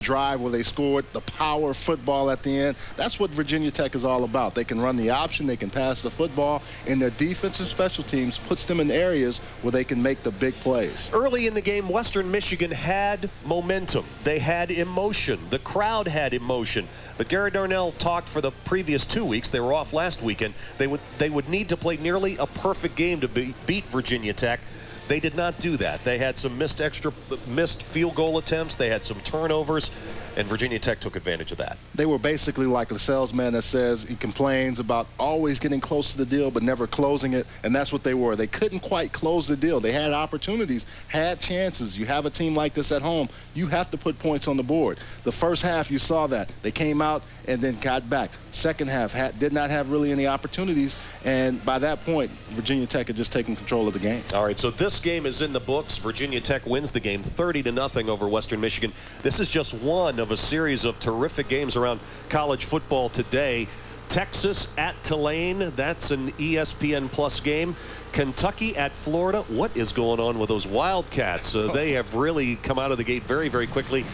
drive where they scored, the power football at the end. That's what Virginia Tech is all about. They can run the option, they can pass the football, and their defense and special teams puts them in areas where they can make the big plays. Early in the game, Western Michigan had momentum. They had emotion. The crowd had emotion. But Gary Darnell talked for the previous 2 weeks. They were off last weekend. They would need to play nearly a perfect game to beat Virginia Tech. They did not do that. They had some missed field goal attempts. They had some turnovers, and Virginia Tech took advantage of that. They were basically like a salesman that says he complains about always getting close to the deal but never closing it, and that's what they were. They couldn't quite close the deal. They had opportunities, had chances. You have a team like this at home, you have to put points on the board. The first half, you saw that. They came out and then got back. Second half, did not have really any opportunities, and by that point, Virginia Tech had just taken control of the game. All right, so this game is in the books. Virginia Tech wins the game 30-0 over Western Michigan. This is just one of a series of terrific games around college football today. Texas at Tulane, that's an ESPN Plus game. Kentucky at Florida. What is going on with those Wildcats? They have really come out of the gate very, very quickly.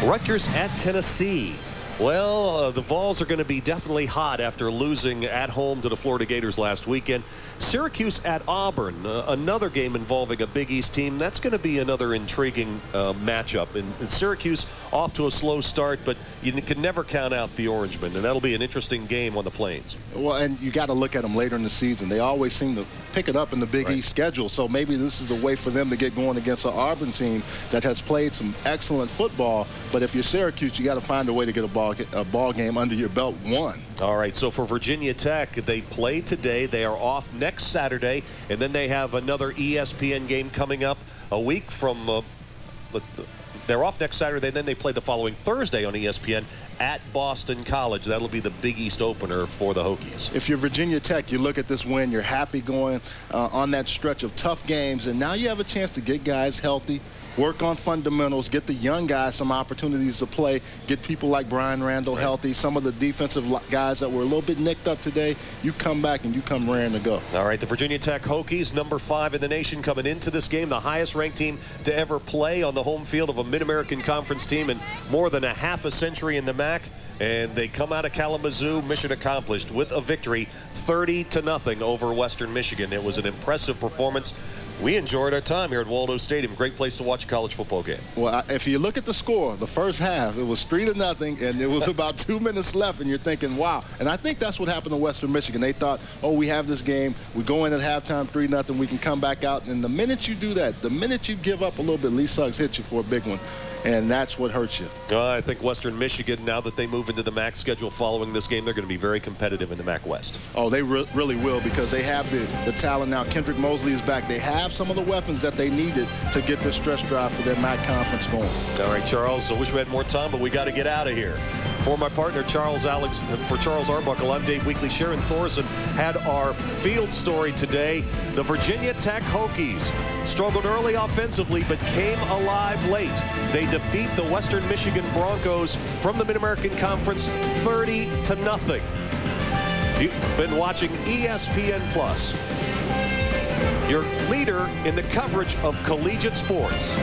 Rutgers at Tennessee. Well, the Vols are going to be definitely hot after losing at home to the Florida Gators last weekend. Syracuse at Auburn, another game involving a Big East team. That's going to be another intriguing matchup. And Syracuse off to a slow start, but you can never count out the Orangemen, and that'll be an interesting game on the Plains. Well, and you got to look at them later in the season. They always seem to pick it up in the Big East schedule, so maybe this is the way for them to get going against an Auburn team that has played some excellent football. But if you're Syracuse, you got to find a way to get a ball game under your belt one. All right, so for Virginia Tech, they play today. They are off next Saturday, and then they have another ESPN game coming up a week from they're off next Saturday, then they play the following Thursday on ESPN at Boston College. That'll be the Big East opener for the Hokies. If you're Virginia Tech, you look at this win, you're happy going on that stretch of tough games, and now you have a chance to get guys healthy, work on fundamentals, get the young guys some opportunities to play, get people like Brian Randall healthy, some of the defensive guys that were a little bit nicked up today, you come back and you come raring to go. All right, the Virginia Tech Hokies, number 5 in the nation coming into this game, the highest ranked team to ever play on the home field of a Mid-American Conference team in more than a half a century in the MAC. And they come out of Kalamazoo, mission accomplished, with a victory 30-0 over Western Michigan. It was an impressive performance. We enjoyed our time here at Waldo Stadium. Great place to watch a college football game. Well, if you look at the score, the first half, it was 3-0, and it was about 2 minutes left, and you're thinking, wow. And I think that's what happened to Western Michigan. They thought, oh, we have this game. We go in at halftime 3-0. We can come back out. And the minute you do that, the minute you give up a little bit, Lee Suggs hits you for a big one. And that's what hurts you. I think Western Michigan, now that they move into the MAC schedule following this game, they're going to be very competitive in the MAC West. Oh, they really will, because they have the talent now. Kendrick Mosley is back. They have some of the weapons that they needed to get this stretch drive for their MAC conference going. All right, Charles, I wish we had more time, but we got to get out of here. For my partner, Charles Arbuckle, I'm Dave Weekley. Sharon Thorson had our field story today. The Virginia Tech Hokies struggled early offensively, but came alive late. They defeat the Western Michigan Broncos from the Mid-American Conference 30-0. You've been watching ESPN Plus, your leader in the coverage of collegiate sports.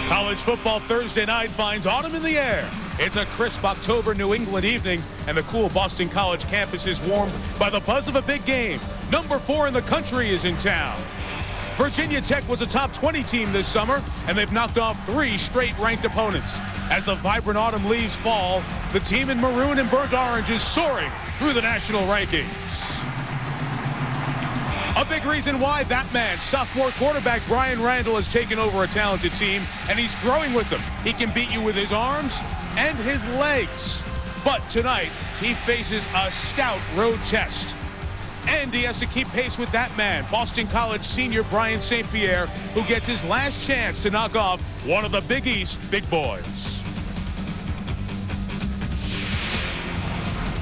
College football Thursday night finds autumn in the air. It's a crisp October New England evening, and the cool Boston College campus is warmed by the buzz of a big game. Number 4 in the country is in town. Virginia Tech was a top 20 team this summer, and they've knocked off 3 straight ranked opponents. As the vibrant autumn leaves fall, the team in maroon and burnt orange is soaring through the national rankings. A big reason why that man, sophomore quarterback Brian Randall, has taken over a talented team, and he's growing with them. He can beat you with his arms and his legs. But tonight, he faces a stout road test. And he has to keep pace with that man, Boston College senior Brian St. Pierre, who gets his last chance to knock off one of the Big East big boys.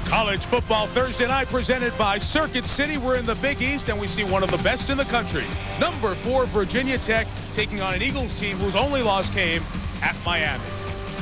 College football Thursday night presented by Circuit City. We're in the Big East, and we see one of the best in the country. Number 4, Virginia Tech, taking on an Eagles team whose only loss came at Miami.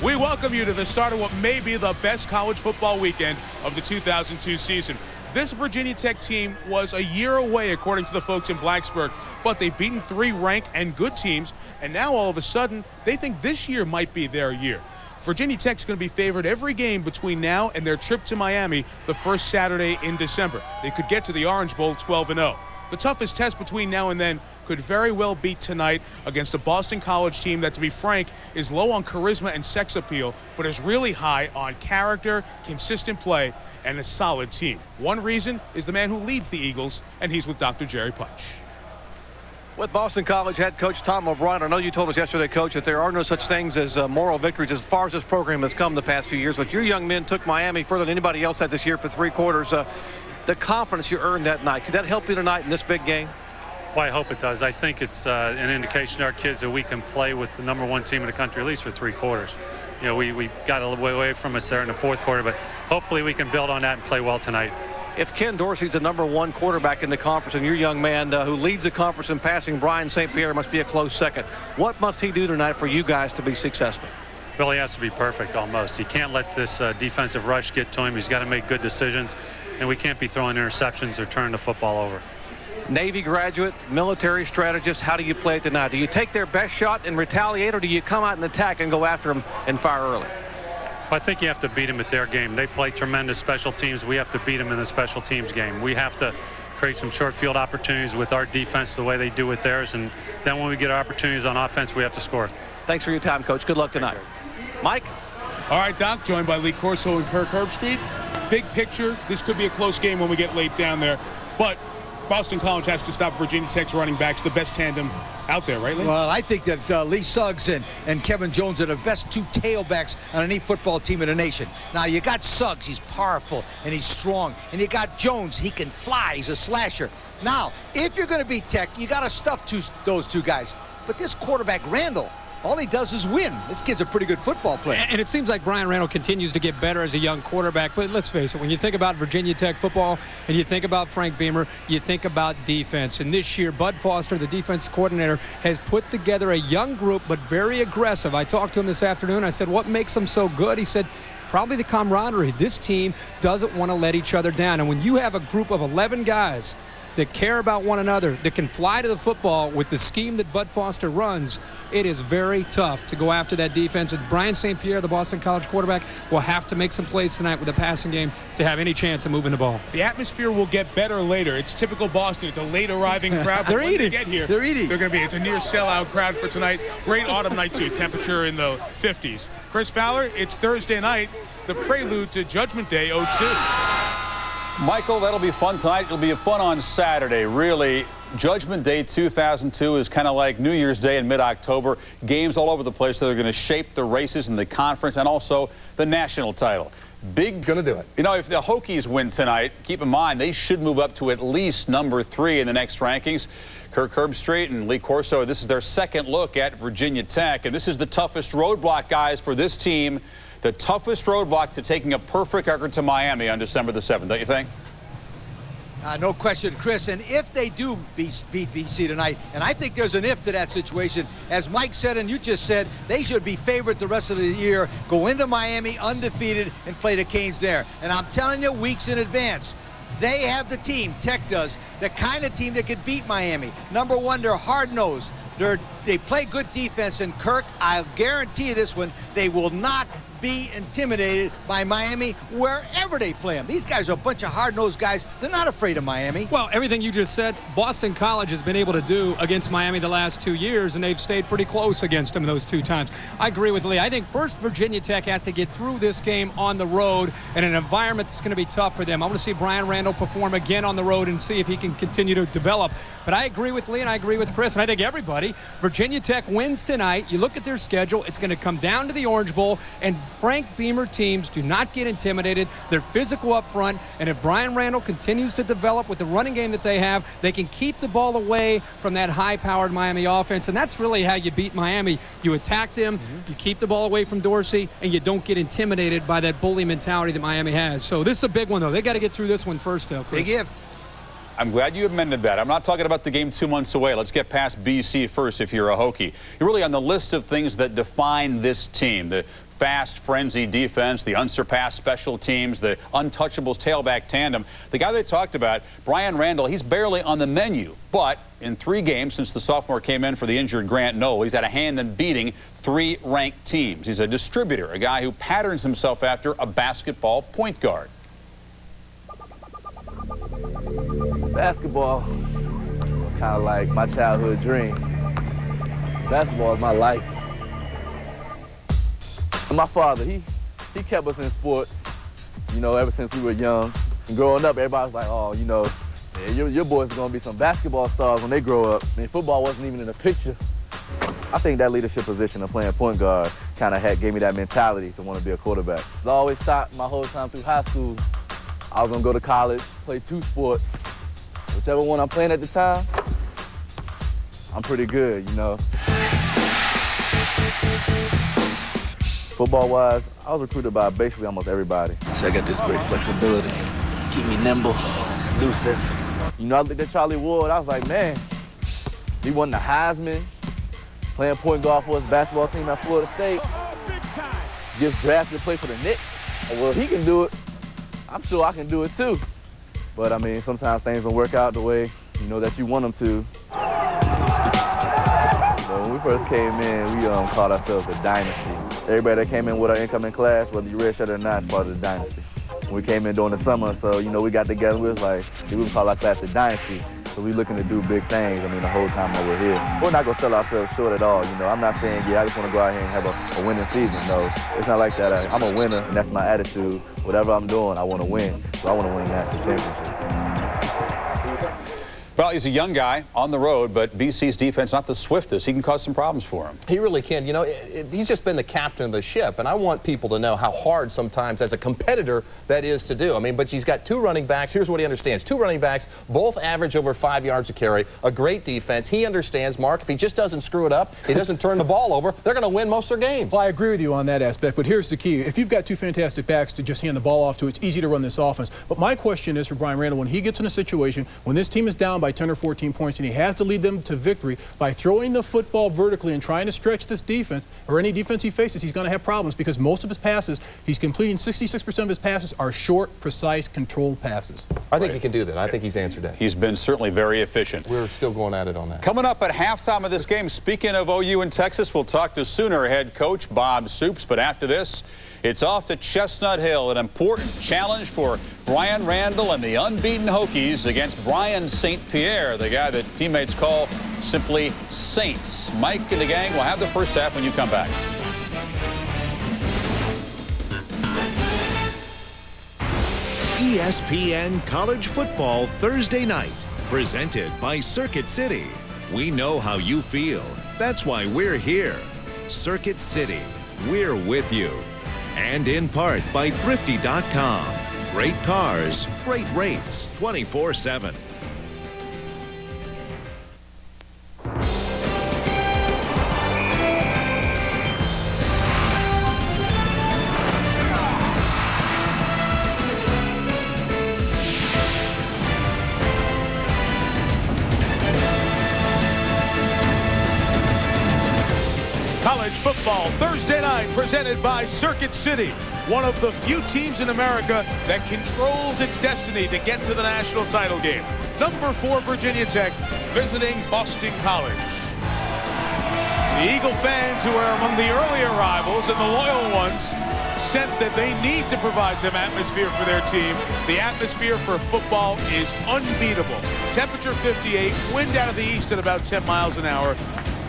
We welcome you to the start of what may be the best college football weekend of the 2002 season. This Virginia Tech team was a year away, according to the folks in Blacksburg, but they've beaten 3 ranked and good teams, and now all of a sudden, they think this year might be their year. Virginia Tech's going to be favored every game between now and their trip to Miami the first Saturday in December. They could get to the Orange Bowl 12-0. The toughest test between now and then could very well be tonight against a Boston College team that, to be frank, is low on charisma and sex appeal, but is really high on character, consistent play, and a solid team. One reason is the man who leads the Eagles, and he's with Dr. Jerry Punch. With Boston College head coach Tom O'Brien, I know you told us yesterday, Coach, that there are no such things as moral victories as far as this program has come the past few years. But your young men took Miami further than anybody else had this year for 3 quarters. The confidence you earned that night, could that help you tonight in this big game? Well, I hope it does. I think it's an indication to our kids that we can play with the #1 team in the country at least for 3 quarters. You know, we got a little way away from us there in the 4th quarter, but hopefully we can build on that and play well tonight. If Ken Dorsey's the #1 quarterback in the conference and your young man who leads the conference in passing, Brian St. Pierre, must be a close second, what must he do tonight for you guys to be successful? Well, he has to be perfect almost. He can't let this defensive rush get to him. He's got to make good decisions, and we can't be throwing interceptions or turning the football over. Navy graduate, military strategist, how do you play it tonight? Do you take their best shot and retaliate, or do you come out and attack and go after them and fire early? I think you have to beat them at their game. They play tremendous special teams. We have to beat them in the special teams game. We have to create some short field opportunities with our defense the way they do with theirs, and then when we get our opportunities on offense, we have to score. Thanks for your time, Coach. Good luck tonight. Mike? All right, Doc, joined by Lee Corso and Kirk Herbstreit. Big picture, this could be a close game when we get late down there, but Boston College has to stop Virginia Tech's running backs, the best tandem out there, right, Lee? Well, I think that Lee Suggs and Kevin Jones are the best 2 tailbacks on any football team in the nation. Now, you got Suggs, he's powerful and he's strong. And you got Jones, he can fly, he's a slasher. Now, if you're going to beat Tech, you got to stuff those 2 guys. But this quarterback, Randall, all he does is win. This kid's a pretty good football player. And it seems like Brian Randall continues to get better as a young quarterback. But let's face it, when you think about Virginia Tech football and you think about Frank Beamer, you think about defense. And this year, Bud Foster, the defense coordinator, has put together a young group, but very aggressive. I talked to him this afternoon. I said, what makes them so good? He said, probably the camaraderie. This team doesn't want to let each other down. And when you have a group of 11 guys that care about one another, that can fly to the football with the scheme that Bud Foster runs, it is very tough to go after that defense. And Brian St. Pierre, the Boston College quarterback, will have to make some plays tonight with the passing game to have any chance of moving the ball. The atmosphere will get better later. It's typical Boston. It's a late arriving crowd. They're when eating. They get here, They're eating. It's a near sellout crowd for tonight. Great autumn night, too. Temperature in the 50s. Chris Fowler, it's Thursday night, the prelude to Judgment Day 02. Michael, that'll be fun tonight. It'll be fun on Saturday. Really, Judgment Day 2002 is kind of like New Year's Day in mid-October. Games all over the place that are going to shape the races in the conference and also the national title. Big Gonna do it. You know, if the Hokies win tonight, keep in mind they should move up to at least #3 in the next rankings. Kirk Herbstreit and Lee Corso, this is their 2nd look at Virginia Tech, and this is the toughest roadblock, guys, for this team. The toughest roadblock to taking a perfect record to Miami on December the 7th, don't you think? No question, Chris. And if they do beat BC tonight, and I think there's an if to that situation, as Mike said and you just said, they should be favored the rest of the year, go into Miami undefeated and play the Canes there. And I'm telling you, weeks in advance, they have the team, Tech does, the kind of team that could beat Miami. #1, they're hard-nosed. They play good defense, and Kirk, I'll guarantee you this one, they will not be intimidated by Miami wherever they play them. These guys are a bunch of hard-nosed guys. They're not afraid of Miami. Well, everything you just said, Boston College has been able to do against Miami the last 2 years, and they've stayed pretty close against them those 2 times. I agree with Lee. I think first Virginia Tech has to get through this game on the road in an environment that's going to be tough for them. I want to see Brian Randall perform again on the road and see if he can continue to develop. But I agree with Lee and I agree with Chris, and I think everybody, Virginia Tech wins tonight. You look at their schedule, it's going to come down to the Orange Bowl, and Frank Beamer teams do not get intimidated. They're physical up front, and if Brian Randall continues to develop with the running game that they have, they can keep the ball away from that high-powered Miami offense, and that's really how you beat Miami. You attack them, you keep the ball away from Dorsey, and you don't get intimidated by that bully mentality that Miami has. So this is a big one, though. They got to get through this one first, Chris. Big if. I'm glad you amended that. I'm not talking about the game 2 months away. Let's get past BC first if you're a Hokie. You're really on the list of things that define this team. The fast, frenzied defense, the unsurpassed special teams, the untouchables tailback tandem. The guy they talked about, Brian Randall, he's barely on the menu. But in 3 games since the sophomore came in for the injured Grant Knoll, he's had a hand in beating 3 ranked teams. He's a distributor, a guy who patterns himself after a basketball point guard. Basketball is kind of like my childhood dream. Basketball is my life. And my father, he kept us in sports, you know, ever since we were young. And growing up, everybody was like, oh, you know, yeah, your boys are going to be some basketball stars when they grow up. I mean, football wasn't even in the picture. I think that leadership position of playing point guard kind of gave me that mentality to want to be a quarterback. I always thought my whole time through high school, I was going to go to college, play 2 sports. Whichever one I'm playing at the time, I'm pretty good, you know. Football-wise, I was recruited by basically almost everybody. So I got this great flexibility, keep me nimble, elusive. You know, I looked at Charlie Ward, I was like, man, he won the Heisman, playing point guard for his basketball team at Florida State. Gets drafted to play for the Knicks. Well, he can do it. I'm sure I can do it too. But I mean, sometimes things don't work out the way, you know, that you want them to. So when we first came in, we called ourselves the Dynasty. Everybody that came in with our incoming class, whether you redshirt or not, is part of the Dynasty. When we came in during the summer, so, you know, we got together, we was like, we would call our class the Dynasty. So we looking to do big things, I mean, the whole time that we're here. We're not gonna sell ourselves short at all, you know. I'm not saying, yeah, I just wanna go out here and have a winning season. No, it's not like that. I'm a winner, and that's my attitude. Whatever I'm doing, I wanna win. So I wanna win a national championship. Well, he's a young guy on the road, but BC's defense not the swiftest. He can cause some problems for him. He really can. You know, he's just been the captain of the ship, and I want people to know how hard sometimes as a competitor that is to do. I mean, but he's got 2 running backs. Here's what he understands. 2 running backs, both average over 5 yards a carry, a great defense. He understands, Mark, if he just doesn't screw it up, he doesn't turn the ball over, they're going to win most of their games. Well, I agree with you on that aspect, but here's the key. If you've got 2 fantastic backs to just hand the ball off to, it's easy to run this offense. But my question is for Brian Randall, when he gets in a situation, when this team is down by 10 or 14 points, and he has to lead them to victory by throwing the football vertically and trying to stretch this defense, or any defense he faces, he's going to have problems because most of his passes, he's completing 66% of his passes are short, precise, controlled passes. I think he can do that. I think he's answered that. He's been certainly very efficient. We're still going at it on that. Coming up at halftime of this game, speaking of OU and Texas, we'll talk to Sooner head coach Bob Stoops. But after this, it's off to Chestnut Hill, an important challenge for Brian Randall and the unbeaten Hokies against Brian St. Pierre, the guy that teammates call simply Saints. Mike and the gang will have the first half when you come back. ESPN College Football Thursday night, presented by Circuit City. We know how you feel. That's why we're here. Circuit City, we're with you. And in part by Thrifty.com. Great cars, great rates, 24/7. College football Thursday night presented by Circuit City, one of the few teams in America that controls its destiny to get to the national title game. Number 4 Virginia Tech visiting Boston College. The Eagle fans, who are among the earlier rivals and the loyal ones, sense that they need to provide some atmosphere for their team. The atmosphere for football is unbeatable. Temperature 58, wind out of the east at about 10 miles an hour.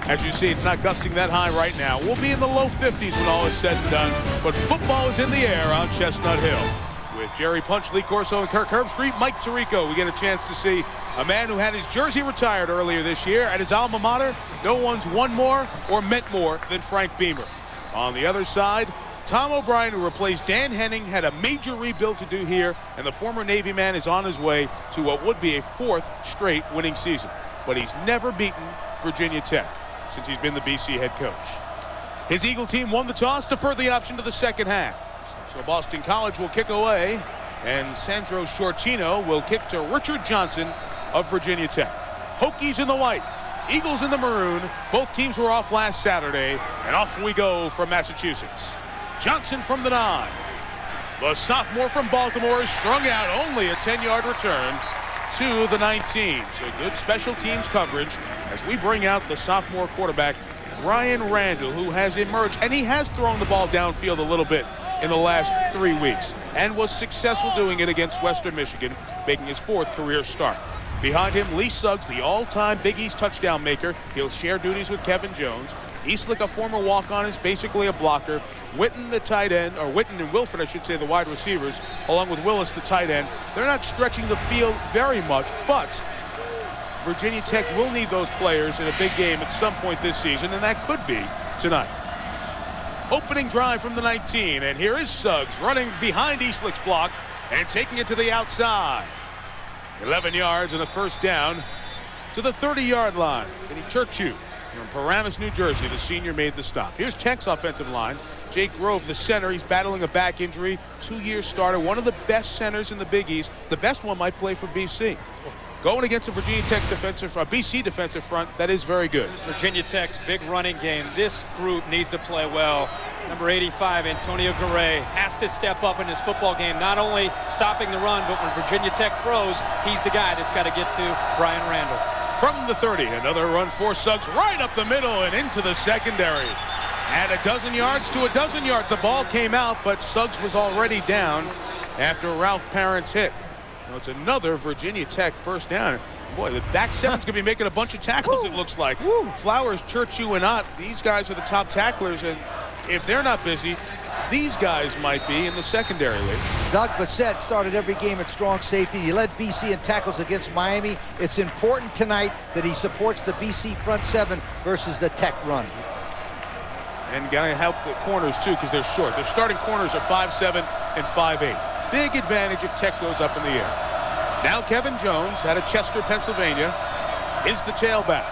As you see, it's not gusting that high right now. We'll be in the low 50s when all is said and done, but football is in the air on Chestnut Hill. With Jerry Punch, Lee Corso, and Kirk Herbstreit, Mike Tirico, we get a chance to see a man who had his jersey retired earlier this year at his alma mater. No one's won more or meant more than Frank Beamer. On the other side, Tom O'Brien, who replaced Dan Henning, had a major rebuild to do here, and the former Navy man is on his way to what would be a 4th straight winning season. But he's never beaten Virginia Tech since he's been the BC head coach. His Eagle team won the toss, deferred the option to the second half. So Boston College will kick away, and Sandro Shortino will kick to Richard Johnson of Virginia Tech. Hokies in the white, Eagles in the maroon. Both teams were off last Saturday, and off we go from Massachusetts. Johnson from the 9. The sophomore from Baltimore is strung out, only a 10-yard return to the 19. So good special teams coverage as we bring out the sophomore quarterback, Brian Randall, who has emerged, and he has thrown the ball downfield a little bit in the last 3 weeks and was successful doing it against Western Michigan, making his 4th career start. Behind him, Lee Suggs, the all-time Big East touchdown maker. He'll share duties with Kevin Jones. Eastlick, a former walk-on, is basically a blocker. Witten, the tight end, or Witten and Wilford, I should say, the wide receivers, along with Willis, the tight end. They're not stretching the field very much, but Virginia Tech will need those players in a big game at some point this season, and that could be tonight. Opening drive from the 19, and here is Suggs running behind Eastlick's block and taking it to the outside. 11 yards and a first down to the 30-yard line. Vinny Churchu from Paramus, New Jersey, the senior, made the stop. Here's Tech's offensive line. Jake Grove, the center. He's battling a back injury. 2-year starter, one of the best centers in the Big East. The best one might play for BC. Going against the Virginia Tech BC defensive front, that is very good. Virginia Tech's big running game. This group needs to play well. Number 85, Antonio Garay, has to step up in this football game, not only stopping the run, but when Virginia Tech throws, he's the guy that's got to get to Brian Randall. From the 30, another run for Suggs right up the middle and into the secondary. At a dozen yards to a dozen yards. The ball came out, but Suggs was already down after Ralph Parent's hit. Now it's another Virginia Tech first down. Boy, the back seven's going to be making a bunch of tackles, it looks like. Flowers, Churchu, and Ott, these guys are the top tacklers, and if they're not busy, these guys might be in the secondary league. Doug Bassett started every game at strong safety. He led BC in tackles against Miami. It's important tonight that he supports the BC front seven versus the Tech run. And got to help the corners, too, because they're short. Their starting corners are 5'7" and 5'8". Big advantage if Tech goes up in the air. Now Kevin Jones out of Chester, Pennsylvania, is the tailback.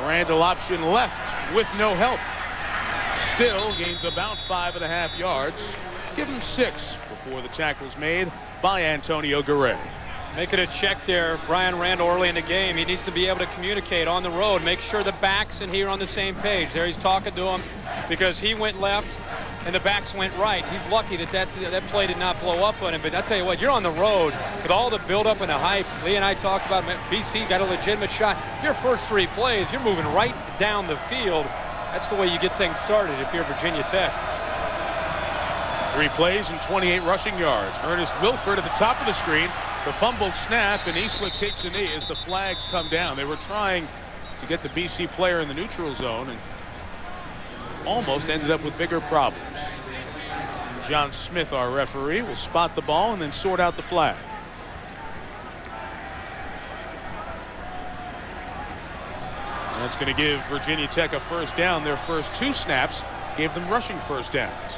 Randall option left with no help. Still gains about 5.5 yards. Give him 6 before the tackle's made by Antonio Garay. Making a check there, Brian Randall, early in the game. He needs to be able to communicate on the road, make sure the backs and he are on the same page. There he's talking to him because he went left and the backs went right. He's lucky that play did not blow up on him. But I tell you what, you're on the road with all the buildup and the hype. Lee and I talked about BC got a legitimate shot. Your first 3 plays, you're moving right down the field. That's the way you get things started if you're Virginia Tech. 3 plays and 28 rushing yards. Ernest Wilford at the top of the screen. The fumbled snap, and Eastlick takes a knee as the flags come down. They were trying to get the BC player in the neutral zone and almost ended up with bigger problems. John Smith, our referee, will spot the ball and then sort out the flag. And that's going to give Virginia Tech a first down. Their first 2 snaps gave them rushing first downs.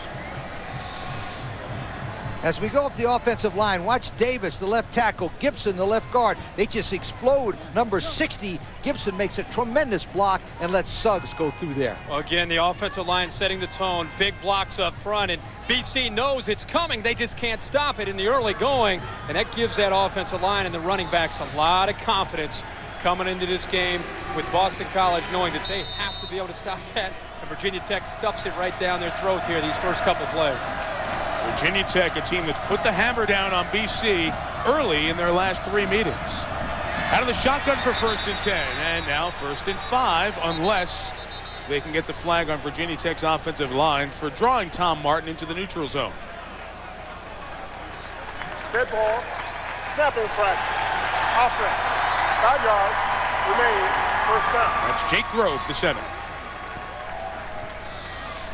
As we go up the offensive line, watch Davis, the left tackle, Gibson, the left guard. They just explode. Number 60, Gibson makes a tremendous block and lets Suggs go through there. Well, again, the offensive line setting the tone. Big blocks up front, and BC knows it's coming. They just can't stop it in the early going, and that gives that offensive line and the running backs a lot of confidence coming into this game with Boston College knowing that they have to be able to stop that, and Virginia Tech stuffs it right down their throat here these first couple plays. Virginia Tech, a team that's put the hammer down on BC early in their last 3 meetings. Out of the shotgun for 1st and 10, and now 1st and 5, unless they can get the flag on Virginia Tech's offensive line for drawing Tom Martin into the neutral zone. Dead ball, snap infraction, offense, 5 yards, remain, first down. That's Jake Grove, the center.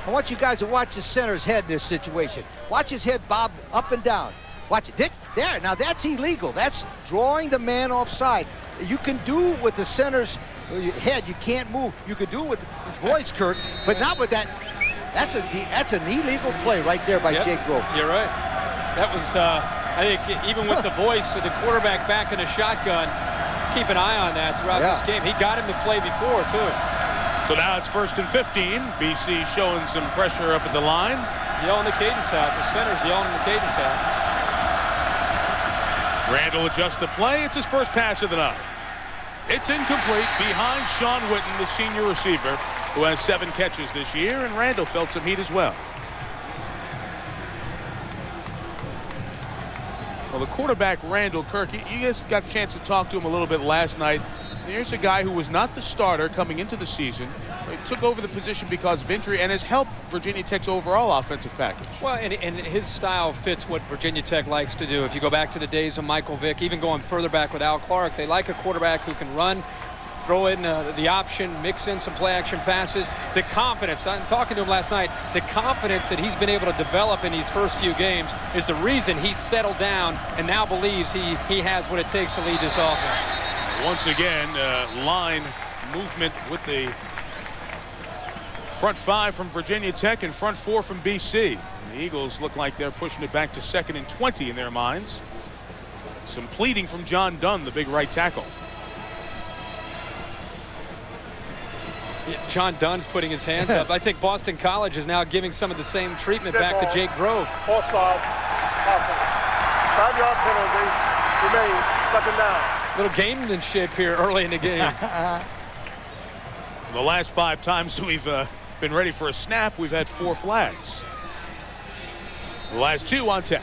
I want you guys to watch the center's head in this situation. Watch his head bob up and down. Watch it. There. Now that's illegal. That's drawing the man offside. You can do with the center's head. You can't move. You can do it with Boyd's Kurt, but not with that. That's an illegal play right there by Jake Grove. You're right. That was, I think, even with the voice of the quarterback back in the shotgun, let's keep an eye on that throughout this game. He got him to play before, too. So now it's 1st and 15. BC showing some pressure up at the line. Yelling the cadence out. The center's yelling the cadence out. Randall adjusts the play. It's his first pass of the night. It's incomplete behind Sean Witten, the senior receiver, who has 7 catches this year, and Randall felt some heat as well. Well, the quarterback, Randall Kirk, you guys got a chance to talk to him a little bit last night. Here's a guy who was not the starter coming into the season. He took over the position because of injury and has helped Virginia Tech's overall offensive package. Well, and his style fits what Virginia Tech likes to do. If you go back to the days of Michael Vick, even going further back with Al Clark, they like a quarterback who can run, throw in the option, mix in some play-action passes. The confidence, I'm talking to him last night, the confidence that he's been able to develop in these first few games is the reason he's settled down and now believes he has what it takes to lead this offense. Once again, line movement with the front 5 from Virginia Tech and front 4 from BC. The Eagles look like they're pushing it back to 2nd and 20 in their minds. Some pleading from John Dunn, the big right tackle. John Dunn's putting his hands up. I think Boston College is now giving some of the same treatment back to Jake Grove. Offside. 5-yard penalty. Remains 2nd down. Little gamemanship here early in the game. The last 5 times we've been ready for a snap, we've had 4 flags. The last 2 on Tech.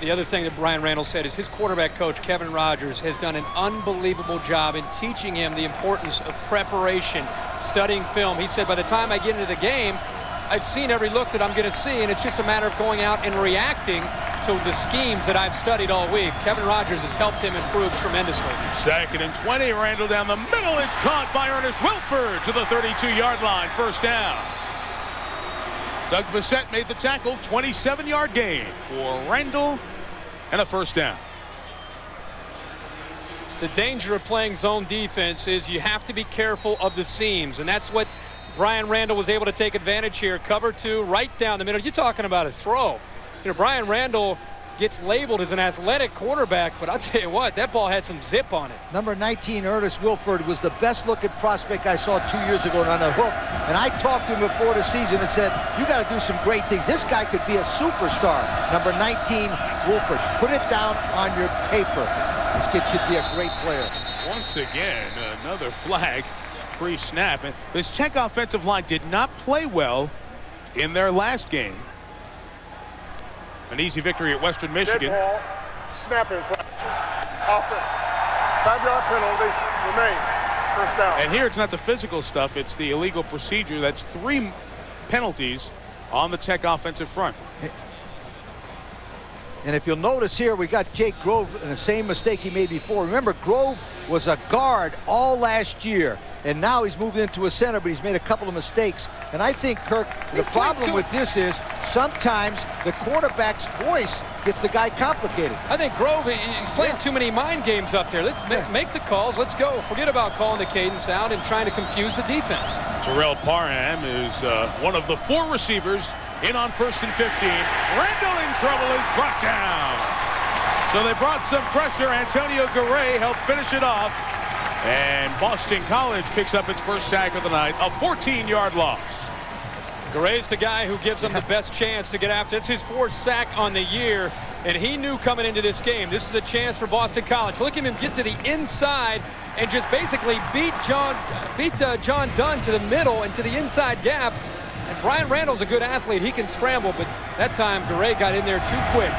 The other thing that Brian Randall said is his quarterback coach, Kevin Rogers, has done an unbelievable job in teaching him the importance of preparation, studying film. He said, by the time I get into the game, I've seen every look that I'm going to see, and it's just a matter of going out and reacting to the schemes that I've studied all week. Kevin Rogers has helped him improve tremendously. 2nd and 20. Randall down the middle. It's caught by Ernest Wilford to the 32-yard line. First down. Doug Bissett made the tackle. 27-yard gain for Randall and a first down. The danger of playing zone defense is you have to be careful of the seams, and that's what Brian Randall was able to take advantage here. Cover 2 right down the middle. You're talking about a throw. You know, Brian Randall gets labeled as an athletic quarterback, but I'll tell you what, that ball had some zip on it. Number 19, Ernest Wilford, was the best looking prospect I saw 2 years ago on the hoof. And I talked to him before the season and said, you got to do some great things. This guy could be a superstar. Number 19, Wilford. Put it down on your paper. This kid could be a great player. Once again, another flag pre-snap. And this Tech offensive line did not play well in their last game. An easy victory at Western Michigan. Dead ball, snapping offense. 5-yard penalty remains. First down. And here it's not the physical stuff, it's the illegal procedure. That's 3 penalties on the Tech offensive front. And if you'll notice here, we got Jake Grove in the same mistake he made before. Remember, Grove was a guard all last year, and now he's moved into a center, but he's made a couple of mistakes. And I think, Kirk, the problem with this is sometimes the quarterback's voice gets the guy complicated. I think Grove, he's playing too many mind games up there. Make the calls. Let's go. Forget about calling the cadence out and trying to confuse the defense. Terrell Parham is one of the 4 receivers in on 1st and 15. Randall in trouble, is brought down. So they brought some pressure. Antonio Garay helped finish it off. And Boston College picks up its first sack of the night, a 14-yard loss. Garay's the guy who gives them the best chance to get after. It's his 4th sack on the year, and he knew coming into this game, this is a chance for Boston College. Look at him get to the inside and just basically beat John Dunn to the middle and to the inside gap. And Brian Randall's a good athlete. He can scramble, but that time Garay got in there too quick.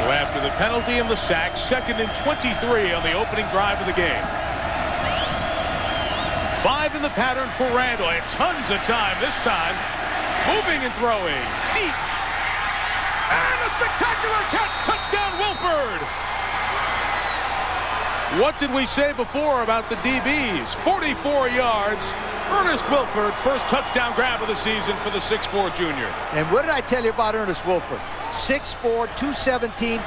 So after the penalty and the sack, 2nd and 23 on the opening drive of the game. 5 in the pattern for Randall, and tons of time this time. Moving and throwing deep. And a spectacular catch. Touchdown, Wilford. What did we say before about the DBs? 44 yards. Ernest Wilford, first touchdown grab of the season for the 6'4 junior. And what did I tell you about Ernest Wilford? 6'4", 217.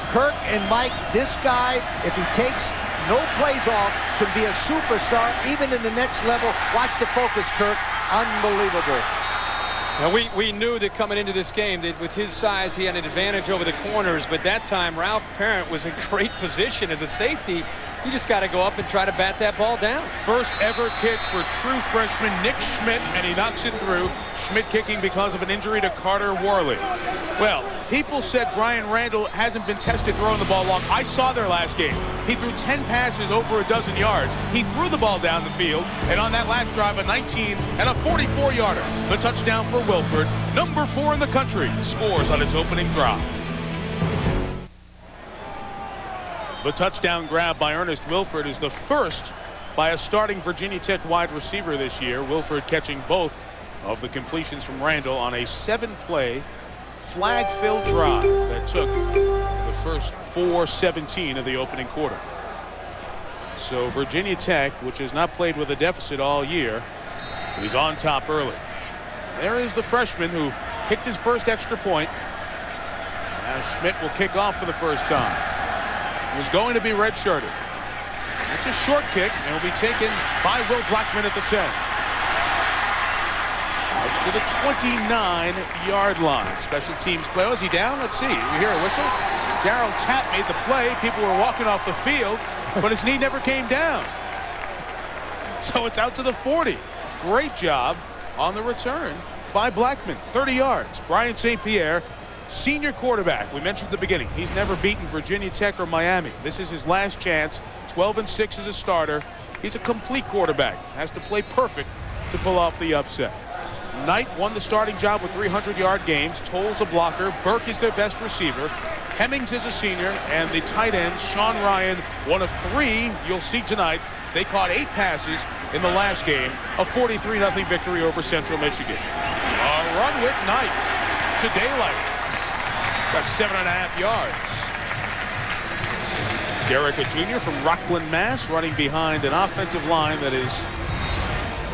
Kirk and Mike, this guy, if he takes no plays off, can be a superstar even in the next level. Watch the focus, Kirk. Unbelievable. Now we knew that coming into this game that with his size he had an advantage over the corners, but that time Ralph Parent was in great position as a safety. You just got to go up and try to bat that ball down. First ever kick for true freshman Nick Schmidt, and he knocks it through. Schmidt kicking because of an injury to Carter Worley. Well, people said Brian Randall hasn't been tested throwing the ball long. I saw their last game. He threw 10 passes over a dozen yards. He threw the ball down the field, and on that last drive, a 19 and a 44-yarder. The touchdown for Wilford, number 4 in the country, scores on its opening drive. The touchdown grab by Ernest Wilford is the first by a starting Virginia Tech wide receiver this year. Wilford catching both of the completions from Randall on a 7-play flag-filled drive that took the first 4:17 of the opening quarter. So Virginia Tech, which has not played with a deficit all year, is on top early. There is the freshman who kicked his first extra point. Now Schmidt will kick off for the first time. Was going to be redshirted. It's a short kick and will be taken by Will Blackman at the 10. Out to the 29-yard line. Special teams play. Oh, is he down? Let's see. You hear a whistle? Darryl Tapp made the play. People were walking off the field, but his knee never came down. So it's out to the 40. Great job on the return by Blackman. 30 yards. Brian St. Pierre, senior quarterback. We mentioned at the beginning, he's never beaten Virginia Tech or Miami. This is his last chance. 12-6 as a starter. He's a complete quarterback. Has to play perfect to pull off the upset. Knight won the starting job with 300-yard games. Toll's a blocker. Burke is their best receiver. Hemmings is a senior. And the tight end, Sean Ryan, one of 3 you'll see tonight. They caught 8 passes in the last game. A 43-0 victory over Central Michigan. A run with Knight to daylight. About 7.5 yards. Derrick, a junior from Rockland, Mass, running behind an offensive line that is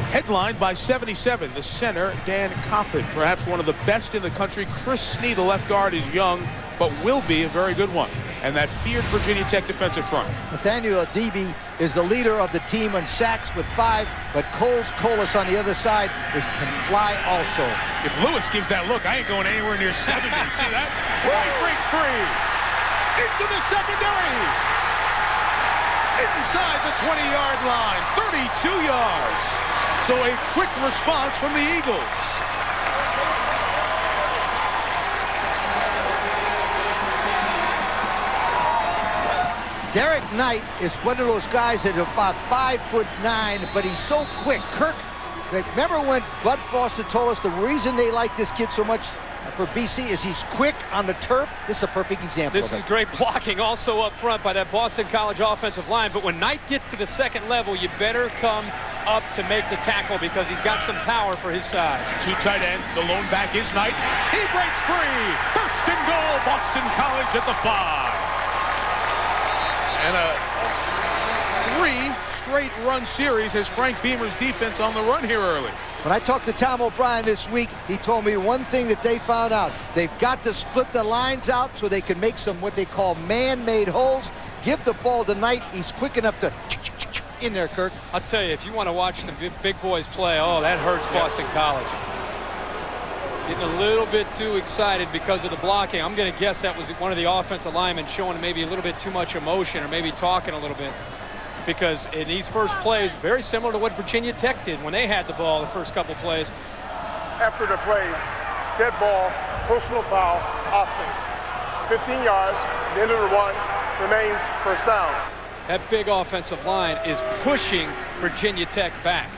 headlined by 77, the center, Dan Coppin, perhaps one of the best in the country. Chris Snee, the left guard, is young, but will be a very good one. And that feared Virginia Tech defensive front. Nathaniel Adibi is the leader of the team in sacks with 5, but Coles Colas on the other side can fly also. If Lewis gives that look, I ain't going anywhere near 70. See that? Wright breaks free. Into the secondary. Inside the 20-yard line. 32 yards. So a quick response from the Eagles. Derek Knight is one of those guys that are about 5'9", but he's so quick. Kirk, remember when Bud Foster told us the reason they like this kid so much for BC is he's quick on the turf? This is a perfect example This of is it. great blocking also up front by that Boston College offensive line. But when Knight gets to the second level, you better come up to make the tackle because he's got some power for his size. 2 tight end. The lone back is Knight. He breaks free. First and goal, Boston College at the 5. And a 3 straight run series has Frank Beamer's defense on the run here early. When I talked to Tom O'Brien this week, he told me one thing that they found out. They've got to split the lines out so they can make some what they call man-made holes. Give the ball to Knight. He's quick enough to in there, Kirk. I'll tell you, if you want to watch the big boys play, oh, that hurts Boston College. Getting a little bit too excited because of the blocking. I'm going to guess that was one of the offensive linemen showing maybe a little bit too much emotion or maybe talking a little bit. Because in these first plays, very similar to what Virginia Tech did when they had the ball the first couple plays. After the play, dead ball, personal foul, offense. 15 yards, the end of the run, remains first down. That big offensive line is pushing Virginia Tech back.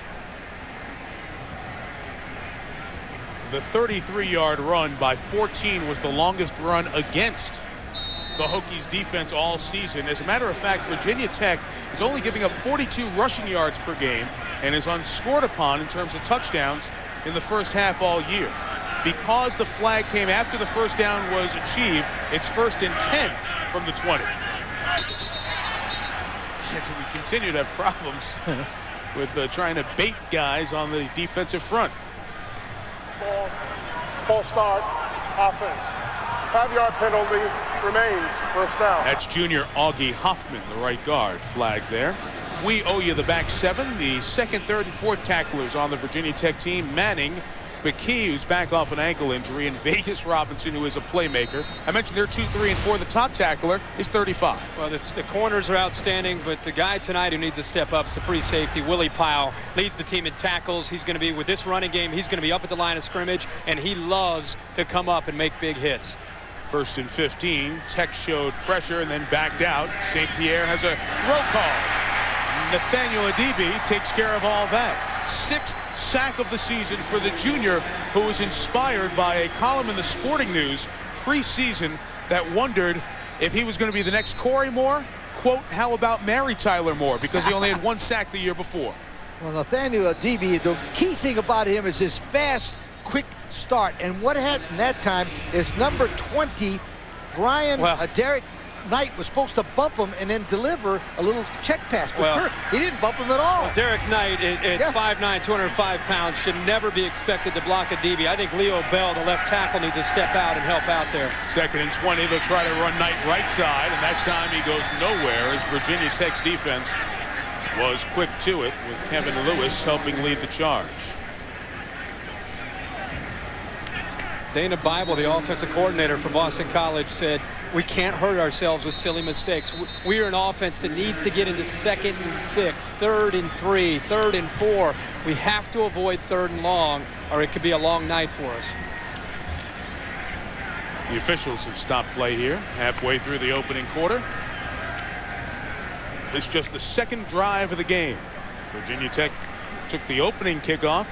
The 33-yard run by 14 was the longest run against the Hokies defense all season. As a matter of fact, Virginia Tech is only giving up 42 rushing yards per game and is unscored upon in terms of touchdowns in the first half all year. Because the flag came after the first down was achieved, it's 1st and 10 from the 20. And we continue to have problems with trying to bait guys on the defensive front. False start, offense. 5-yard penalty, remains. First down. That's junior Augie Hoffman, the right guard, flag there. We owe you the back seven. The second, third, and fourth tacklers on the Virginia Tech team. Manning, McKee, who's back off an ankle injury, and Vegas Robinson, who is a playmaker. I mentioned they're 2, 3, and 4. The top tackler is 35. Well, the corners are outstanding, but the guy tonight who needs to step up is the free safety, Willie Pyle. Leads the team in tackles. He's going to be, with this running game, he's going to be up at the line of scrimmage, and he loves to come up and make big hits. 1st and 15. Tech showed pressure and then backed out. St. Pierre has a throw call. Nathaniel Adibi takes care of all that. 6th sack of the season for the junior, who was inspired by a column in the Sporting News preseason that wondered if he was going to be the next Corey Moore. Quote, how about Mary Tyler Moore? Because he only had 1 sack the year before. Well, Nathaniel Adibi, the key thing about him is his fast, quick start. And what happened that time is number 20, Derek Knight, was supposed to bump him and then deliver a little check pass. But he didn't bump him at all. Well, Derek Knight, at 5'9", 205 pounds, should never be expected to block Adibi. I think Leo Bell, the left tackle, needs to step out and help out there. 2nd and 20. They'll try to run Knight right side, and that time he goes nowhere as Virginia Tech's defense was quick to it, with Kevin Lewis helping lead the charge. Dana Bible, the offensive coordinator for Boston College, said, we can't hurt ourselves with silly mistakes. We are an offense that needs to get into 2nd and 6, 3rd and 3, 3rd and 4. We have to avoid 3rd and long, or it could be a long night for us. The officials have stopped play here halfway through the opening quarter. This is just the 2nd drive of the game. Virginia Tech took the opening kickoff,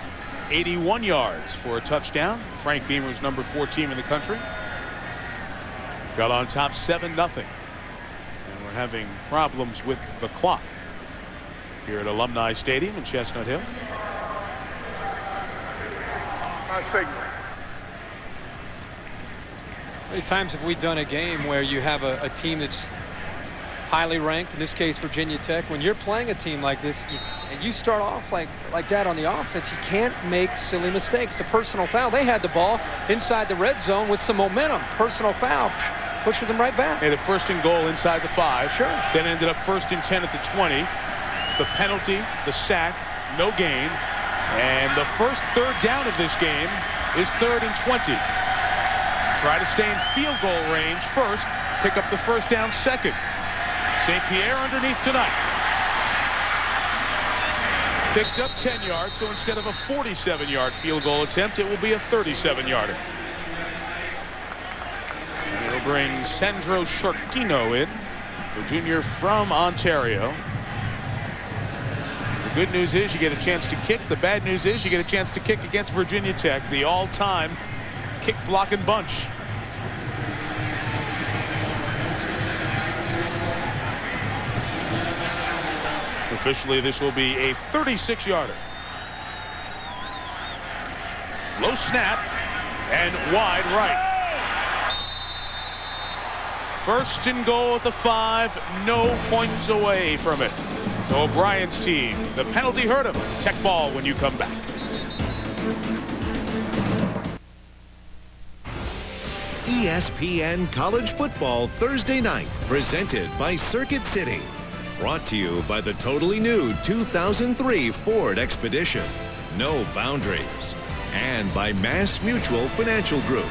81 yards for a touchdown. Frank Beamer's number 4 team in the country. Got on top 7-0. And we're having problems with the clock here at Alumni Stadium in Chestnut Hill. Nice signal. How many times have we done a game where you have a team that's highly ranked, in this case Virginia Tech? When you're playing a team like this and you start off like that on the offense, you can't make silly mistakes. The personal foul, they had the ball inside the red zone with some momentum. Personal foul pushes them right back. Made a 1st and goal inside the 5. Sure. Then ended up 1st and 10 at the 20. The penalty, the sack, no gain. And the first 3rd down of this game is 3rd and 20. Try to stay in field goal range first, pick up the 1st down 2nd. St. Pierre underneath tonight. Picked up 10 yards, so instead of a 47-yard field goal attempt, it will be a 37-yarder. And it'll bring Sandro Shortino in, the junior from Ontario. The good news is you get a chance to kick. The bad news is you get a chance to kick against Virginia Tech, the all-time kick blocking bunch. Officially, this will be a 36-yarder. Low snap and wide right. 1st and goal at the 5, no points away from it. So O'Brien's team, the penalty hurt him. Tech ball when you come back. ESPN College Football Thursday night, presented by Circuit City. Brought to you by the totally new 2003 Ford Expedition. No boundaries. And by Mass Mutual Financial Group.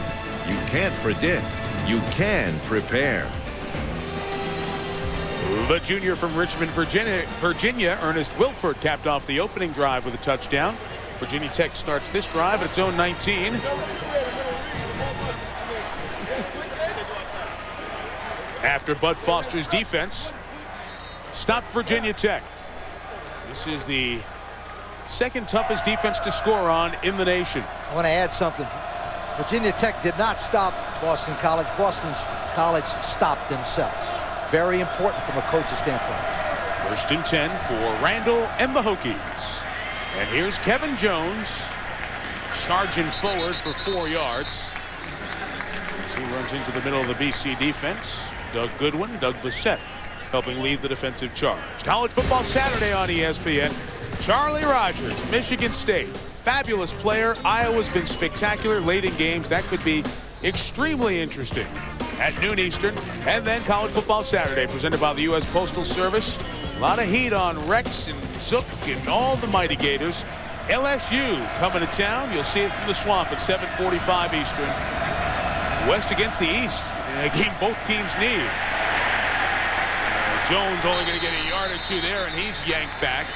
You can't predict, you can prepare. The junior from Richmond, Virginia, Ernest Wilford, capped off the opening drive with a touchdown. Virginia Tech starts this drive at its own 19. After Bud Foster's defense stopped Virginia Tech. This is the 2nd toughest defense to score on in the nation. I want to add something. Virginia Tech did not stop Boston College. Boston College stopped themselves. Very important from a coach's standpoint. 1st and 10 for Randall and the Hokies. And here's Kevin Jones charging forward for 4 yards. As he runs into the middle of the BC defense. Doug Goodwin, Doug Bissett helping lead the defensive charge. College Football Saturday on ESPN. Charlie Rogers, Michigan State. Fabulous player. Iowa's been spectacular late in games. That could be extremely interesting. at noon Eastern. And then College Football Saturday, presented by the U.S. Postal Service. A lot of heat on Rex and Zook and all the Mighty Gators. LSU coming to town. You'll see it from the Swamp at 7:45 Eastern. West against the East in a game both teams need. Jones only going to get a yard or two there, and he's yanked back.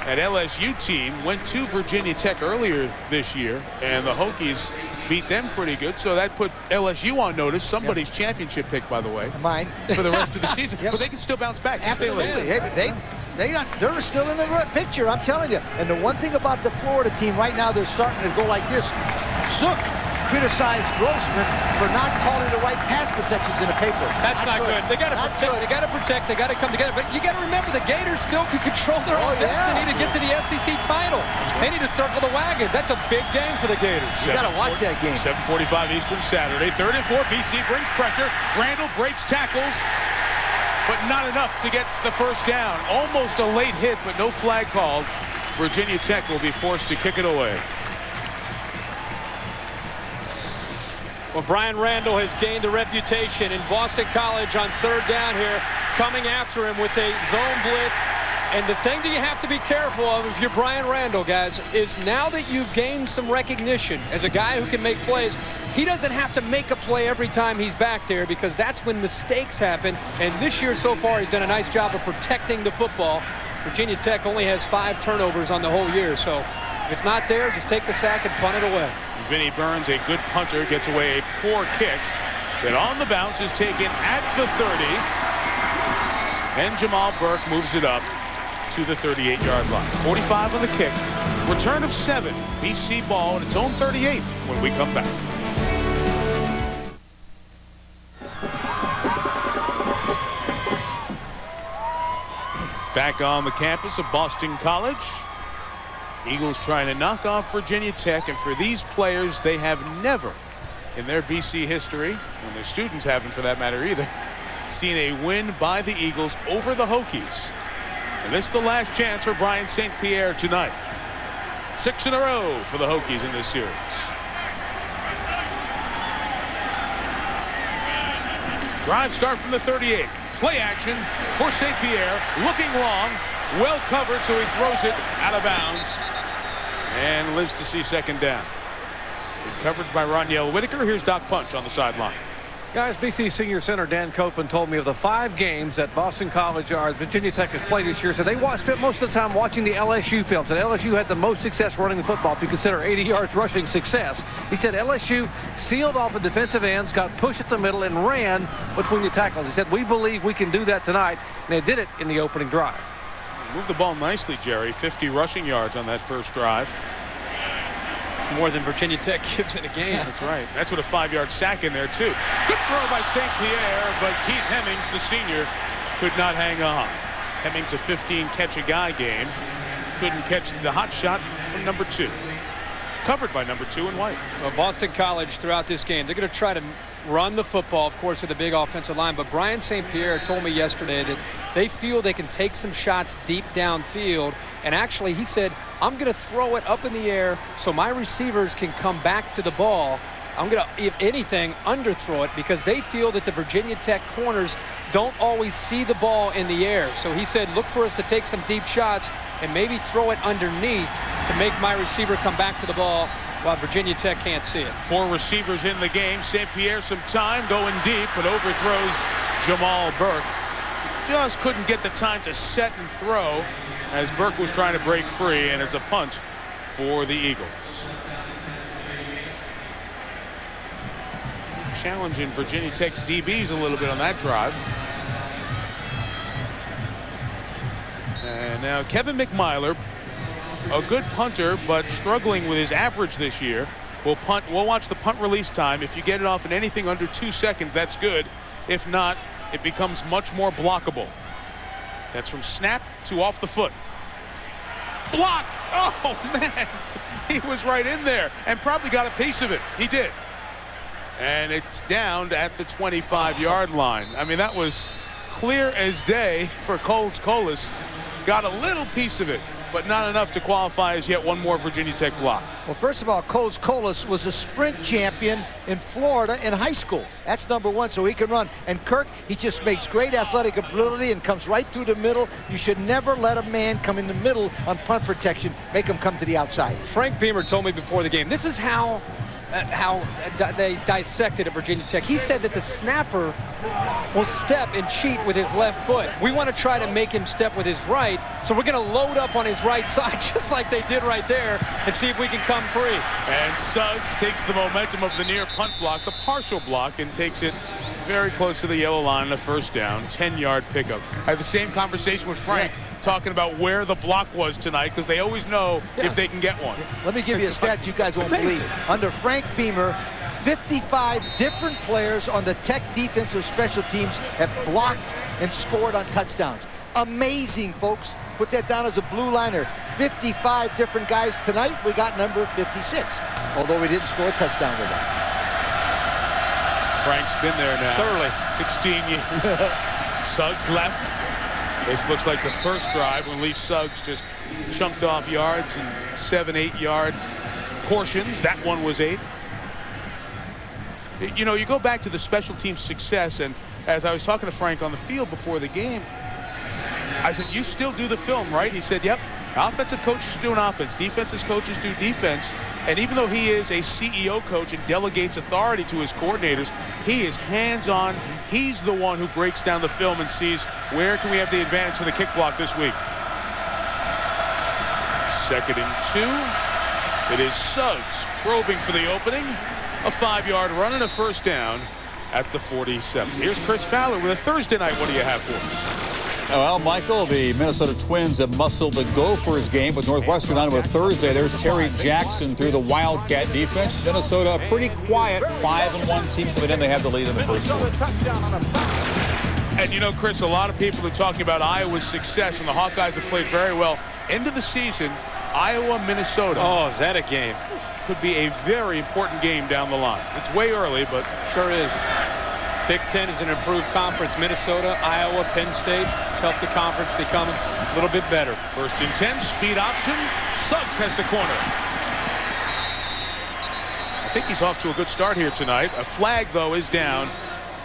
That LSU team went to Virginia Tech earlier this year, and the Hokies beat them pretty good, so that put LSU on notice. Somebody's championship pick, by the way. Mine. For the rest of the season. But they can still bounce back. Absolutely. They're still in the picture, I'm telling you. And the one thing about the Florida team right now, they're starting to go like this. Zook criticized Grossman for not calling the right pass protections in the paper. That's not good. They got to protect. They got to protect. They got to come together. But you got to remember, the Gators still can control their own destiny to get to the SEC title. They need to circle the wagons. That's a big game for the Gators. You got to watch that game. 7:45 Eastern Saturday. 3rd and 4. BC brings pressure. Randall breaks tackles, but not enough to get the first down. Almost a late hit, but no flag called. Virginia Tech will be forced to kick it away. Well, Brian Randall has gained a reputation in Boston College on 3rd down here, coming after him with a zone blitz. And the thing that you have to be careful of if you're Brian Randall, guys, is now that you've gained some recognition as a guy who can make plays, he doesn't have to make a play every time he's back there, because that's when mistakes happen. And this year so far, he's done a nice job of protecting the football. Virginia Tech only has 5 turnovers on the whole year, so if it's not there, just take the sack and punt it away. Vinnie Burns, a good punter, gets away a poor kick that on the bounce is taken at the 30. And Jamal Burke moves it up to the 38-yard line. 45 on the kick. Return of 7. BC ball at its own 38 when we come back. Back on the campus of Boston College. Eagles trying to knock off Virginia Tech, and for these players, they have never in their BC history, and their students haven't for that matter either, seen a win by the Eagles over the Hokies. And this is the last chance for Brian St. Pierre tonight. 6 in a row for the Hokies in this series. Drive start from the 38. Play action for St. Pierre, looking long, well covered, so he throws it out of bounds and lives to see 2nd down. Good coverage by Roniel Whitaker. Here's Doc Punch on the sideline. Guys, BC senior center Dan Copeland told me of the 5 games that Boston College or Virginia Tech has played this year. So they spent most of the time watching the LSU films. And LSU had the most success running the football if you consider 80 yards rushing success. He said LSU sealed off the defensive ends, got pushed at the middle, and ran between the tackles. He said, we believe we can do that tonight. And they did it in the opening drive. Moved the ball nicely, Jerry. 50 rushing yards on that first drive. It's more than Virginia Tech gives in a game. That's right. That's with a 5-yard sack in there, too. Good throw by St. Pierre, but Keith Hemmings, the senior, could not hang on. Hemmings, a 15-catch-a-guy game. Couldn't catch the hot shot from number 2. Covered by number 2 in white. Well, Boston College throughout this game, they're going to try to run the football, of course, with a big offensive line. But Brian St. Pierre told me yesterday that they feel they can take some shots deep downfield. And actually, he said, I'm going to throw it up in the air so my receivers can come back to the ball. I'm going to, if anything, underthrow it, because they feel that the Virginia Tech corners don't always see the ball in the air. So he said, look for us to take some deep shots and maybe throw it underneath to make my receiver come back to the ball while Virginia Tech can't see it. 4 receivers in the game. St. Pierre some time going deep, but overthrows Jamal Burke. Just couldn't get the time to set and throw as Burke was trying to break free, and it's a punt for the Eagles. Challenging Virginia Tech's DBs a little bit on that drive. And now Kevin McMiler, a good punter, but struggling with his average this year. We'll watch the punt release time. If you get it off in anything under 2 seconds, that's good. If not, it becomes much more blockable. That's from snap to off the foot. Block! Oh, man! He was right in there and probably got a piece of it. He did. And it's down at the 25-yard line. I mean, that was clear as day for Coles Colas. Got a little piece of it. but not enough to qualify as yet one more Virginia Tech block. Well, first of all, Coles Colas was a sprint champion in Florida in high school. That's number one, so he can run. And Kirk, he just makes great athletic ability and comes right through the middle. You should never let a man come in the middle on punt protection. Make him come to the outside. Frank Beamer told me before the game, this is how they dissected at Virginia Tech. He said that the snapper will step and cheat with his left foot. We want to try to make him step with his right, so we're going to load up on his right side just like they did right there and see if we can come free. And Suggs takes the momentum of the near punt block, the partial block, and takes it very close to the yellow line, a first down, 10-yard pickup. I had the same conversation with Frank talking about where the block was tonight because they always know if they can get one. Let me give you a stat you guys won't believe. Under Frank Beamer, 55 different players on the Tech defensive special teams have blocked and scored on touchdowns. Amazing, folks. Put that down as a blue liner. 55 different guys. Tonight, we got number 56, although we didn't score a touchdown with that. Frank's been there now. Certainly. 16 years. Suggs left. This looks like the first drive when Lee Suggs just chunked off yards in 7, 8-yard portions. That one was 8. You know, you go back to the special team success, and as I was talking to Frank on the field before the game, I said, you still do the film, right? He said, yep. Offensive coaches are doing offense. Defensive coaches do defense. And even though he is a CEO coach and delegates authority to his coordinators, he is hands-on. He's the one who breaks down the film and sees where can we have the advantage for the kick block this week. 2nd and 2. It is Suggs probing for the opening. A 5-yard run and a first down at the 47. Here's Chris Fowler with a Thursday night. What do you have for us? Well, Michael, the Minnesota Twins have muscled the Gophers game with Northwestern on with Thursday. There's Terry Jackson through the Wildcat defense. Minnesota, a pretty quiet 5-1 team coming in. They have the lead in the first quarter. And you know, Chris, a lot of people are talking about Iowa's success, and the Hawkeyes have played very well. End of the season, Iowa, Minnesota. Oh, is that a game? Could be a very important game down the line. It's way early, but sure is. Big Ten is an improved conference. Minnesota, Iowa, Penn State has helped the conference become a little bit better. 1st and 10, speed option. Suggs has the corner. I think he's off to a good start here tonight. A flag, though, is down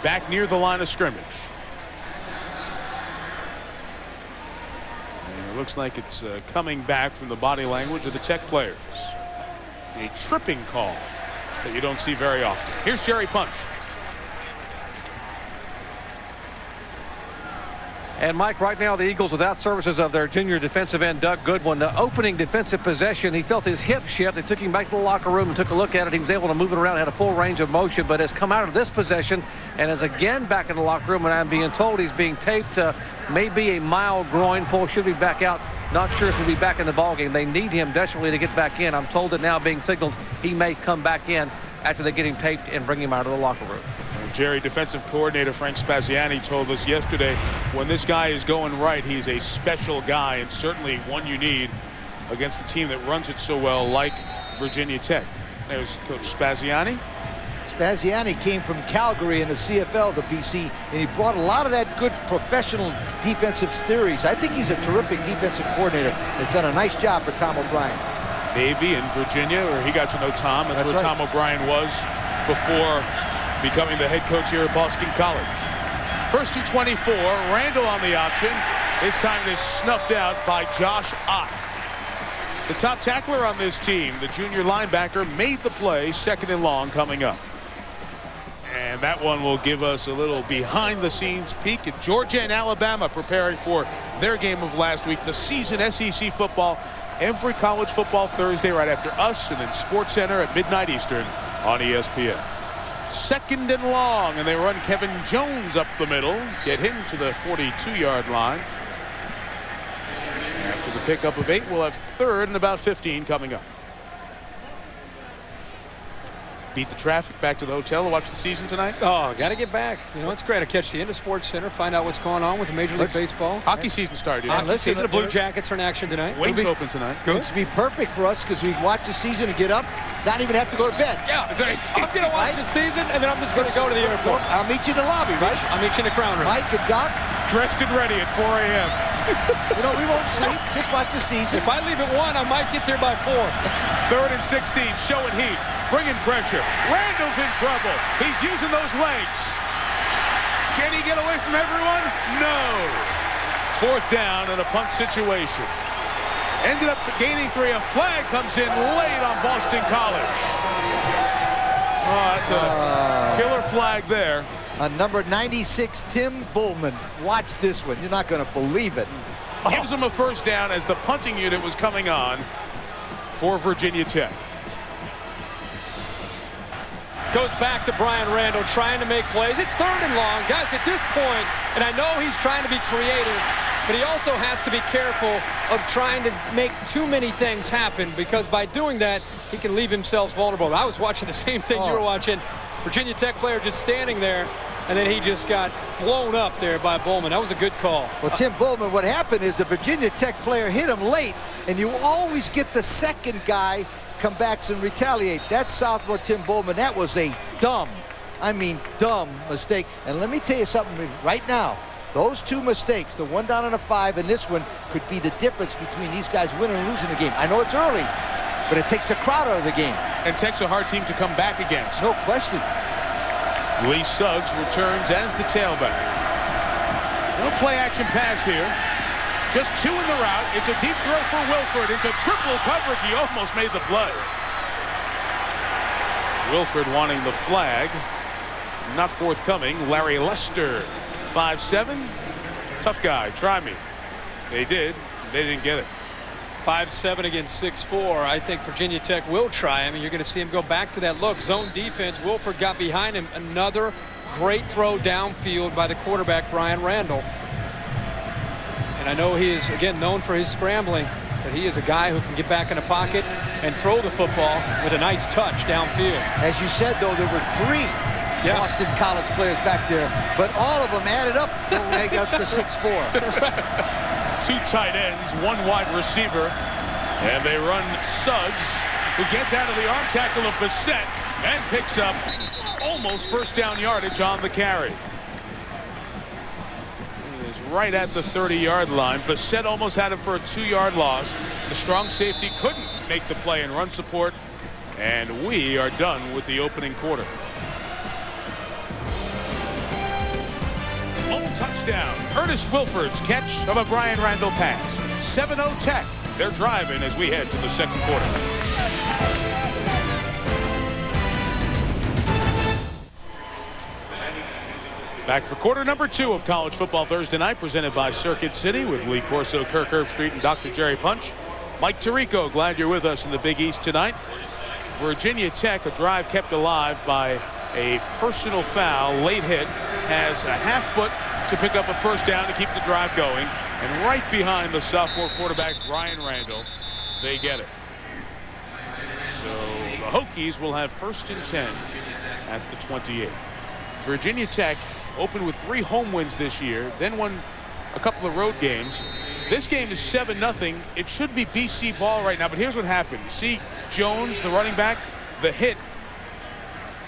back near the line of scrimmage. And it looks like it's coming back from the body language of the Tech players. A tripping call that you don't see very often. Here's Jerry Punch. And Mike, right now the Eagles without services of their junior defensive end Doug Goodwin. The opening defensive possession, he felt his hip shift. They took him back to the locker room and took a look at it. He was able to move it around, had a full range of motion, but has come out of this possession and is again back in the locker room. And I'm being told he's being taped. Maybe a mild groin pull, should be back out. Not sure if he'll be back in the ballgame. They need him desperately to get back in. I'm told that now being signaled he may come back in after they get him taped and bring him out of the locker room. Jerry, defensive coordinator Frank Spaziani told us yesterday, when this guy is going right, he's a special guy and certainly one you need against a team that runs it so well like Virginia Tech. There's Coach Spaziani. Spaziani came from Calgary in the CFL to BC, and he brought a lot of that good professional defensive theories. I think he's a terrific defensive coordinator. He's done a nice job for Tom O'Brien. Navy in Virginia, where he got to know Tom. That's where Tom O'Brien was before becoming the head coach here at Boston College. 1st and 24, Randall on the option. This time they're snuffed out by Josh Ott. The top tackler on this team, the junior linebacker, made the play. 2nd and long coming up. And that one will give us a little behind-the-scenes peek at Georgia and Alabama preparing for their game of last week, the season SEC football. Every college football Thursday right after us, and then SportsCenter at midnight Eastern on ESPN. 2nd and long, and they run Kevin Jones up the middle, get him to the 42-yard line. After the pickup of 8, we'll have 3rd and about 15 coming up. beat the traffic back to the hotel to watch the season tonight? Oh, got to get back. You know, it's great to catch the end of Sports Center, find out what's going on with the Major League Baseball. Hockey season started. Hockey season, the Blue Jackets are in action tonight. Wings open tonight. Good. It's be perfect for us because we watch the season and get up, not even have to go to bed. Yeah, I'm going to watch the season, and then I'm just going to go to the airport. I'll meet you in the lobby, right? I'll meet you in the Crown Room. Mike and Doc. Dressed and ready at 4 a.m. You know, we won't sleep. Just watch the season. If I leave at 1, I might get there by 4. 3rd and 16, showing heat, bringing pressure. Randall's in trouble. He's using those legs. Can he get away from everyone? No. 4th down and a punt situation. Ended up gaining 3. A flag comes in late on Boston College. Oh, that's a killer flag there. Number 96, Tim Bullman. Watch this one. You're not going to believe it. Gives him a first down as the punting unit was coming on for Virginia Tech. Goes back to Brian Randall trying to make plays. It's 3rd and long. Guys, at this point, and I know he's trying to be creative, but he also has to be careful of trying to make too many things happen, because by doing that, he can leave himself vulnerable. I was watching the same thing you were watching. Virginia Tech player just standing there, and then he just got blown up there by Bullman. That was a good call. Well, Tim Bullman, what happened is the Virginia Tech player hit him late, and you always get the second guy come back and retaliate. That's sophomore Tim Bullman. That was a dumb mistake. And let me tell you something right now. Those 2 mistakes, the 1 down and a 5 and this one, could be the difference between these guys winning and losing the game. I know it's early, but it takes the crowd out of the game. And Tech's a hard team to come back against. No question. Lee Suggs returns as the tailback. No play action pass here. Just 2 in the route. It's a deep throw for Wilford into triple coverage. He almost made the play. Wilford wanting the flag. Not forthcoming. Larry Lester, 5'7". Tough guy. Try me. They did. They didn't get it. 5'7" against 6'4". I think Virginia Tech will try him, and you're going to see him go back to that look. Zone defense. Wilford got behind him. Another great throw downfield by the quarterback, Brian Randall. And I know he is, again, known for his scrambling, but he is a guy who can get back in the pocket and throw the football with a nice touch downfield. As you said, though, there were 3 Boston College players back there, but all of them added up don't make up to 6'4". 2 tight ends, 1 wide receiver, and they run Suggs, who gets out of the arm tackle of Bissett and picks up almost first down yardage on the carry. He is right at the 30-yard line. Bissett almost had him for a 2-yard loss. The strong safety couldn't make the play in run support, and we are done with the opening quarter. Touchdown. Ernest Wilford's catch of a Brian Randall pass. 7-0 Tech. They're driving as we head to the second quarter. Back for quarter number 2 of College Football Thursday Night, presented by Circuit City with Lee Corso, Kirk Herbstreit, and Dr. Jerry Punch. Mike Tirico, glad you're with us in the Big East tonight. Virginia Tech, a drive kept alive by a personal foul, late hit, has a half foot to pick up a first down to keep the drive going. And right behind the sophomore quarterback, Brian Randall, they get it. So the Hokies will have 1st and 10 at the 28. Virginia Tech opened with 3 home wins this year, then won a couple of road games. This game is 7-0. It should be BC ball right now, but here's what happened. You see Jones, the running back, the hit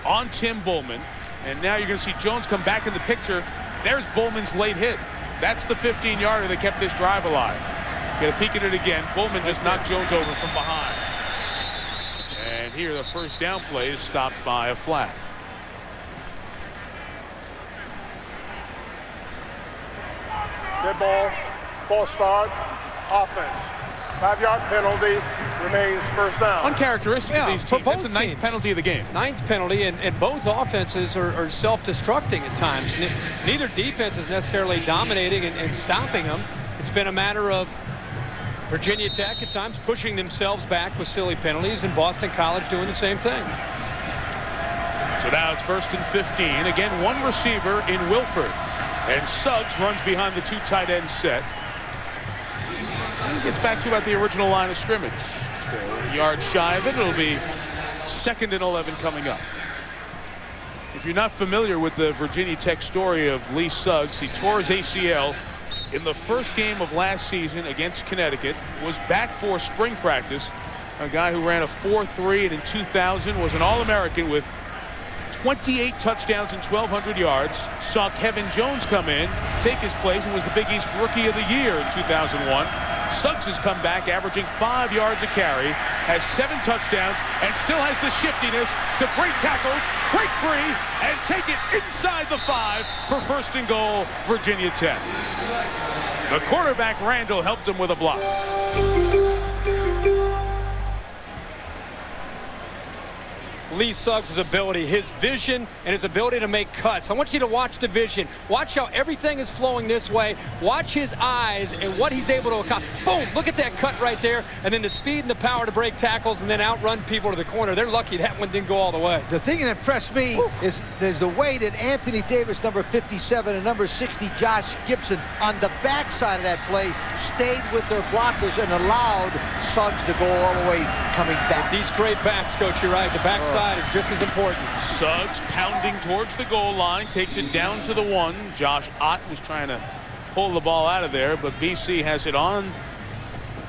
on Tim Bullman, and now you're going to see Jones come back in the picture. There's Bullman's late hit. That's the 15-yarder that kept this drive alive. Get a peek at it again. Bullman just knocked Jones over from behind. And here the first down play is stopped by a flag. Dead ball, false start, offense. 5-yard penalty, remains first down. Uncharacteristic of these teams. That's the 9th penalty of the game. 9th penalty, and both offenses are self-destructing at times. Neither defense is necessarily dominating and stopping them. It's been a matter of Virginia Tech at times pushing themselves back with silly penalties, and Boston College doing the same thing. So now it's 1st and 15. Again, 1 receiver in Wilford. And Suggs runs behind the 2 tight end set. He gets back to about the original line of scrimmage. Just a yard shy of it. It'll be 2nd and 11 coming up. If you're not familiar with the Virginia Tech story of Lee Suggs, he tore his ACL in the first game of last season against Connecticut, was back for spring practice. A guy who ran a 4.3 and in 2000 was an All-American with 28 touchdowns and 1,200 yards. Saw Kevin Jones come in, take his place, and was the Big East Rookie of the Year in 2001. Suggs has come back averaging 5 yards a carry, has 7 touchdowns, and still has the shiftiness to break tackles, break free, and take it inside the 5 for first and goal, Virginia Tech. The quarterback, Randall, helped him with a block. Lee Suggs' ability, his vision, and his ability to make cuts. I want you to watch the vision. Watch how everything is flowing this way. Watch his eyes and what he's able to accomplish. Boom, look at that cut right there. And then the speed and the power to break tackles and then outrun people to the corner. They're lucky that one didn't go all the way. The thing that impressed me is the way that Anthony Davis, number 57, and number 60, Josh Gibson, on the backside of that play, stayed with their blockers and allowed Suggs to go all the way coming back. These great backs, Coach, you're right. The backside is just as important. Suggs pounding towards the goal line, takes it down to the 1. Josh Ott was trying to pull the ball out of there, but BC has it on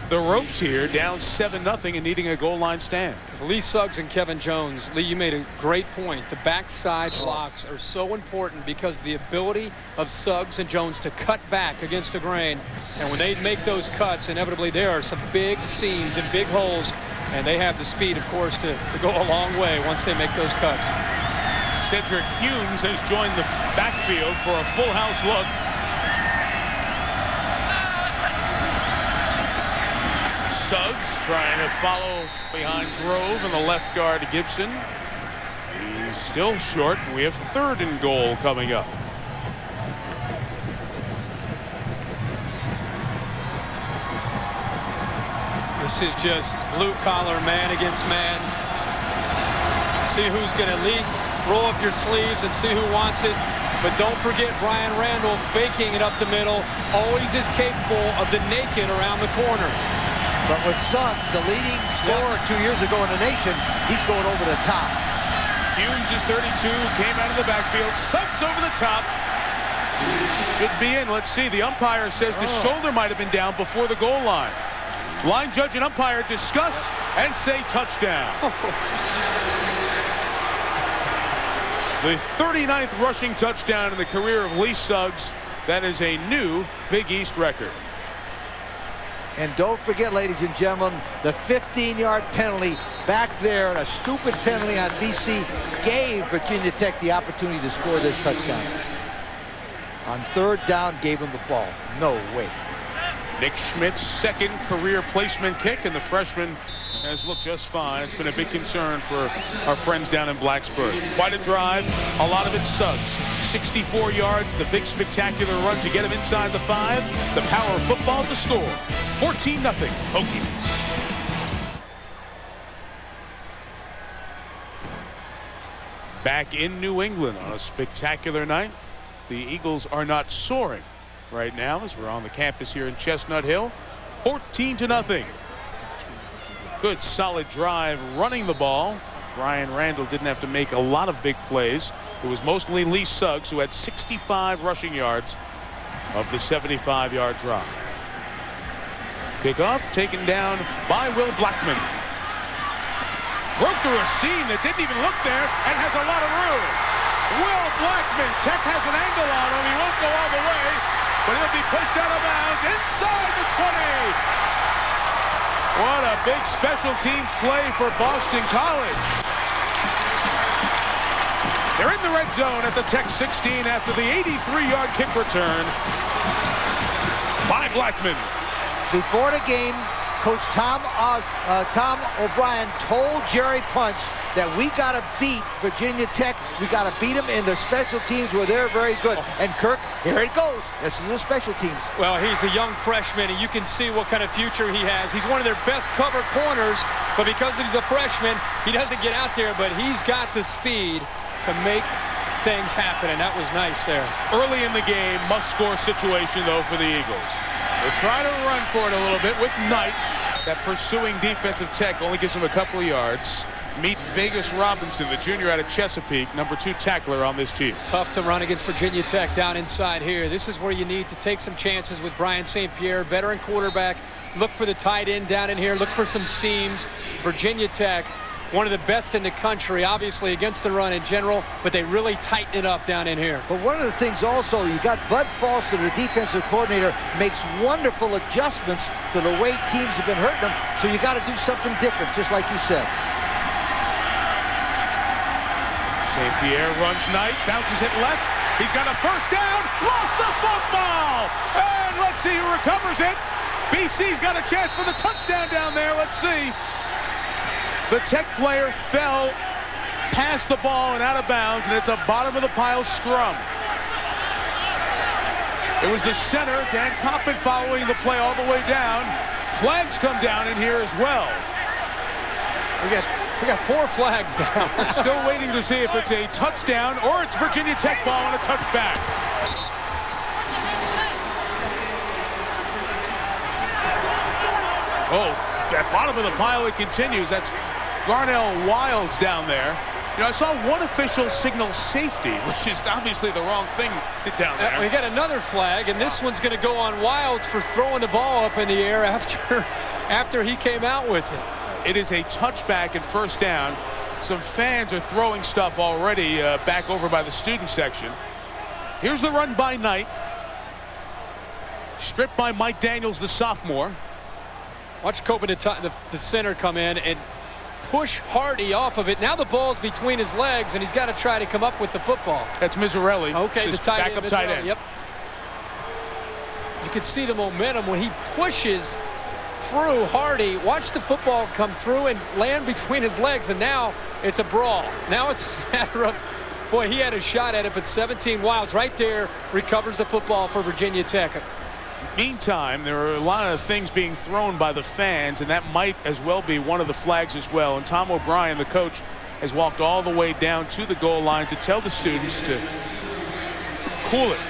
the ropes here, down 7-0 and needing a goal line stand. Lee Suggs and Kevin Jones. Lee, you made a great point. The backside blocks are so important because of the ability of Suggs and Jones to cut back against the grain. And when they make those cuts, inevitably there are some big seams and big holes. And they have the speed, of course, to go a long way once they make those cuts. Cedric Humes has joined the backfield for a full house look. Suggs trying to follow behind Grove and the left guard Gibson. He's still short. We have 3rd and goal coming up. This is just blue-collar man against man. See who's going to lead. Roll up your sleeves and see who wants it. But don't forget Brian Randall faking it up the middle. Always is capable of the naked around the corner. But with Suggs, the leading scorer 2 years ago in the nation, he's going over the top. Humes is 32, came out of the backfield. Suggs over the top. Should be in. Let's see. The umpire says the shoulder might have been down before the goal line. Line judge and umpire discuss and say touchdown. The 39th rushing touchdown in the career of Lee Suggs. That is a new Big East record. And don't forget, ladies and gentlemen, the 15-yard penalty back there, a stupid penalty on BC, gave Virginia Tech the opportunity to score this touchdown. On 3rd down, gave him the ball. No way. Nick Schmidt's 2nd career placement kick, and the freshman has looked just fine. It's been a big concern for our friends down in Blacksburg. Quite a drive, a lot of it Suggs. 64 yards, the big spectacular run to get him inside the 5. The power of football to score. 14-0 Hokies. Back in New England on a spectacular night. The Eagles are not soaring right now as we're on the campus here in Chestnut Hill. 14-0. Good solid drive running the ball. Brian Randall didn't have to make a lot of big plays. It was mostly Lee Suggs who had 65 rushing yards of the 75-yard drive. Kickoff taken down by Will Blackman. Broke through a seam that didn't even look there and has a lot of room. Will Blackman, Tech has an angle on him. He won't go all the way, but he'll be pushed out of bounds inside the 20. What a big special teams play for Boston College. They're in the red zone at the Tech 16 after the 83-yard kick return by Blackman. Before the game, Coach Tom O'Brien told Jerry Punch that we got to beat Virginia Tech. We got to beat them in the special teams where they're very good. And Kirk, here it goes. This is the special teams. Well, he's a young freshman, and you can see what kind of future he has. He's one of their best cover corners, but because he's a freshman, he doesn't get out there, but he's got the speed to make things happen, and that was nice there. Early in the game, must-score situation, though, for the Eagles. They'll try to run for it a little bit with Knight. That pursuing defensive Tech only gives him a couple of yards. Meet Vegas Robinson, the junior out of Chesapeake, number 2 tackler on this team. Tough to run against Virginia Tech down inside here. This is where you need to take some chances with Brian St. Pierre, veteran quarterback. Look for the tight end down in here. Look for some seams. Virginia Tech, one of the best in the country, obviously against the run in general, but they really tighten it up down in here. But one of the things also, you got Bud Foster, the defensive coordinator, makes wonderful adjustments to the way teams have been hurting them. So you got to do something different, just like you said. St. Pierre runs Knight, bounces it left. He's got a first down, lost the football. And let's see who recovers it. BC's got a chance for the touchdown down there. Let's see. The Tech player fell past the ball and out of bounds, and it's a bottom of the pile scrum. It was the center, Dan Coppin, following the play all the way down. Flags come down in here as well. We got 4 flags down. Still waiting to see if it's a touchdown or it's Virginia Tech ball and a touchback. Oh, at bottom of the pile it continues. That's Garnell Wilds down there. You know, I saw one official signal safety, which is obviously the wrong thing down there. We got another flag, and this one's going to go on Wilds for throwing the ball up in the air after he came out with it. It is a touchback and first down. Some fans are throwing stuff already back over by the student section. Here's the run by Knight. Stripped by Mike Daniels, the sophomore. Watch Copen, the center, come in and push Hardy off of it. Now the ball's between his legs, and he's got to try to come up with the football. That's Mizzarelli. Okay, the tight backup tight end. Yep. You can see the momentum when he pushes through Hardy. Watch the football come through and land between his legs, and now it's a brawl. Now it's a matter of, boy, he had a shot at it, but 17 Wilds right there recovers the football for Virginia Tech. Meantime, there are a lot of things being thrown by the fans, and that might as well be one of the flags as well. And Tom O'Brien, the coach, has walked all the way down to the goal line to tell the students to cool it.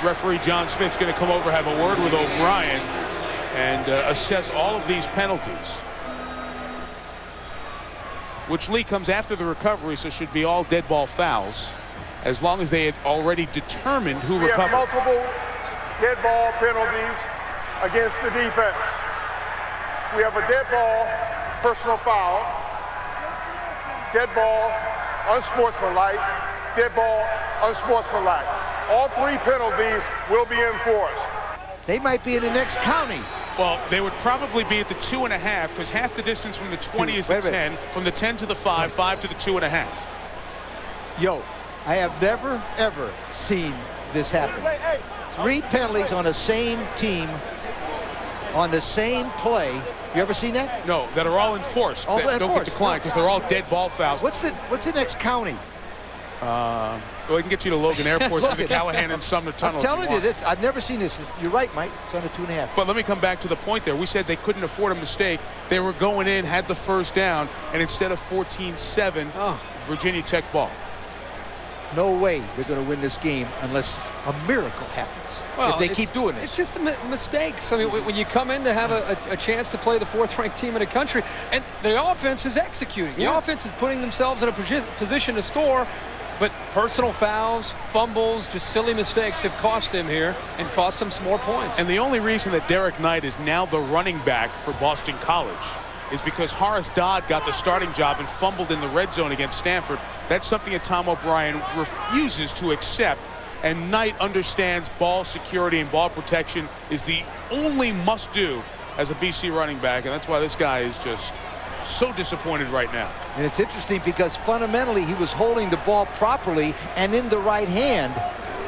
Referee John Smith's going to come over, have a word with O'Brien, and assess all of these penalties, which Lee comes after the recovery, so should be all dead ball fouls, as long as they had already determined who recovered. We have multiple dead ball penalties against the defense. We have a dead ball, personal foul, dead ball, unsportsmanlike, dead ball, unsportsmanlike. All 3 penalties will be enforced. They might be in the next county. Well, they would probably be at the 2.5, because half the distance from the 20 is the 10, from the 10 to the 5, 5 to the 2.5. Yo, I have never, ever seen this happen. 3 penalties on the same team, on the same play. You ever seen that? No, that are all enforced. All that don't get declined because they're all dead ball fouls. What's the next county? Well, we can get you to Logan Airport through the Callahan and Sumner tunnels. I'm telling you this. I've never seen this. You're right, Mike. It's on the 2.5. But let me come back to the point there. We said they couldn't afford a mistake. They were going in, had the first down, and instead of 14-7, Virginia Tech ball. No way they're going to win this game unless a miracle happens. Well, if they keep doing this. It's just mistakes. I mean, when you come in to have a chance to play the 4th-ranked team in the country, and the offense is executing. The offense is putting themselves in a position to score, but personal fouls, fumbles, just silly mistakes have cost him here and cost them some more points. And the only reason that Derek Knight is now the running back for Boston College is because Horace Dodd got the starting job and fumbled in the red zone against Stanford. That's something that Tom O'Brien refuses to accept. And Knight understands ball security and ball protection is the only must-do as a BC running back. And that's why this guy is just so disappointed right now. And it's interesting because fundamentally he was holding the ball properly and in the right hand.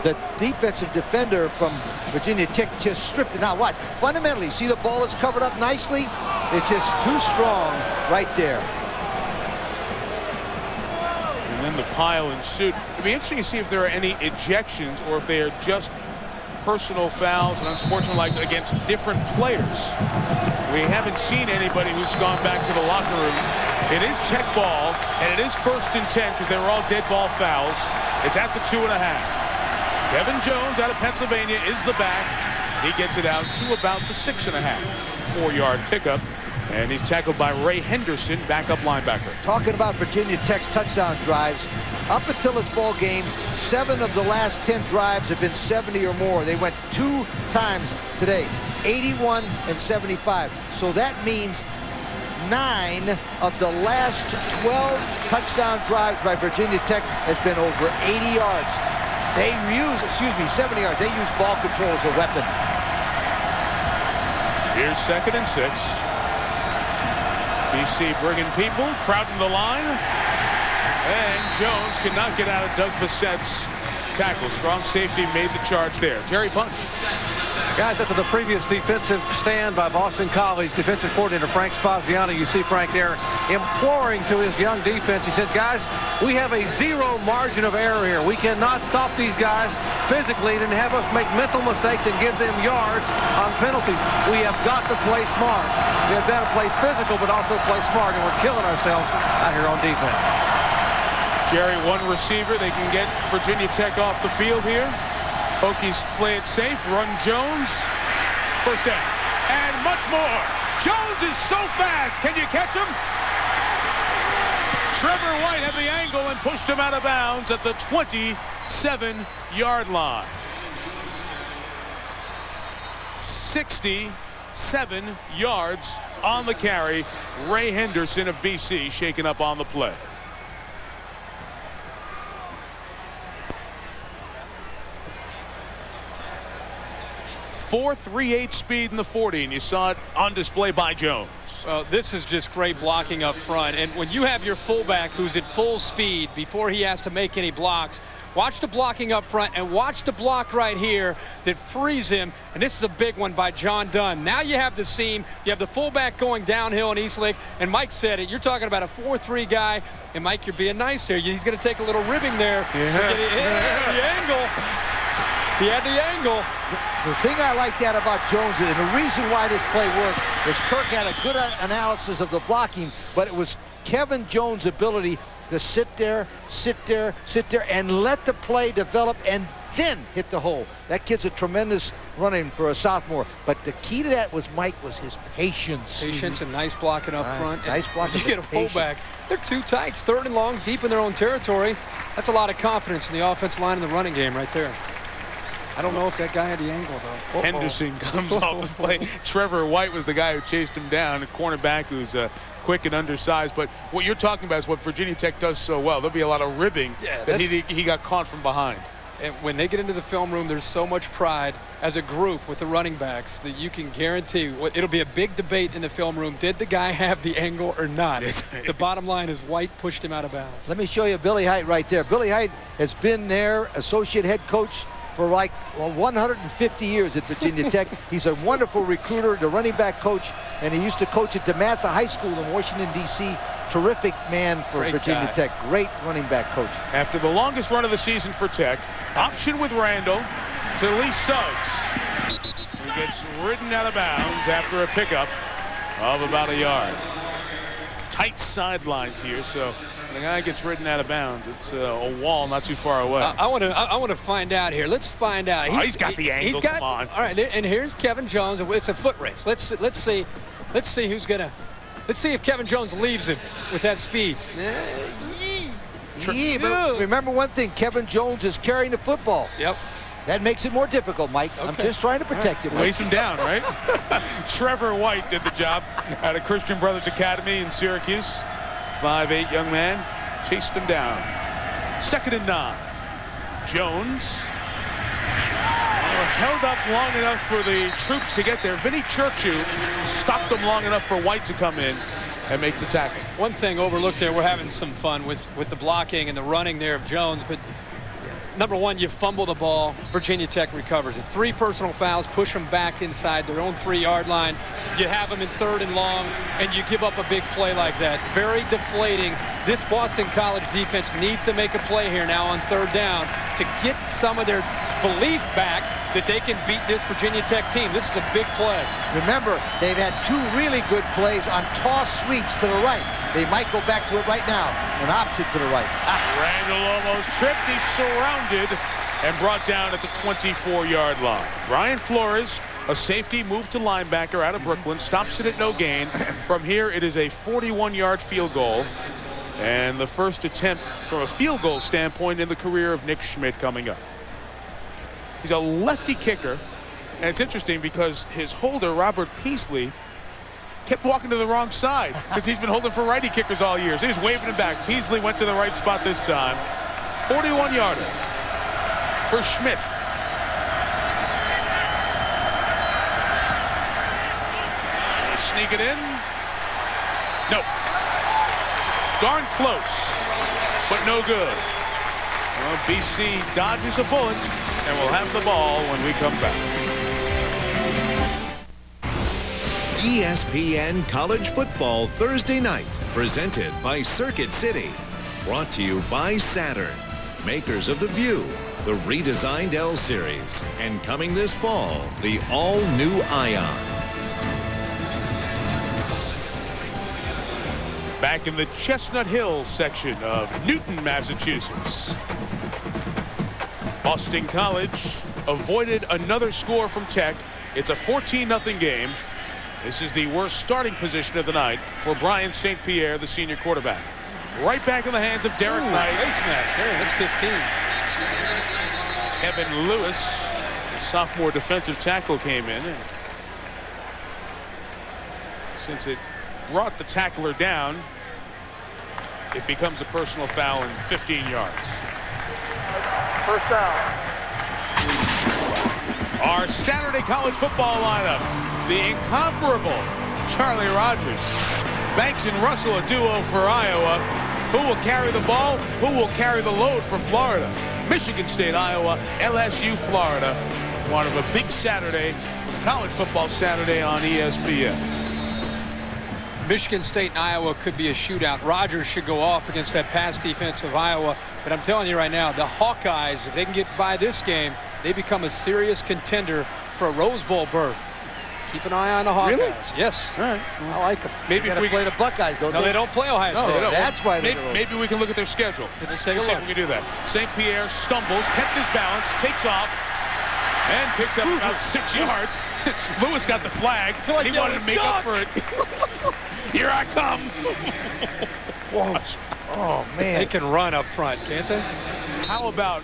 The defensive defender from Virginia Tech just stripped it. Now watch. Fundamentally, see the ball is covered up nicely? It's just too strong right there. And then the pile ensued. It'd be interesting to see if there are any ejections or if they are just personal fouls and unsportsmanlike against different players. We haven't seen anybody who's gone back to the locker room. It is Tech ball, and it is 1st and 10 because they were all dead ball fouls. It's at the 2.5. Kevin Jones out of Pennsylvania is the back. He gets it out to about the 6.5. 4-yard pickup. And he's tackled by Ray Henderson, backup linebacker. Talking about Virginia Tech's touchdown drives, up until this ball game, 7 of the last 10 drives have been 70 or more. They went 2 times today, 81 and 75. So that means 9 of the last 12 touchdown drives by Virginia Tech has been over 80 yards. They use, 70 yards. They use ball control as a weapon. Here's 2nd and 6. BC bringing people, crowding the line. And Jones could not get out of Doug Bassett's tackle. Strong safety made the charge there. Jerry Punch. Guys, after the previous defensive stand by Boston College defensive coordinator Frank Spaziano, you see Frank there imploring to his young defense. He said, guys, we have a 0 margin of error here. We cannot stop these guys physically and have us make mental mistakes and give them yards on penalties. We have got to play smart. We have got to play physical, but also play smart, and we're killing ourselves out here on defense. Jerry, 1 receiver. They can get Virginia Tech off the field here. Hokies play it safe, run Jones. First down. And much more. Jones is so fast. Can you catch him? Trevor White had the angle and pushed him out of bounds at the 27-yard line. 67 yards on the carry. Ray Henderson of BC shaken up on the play. 4.38 speed in the 40, and you saw it on display by Jones. Well, this is just great blocking up front. And when you have your fullback who's at full speed before he has to make any blocks, watch the blocking up front and watch the block right here that frees him. And this is a big one by John Dunn. Now you have the seam. You have the fullback going downhill in Eastlick. And Mike said it. You're talking about a 4-3 guy. And, Mike, you're being nice there. He's going to take a little ribbing there. Yeah. The angle. He had the angle. The thing I like that about Jones, and the reason why this play worked, is Kirk had a good analysis of the blocking, but it was Kevin Jones' ability to sit there, and let the play develop and then hit the hole. That kid's a tremendous running for a sophomore. But the key to that was, Mike, was his patience. Patience and nice blocking up front. Nice blocking. You get a fullback. They're too tight. 3rd and long, deep in their own territory. That's a lot of confidence in the offensive line in the running game right there. I don't know if that guy had the angle, though. Henderson comes off the play. Trevor White was the guy who chased him down, a cornerback who's quick and undersized. But what you're talking about is what Virginia Tech does so well. There'll be a lot of ribbing that he got caught from behind. And when they get into the film room, there's so much pride as a group with the running backs that you can guarantee it'll be a big debate in the film room. Did the guy have the angle or not? The bottom line is White pushed him out of bounds. Let me show you Billy Height right there. Billy Height has been their associate head coach for like 150 years at Virginia Tech. He's a wonderful recruiter, the running back coach, and he used to coach at DeMatha High School in Washington, D.C. Terrific man for Virginia Tech. Great running back coach. After the longest run of the season for Tech, option with Randall to Lee Suggs, who gets ridden out of bounds after a pickup of about a yard. Tight sidelines here, so the guy gets ridden out of bounds. It's a wall not too far away. I want to find out here. Let's find out. He's got the angle. Come on. All right, and here's Kevin Jones. It's a foot race. Let's see who's gonna. Let's see if Kevin Jones leaves him with that speed. Yeah, but remember one thing: Kevin Jones is carrying the football. Yep. That makes it more difficult, Mike. Okay. I'm just trying to protect you, Mike. Lace him down, right? Trevor White did the job out of Christian Brothers Academy in Syracuse. 5'8" young man, chased him down. 2nd and 9. Jones held up long enough for the troops to get there. Vinny Churchu stopped them long enough for White to come in and make the tackle. One thing overlooked there, we're having some fun with the blocking and the running there of Jones, but number one, you fumble the ball. Virginia Tech recovers it. 3 personal fouls, push them back inside their own 3-yard line. You have them in 3rd and long, and you give up a big play like that. Very deflating. This Boston College defense needs to make a play here now on 3rd down to get some of their belief back that they can beat this Virginia Tech team. This is a big play. Remember, they've had 2 really good plays on toss sweeps to the right. They might go back to it right now. An option to the right. Randall almost tripped. He's surrounded and brought down at the 24-yard line. Brian Flores A safety moved to linebacker out of Brooklyn, stops it at no gain. From here, it is a 41-yard field goal. And the first attempt from a field goal standpoint in the career of Nick Schmidt coming up. He's a lefty kicker. And it's interesting because his holder, Robert Peasley, kept walking to the wrong side because he's been holding for righty kickers all year. So he's waving him back. Peasley went to the right spot this time. 41-yarder for Schmidt. Sneak it in. Nope. Darn close, but no good. Well, BC dodges a bullet, and we'll have the ball when we come back. ESPN College Football Thursday night, presented by Circuit City. Brought to you by Saturn, makers of the View, the redesigned L Series, and coming this fall, the all-new Ion. Back in the Chestnut Hill section of Newton, Massachusetts. Boston College avoided another score from Tech. It's a 14-0 game. This is the worst starting position of the night for Brian St. Pierre, the senior quarterback. Right back in the hands of Derek Knight. Face mask. Hey, that's 15. Evan Lewis, the sophomore defensive tackle, came in. And since it brought the tackler down, it becomes a personal foul and 15 yards. First down. Our Saturday college football lineup. The incomparable Charlie Rogers. Banks and Russell, a duo for Iowa. Who will carry the ball? Who will carry the load for Florida? Michigan State, Iowa, LSU, Florida. One of a big Saturday, college football Saturday on ESPN. Michigan State and Iowa could be a shootout. Rogers should go off against that pass defense of Iowa. But I'm telling you right now, the Hawkeyes, if they can get by this game, they become a serious contender for a Rose Bowl berth. Keep an eye on the Hawkeyes. Really? Yes. All right. I like them. Maybe if we play the Buckeyes, don't No, they don't play Ohio State. they don't. That's why they maybe we can look at their schedule. Let's take a see if look. we can do that. St. Pierre stumbles, kept his balance, takes off, and picks up about 6 yards. Lewis got the flag. like He wanted to make up for it. Here I come. Whoa. Oh, man. They can run up front, can't they? How about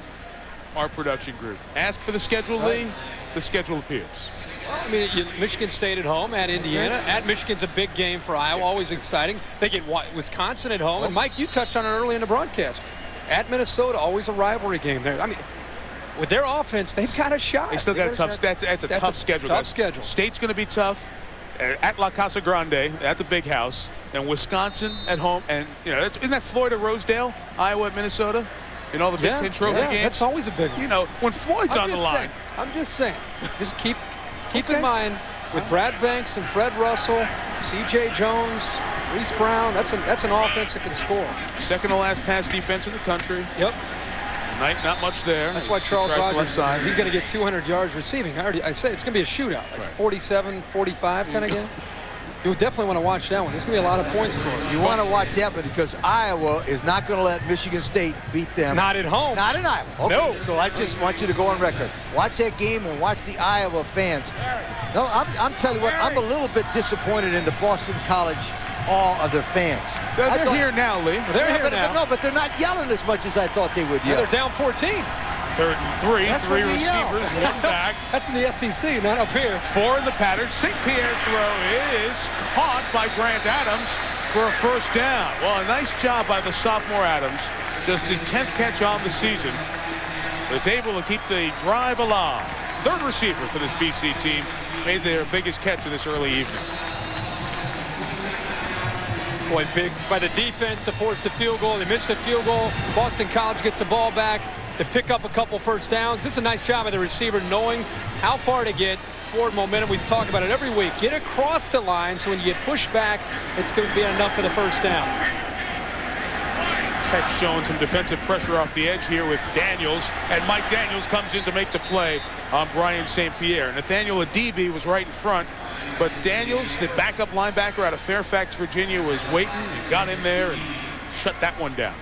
our production group? Ask for the schedule, Lee. The schedule appears. I mean, Michigan State at home, at Indiana. At Michigan's a big game for Iowa, always exciting. They get Wisconsin at home. And, Mike, you touched on it early in the broadcast. At Minnesota, always a rivalry game there. I mean, with their offense, they've got a shot. They still got a tough. That's a tough schedule. Tough schedule. State's going to be tough. At La Casa Grande, at the Big House, and Wisconsin at home, and isn't that Floyd at Rosedale, Iowa at Minnesota, in all the Big Ten trophy games? That's always a big one. You know, when Floyd's on the line. I'm just saying. Just keep in mind with Brad Banks and Fred Russell, C.J. Jones, Reese Brown. That's an offense that can score. Second to last pass defense in the country. Yep. Knight, not much there. That's why Charles Rogers, side. he's going to get 200 yards receiving. I said it's going to be a shootout, like 47, 45 kind of game. You would definitely want to watch that one. There's going to be a lot of points scored. You want to watch that one because Iowa is not going to let Michigan State beat them. Not at home. Not in Iowa. Okay. No. So I just want you to go on record. Watch that game and watch the Iowa fans. No, I'm telling you what, I'm a little bit disappointed in the Boston College, all of their fans. They're here now, Lee. They're here now. But they're not yelling as much as I thought they would yell. They're down 14. 3rd and 3, That's three what they yell. receivers, one back. That's in the SEC, not up here. 4 in the pattern. St. Pierre's throw is caught by Grant Adams for a first down. Well, a nice job by the sophomore Adams. Just his 10th catch on the season. But it's able to keep the drive alive. 3rd receiver for this BC team. Made their biggest catch of this early evening. Boy, big by the defense to force the field goal. They missed the field goal. Boston College gets the ball back. They pick up a couple first downs. This is a nice job of the receiver knowing how far to get forward momentum. We've talked about it every week. Get across the line so when you get pushed back, it's going to be enough for the first down. Tech showing some defensive pressure off the edge here with Daniels, and Mike Daniels comes in to make the play on Brian St. Pierre. Nathaniel Adibi was right in front, but Daniels, the backup linebacker out of Fairfax, Virginia, was waiting and got in there and shut that one down.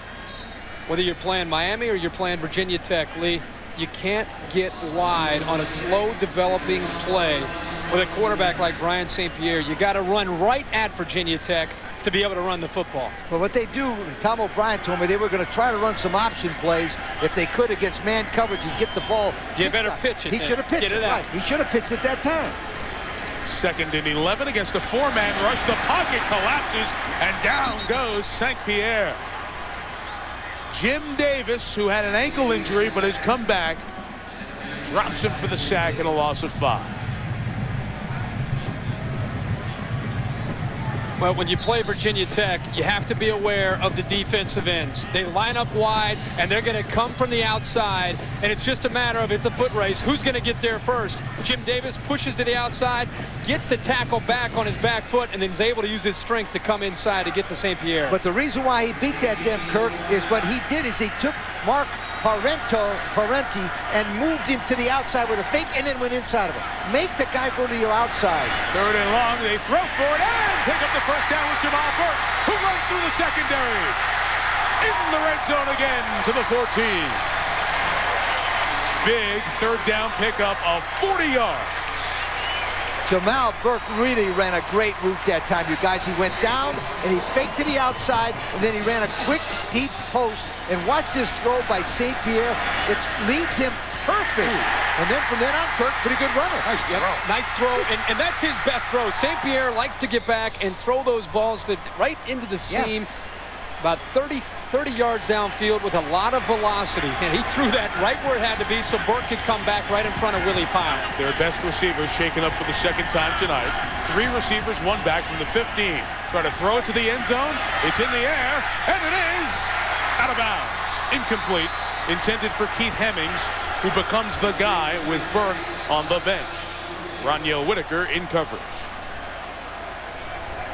Whether you're playing Miami or you're playing Virginia Tech, Lee, you can't get wide on a slow developing play with a quarterback like Brian St. Pierre, you got to run right at Virginia Tech to be able to run the football. But what they do, Tom O'Brien told me they were going to try to run some option plays if they could against man coverage and get the ball. You better pitch it. He should have pitched it, right. He should have pitched it that time. 2nd and 11 against a 4-man rush. The pocket collapses, and down goes St. Pierre. Jim Davis, who had an ankle injury but has come back, drops him for the sack and a loss of 5. Well, when you play Virginia Tech, you have to be aware of the defensive ends. They line up wide, and they're going to come from the outside, and it's just a matter of it's a foot race. Who's going to get there first? Jim Davis pushes to the outside, gets the tackle back on his back foot, and then is able to use his strength to come inside to get to St. Pierre. But the reason why he beat that them, Kirk, is what he did is he took Mark Parenti and moved him to the outside with a fake and then went inside of him. Make the guy go to your outside. 3rd and long, they throw for it and pick up the first down with Jamal Burke, who runs through the secondary. In the red zone again to the 14. Big 3rd down pickup of 40 yards. Jamal Burke really ran a great route that time, you guys. He went down and he faked to the outside, and then he ran a quick, deep post. And watch this throw by St. Pierre. It leads him perfect. And then from then on, Kirk, pretty good runner. Nice throw. Nice throw, and that's his best throw. St. Pierre likes to get back and throw those balls that right into the seam. About 30 yards downfield with a lot of velocity. And he threw that right where it had to be so Burke could come back right in front of Willie Pyle. Their best receivers shaken up for the 2nd time tonight. 3 receivers, 1 back from the 15. Try to throw it to the end zone. It's in the air, and it is out of bounds. Incomplete. Intended for Keith Hemmings, who becomes the guy with Burke on the bench. Roniel Whitaker in coverage.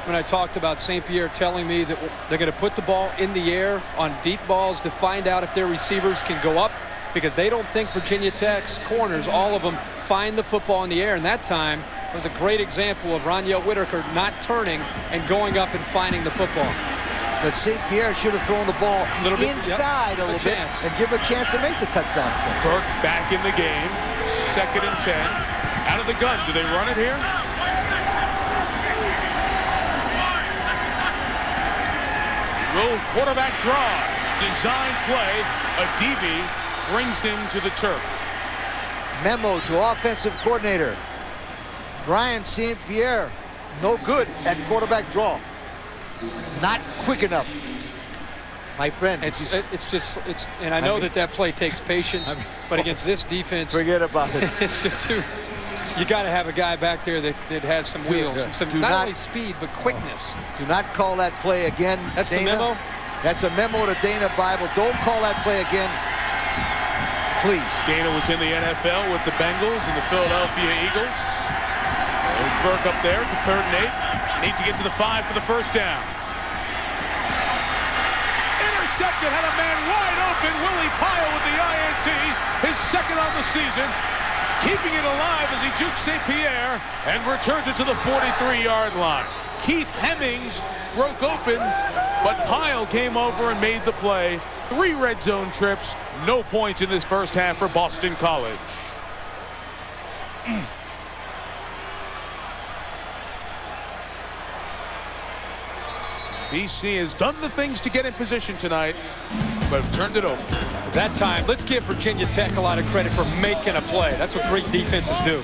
When I talked about St. Pierre telling me that they're going to put the ball in the air on deep balls to find out if their receivers can go up, because they don't think Virginia Tech's corners, all of them, find the football in the air. And that time was a great example of Roniel Whitaker not turning and going up and finding the football. But St. Pierre should have thrown the ball inside a little bit and give a chance to make the touchdown. Burke back in the game. 2nd and 10. Out of the gun. Do they run it here? Will quarterback draw. Design play. A DB brings him to the turf. Memo to offensive coordinator. Brian St. Pierre, no good at quarterback draw. Not quick enough. My friend. And I know that play takes patience, but against this defense, forget about it. It's just too. You got to have a guy back there that has some wheels, and some not only speed but quickness. Do not call that play again. That's Dana. the memo. That's a memo to Dana Bible. Don't call that play again, please. Dana was in the NFL with the Bengals and the Philadelphia Eagles. There's Burke up there for 3rd and 8. Need to get to the 5 for the first down. Intercepted, had a man wide open. Willie Pyle with the INT, his 2nd on the season. Keeping it alive as he jukes St. Pierre and returns it to the 43-yard line. Keith Hemmings broke open, but Pyle came over and made the play. 3 red zone trips, no points in this first half for Boston College. BC has done the things to get in position tonight, but have turned it over. That time, let's give Virginia Tech a lot of credit for making a play. That's what great defenses do.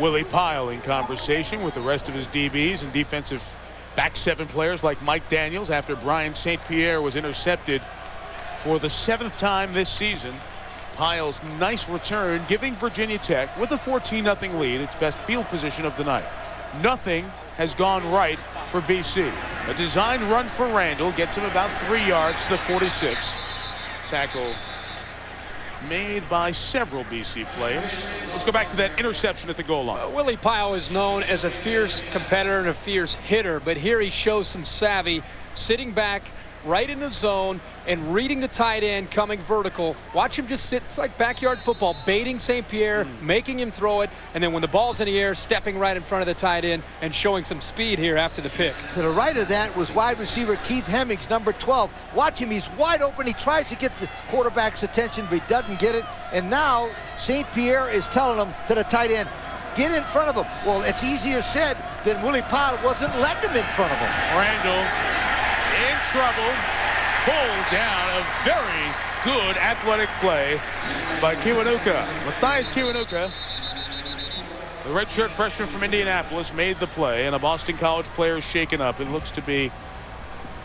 Willie Pyle in conversation with the rest of his DBs and defensive back 7 players like Mike Daniels after Brian St. Pierre was intercepted for the 7th time this season. Pyle's nice return giving Virginia Tech, with a 14-0 lead, its best field position of the night. Nothing has gone right for BC. A design run for Randall gets him about 3 yards to the 46. Tackle made by several BC players. Let's go back to that interception at the goal line. Willie Pyle is known as a fierce competitor and a fierce hitter, but here he shows some savvy, sitting back, right in the zone and reading the tight end coming vertical. Watch him just sit. It's like backyard football, baiting St. Pierre, making him throw it, and then when the ball's in the air, stepping right in front of the tight end and showing some speed here after the pick. To the right of that was wide receiver Keith Hemmings, number 12. Watch him. He's wide open. He tries to get the quarterback's attention, but he doesn't get it. And now St. Pierre is telling him to the tight end, get in front of him. Well, it's easier said than Willie Pyle wasn't letting him in front of him. Randall in trouble. Pulled down. A very good athletic play by Kiwanuka. Matthias Kiwanuka, the redshirt freshman from Indianapolis, made the play, and a Boston College player is shaken up. It looks to be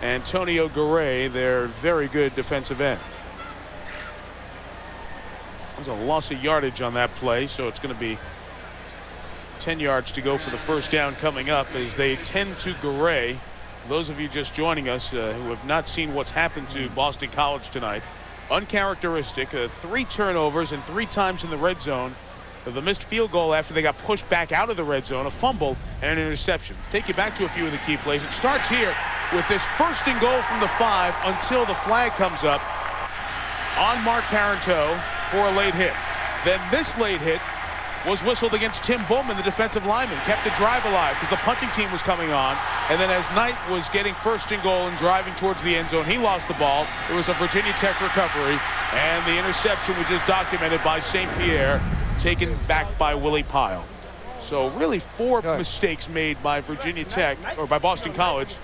Antonio Garay, their very good defensive end. There's a loss of yardage on that play, so it's going to be 10 yards to go for the first down coming up as they tend to Garay. Those of you just joining us who have not seen what's happened to Boston College tonight, uncharacteristic. 3 turnovers and 3 times in the red zone. The missed field goal after they got pushed back out of the red zone, a fumble and an interception. Take you back to a few of the key plays. It starts here with this 1st and goal from the 5 until the flag comes up on Mark Parenteau for a late hit. Then this late hit was whistled against Tim Bullman, the defensive lineman, kept the drive alive because the punting team was coming on. And then as Knight was getting 1st and goal and driving towards the end zone, he lost the ball. It was a Virginia Tech recovery, and the interception was just documented by St. Pierre, taken back by Willie Pyle. So really 4 mistakes made by Virginia Tech, or by Boston College,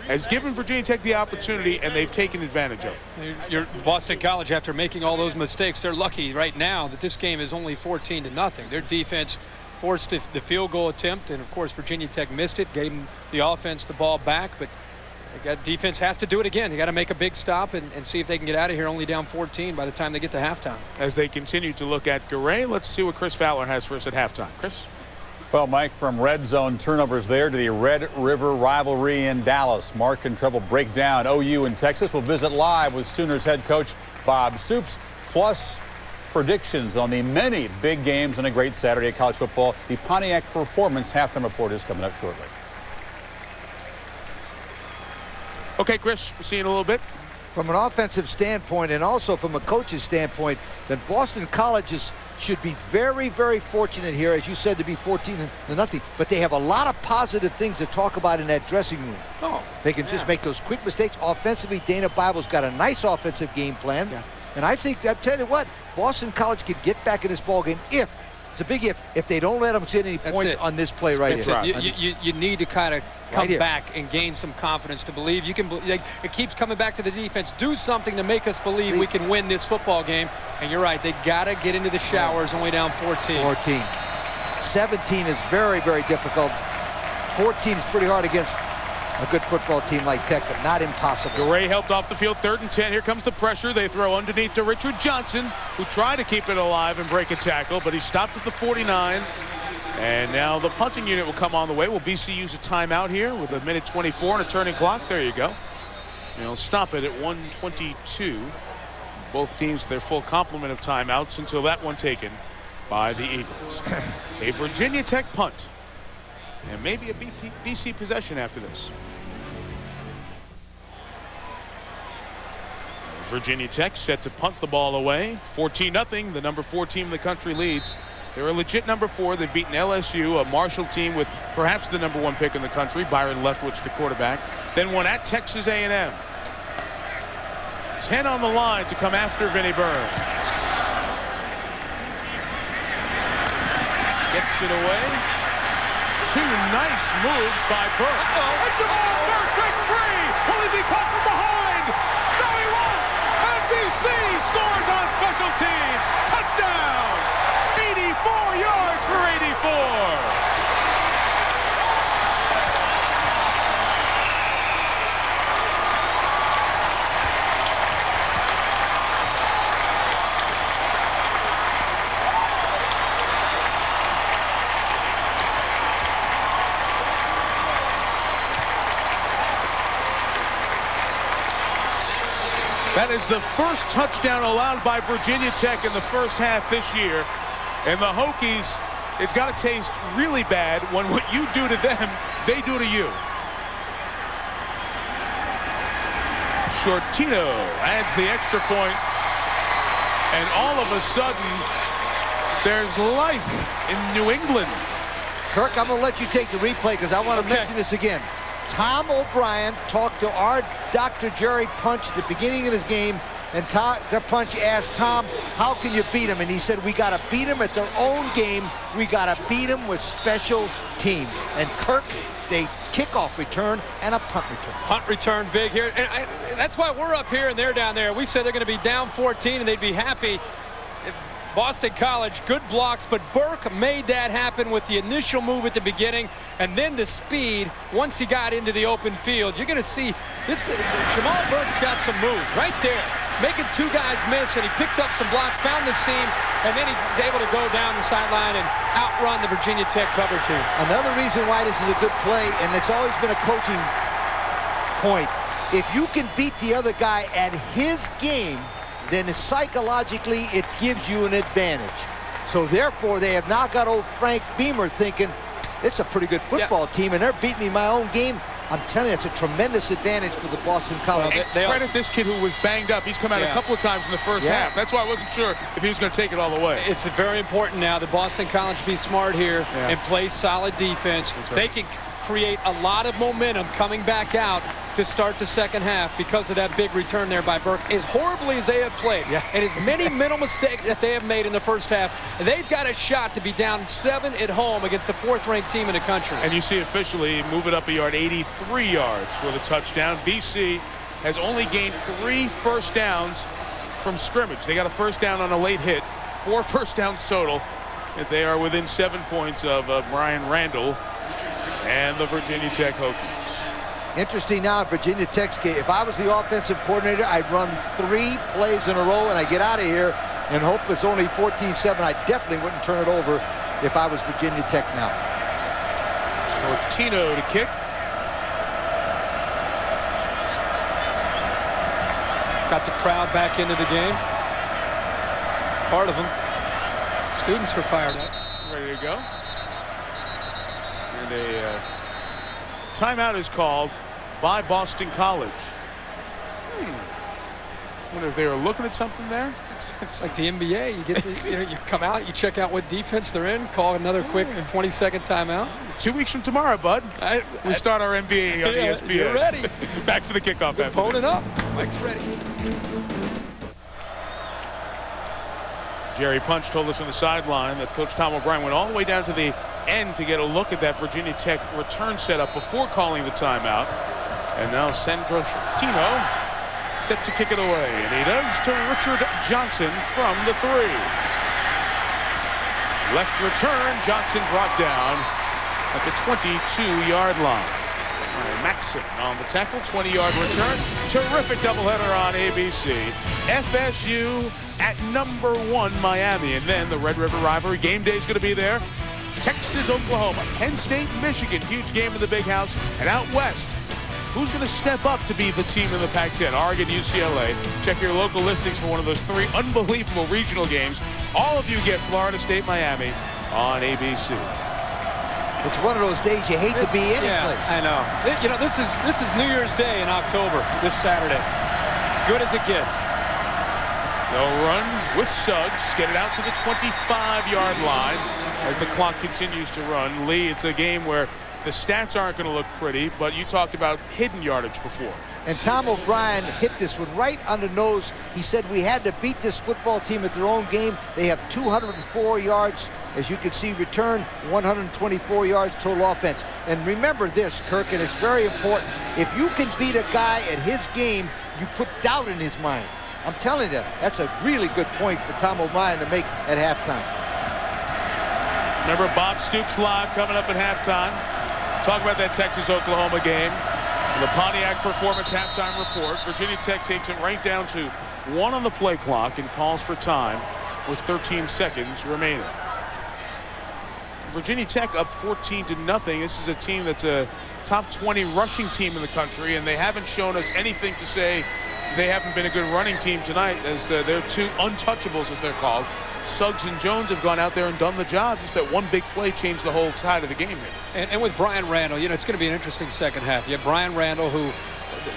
has given Virginia Tech the opportunity, and they've taken advantage of it. Your Boston College, after making all those mistakes, they're lucky right now that this game is only 14-0. Their defense forced the field goal attempt, and of course Virginia Tech missed it, gave the offense the ball back, but defense has to do it again. They got to make a big stop and see if they can get out of here only down 14 by the time they get to halftime. As they continue to look at Garay, let's see what Chris Fowler has for us at halftime. Chris? Well, Mike, from red zone turnovers there to the Red River rivalry in Dallas. Mark and Trev will break down OU in Texas. We'll visit live with Sooners head coach Bob Stoops, plus predictions on the many big games and a great Saturday of college football. The Pontiac Performance halftime report is coming up shortly. Okay, Chris, we'll see you in a little bit. From an offensive standpoint and also from a coach's standpoint, then Boston College should be very, very fortunate here, as you said, to be 14-0. But they have a lot of positive things to talk about in that dressing room. They can just make those quick mistakes. Offensively, Dana Bible's got a nice offensive game plan. And I think, I'll tell you what, Boston College could get back in this ball game if, it's a big if they don't let them get any points on this play right here. You need to kind of come back and gain some confidence to believe you can. It keeps coming back to the defense. Do something to make us believe we can win this football game. And you're right, they got to get into the showers. Only down 14. 17 is very, very difficult. 14 is pretty hard against a good football team like Tech, but not impossible. Garay helped off the field, 3rd and 10. Here comes the pressure. They throw underneath to Richard Johnson, who tried to keep it alive and break a tackle, but he stopped at the 49. And now the punting unit will come on the way. Will BC use a timeout here with 1:24 and a turning clock? There you go. And they'll stop it at 1:22. Both teams their full complement of timeouts until that one taken by the Eagles. A Virginia Tech punt. And maybe a BC possession after this. Virginia Tech set to punt the ball away. 14-0. The number 4 team in the country leads. They're a legit number 4. They've beaten LSU, a Marshall team with perhaps the number 1 pick in the country, Byron Leftwich, the quarterback. Then won at Texas A&M. 10 on the line to come after Vinnie Burns. Gets it away. 2 nice moves by Burke. And Jamal Burke breaks free. Will he be caught from behind? No, he won't. NBC scores on special teams. Touchdown. 84 yards for 84. That is the first touchdown allowed by Virginia Tech in the first half this year. And the Hokies, it's got to taste really bad when what you do to them, they do to you. Shortino adds the extra point, and all of a sudden, there's life in New England. Kirk, I'm going to let you take the replay because I want to mention this again. Tom O'Brien talked to our Dr. Jerry Punch at the beginning of this game, and Dr. Punch asked Tom, how can you beat them? And he said, we got to beat them at their own game. We got to beat them with special teams. And Kirk, they kickoff return and a punt return. Punt return big here. And that's why we're up here and they're down there. We said they're going to be down 14 and they'd be happy. Boston College, good blocks, but Burke made that happen with the initial move at the beginning, and then the speed once he got into the open field. You're going to see this. Jamal Burke's got some moves right there, making two guys miss, and he picked up some blocks, found the seam, and then he's able to go down the sideline and outrun the Virginia Tech cover team. Another reason why this is a good play, and it's always been a coaching point, if you can beat the other guy at his game, then psychologically it gives you an advantage. So therefore, they have now got old Frank Beamer thinking, it's a pretty good football team, and they're beating me my own game. I'm telling you, it's a tremendous advantage for the Boston College. Well, credit this kid who was banged up. He's come out a couple of times in the first half. That's why I wasn't sure if he was going to take it all the way. It's very important now that Boston College be smart here and play solid defense. Right. They can create a lot of momentum coming back out to start the second half because of that big return there by Burke. As horribly as they have played and as many mental mistakes that they have made in the first half, they've got a shot to be down 7 at home against the 4th-ranked team in the country. And you see officially move it up a yard, 83 yards for the touchdown. BC has only gained 3 first downs from scrimmage. They got a first down on a late hit, 4 first downs total. They are within 7 points of Brian Randall and the Virginia Tech Hokies. Interesting now at Virginia Tech's game. If I was the offensive coordinator, I'd run 3 plays in a row and I get out of here and hope it's only 14-7. I definitely wouldn't turn it over if I was Virginia Tech now. Shortino to kick. Got the crowd back into the game. Part of them. Students were fired up. Ready to go. And a timeout is called by Boston College. I wonder if they were looking at something there. It's like the NBA. You get to, you come out, you check out what defense they're in, call another quick 20-second timeout. 2 weeks from tomorrow, bud. We start our NBA on ESPN. You're ready. Back for the kickoff. Opponent up. Mike's ready. Jerry Punch told us on the sideline that Coach Tom O'Brien went all the way down to the end to get a look at that Virginia Tech return setup before calling the timeout. And now Sandro Shortino set to kick it away. And he does to Richard Johnson from the 3. Left return, Johnson brought down at the 22-yard line. Maxson on the tackle, 20-yard return. Terrific doubleheader on ABC. FSU at #1 Miami, and then the Red River rivalry. Game day is going to be there. Texas, Oklahoma, Penn State, Michigan, huge game in the Big House. And out west, who's going to step up to be the team in the Pac-10? Oregon, UCLA. Check your local listings for one of those 3 unbelievable regional games. All of you get Florida State, Miami on ABC. It's one of those days you hate to be any place. I know. You know, this is New Year's Day in October, this Saturday. As good as it gets. They'll run with Suggs, get it out to the 25-yard line as the clock continues to run. Lee, it's a game where the stats aren't going to look pretty, but you talked about hidden yardage before. And Tom O'Brien hit this one right on the nose. He said we had to beat this football team at their own game. They have 204 yards, as you can see, return 124 yards total offense. And remember this, Kirk, and it's very important. If you can beat a guy at his game, you put doubt in his mind. I'm telling you, that's a really good point for Tom O'Brien to make at halftime. Remember Bob Stoops live coming up at halftime. Talk about that Texas-Oklahoma game. The Pontiac Performance halftime report. Virginia Tech takes it right down to 1 on the play clock and calls for time with 13 seconds remaining. Virginia Tech up 14-0. This is a team that's a top 20 rushing team in the country, and they haven't shown us anything to say they haven't been a good running team tonight, as they're 2 untouchables, as they're called. Suggs and Jones have gone out there and done the job. Just that one big play changed the whole tide of the game here. And with Brian Randall, you know, it's going to be an interesting second half. You have Brian Randall, who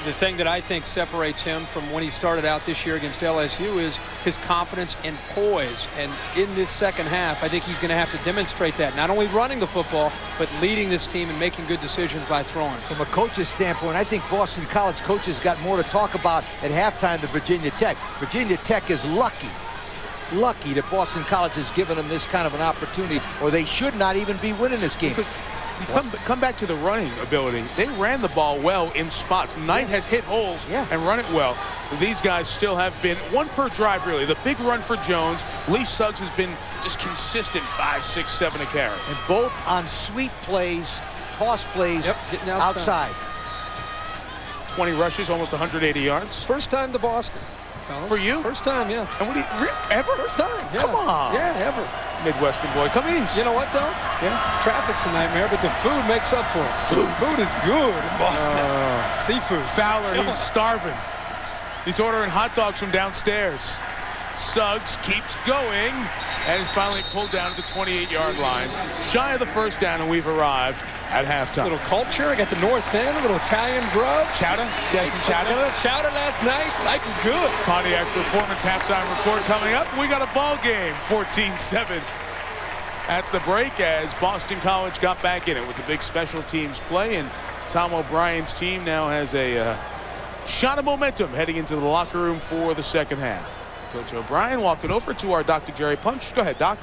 The thing that I think separates him from when he started out this year against LSU is his confidence and poise. And in this second half, I think he's going to have to demonstrate that. Not only running the football, but leading this team and making good decisions by throwing. From a coach's standpoint, I think Boston College coaches got more to talk about at halftime than Virginia Tech. Virginia Tech is lucky that Boston College has given them this kind of an opportunity, or they should not even be winning this game. Come back to the running ability. They ran the ball well in spots. Knight has hit holes and run it well. These guys still have been one per drive, really. The big run for Jones. Lee Suggs has been just consistent 5, 6, 7 a carry. And both on sweep plays, toss plays outside. 20 rushes, almost 180 yards. First time to Boston. Fellas. For you? First time, yeah. And what do you, ever? First time, yeah. Come on. Yeah, ever. Midwestern boy, come east. You know what, though? Yeah. Traffic's a nightmare, but the food makes up for it. Food is good in Boston. Seafood. Fowler, he's starving. He's ordering hot dogs from downstairs. Suggs keeps going and is finally pulled down to the 28-yard line. Shy of the first down, and we've arrived at halftime. A little culture. I got the North End, a little Italian grub. Chowder? Yes, chowder. Chowder last night. Life is good. Pontiac Performance halftime report coming up. We got a ball game, 14-7 at the break as Boston College got back in it with the big special teams play, and Tom O'Brien's team now has a shot of momentum heading into the locker room for the second half. Coach O'Brien walking over to our Dr. Jerry Punch. Go ahead, Doc.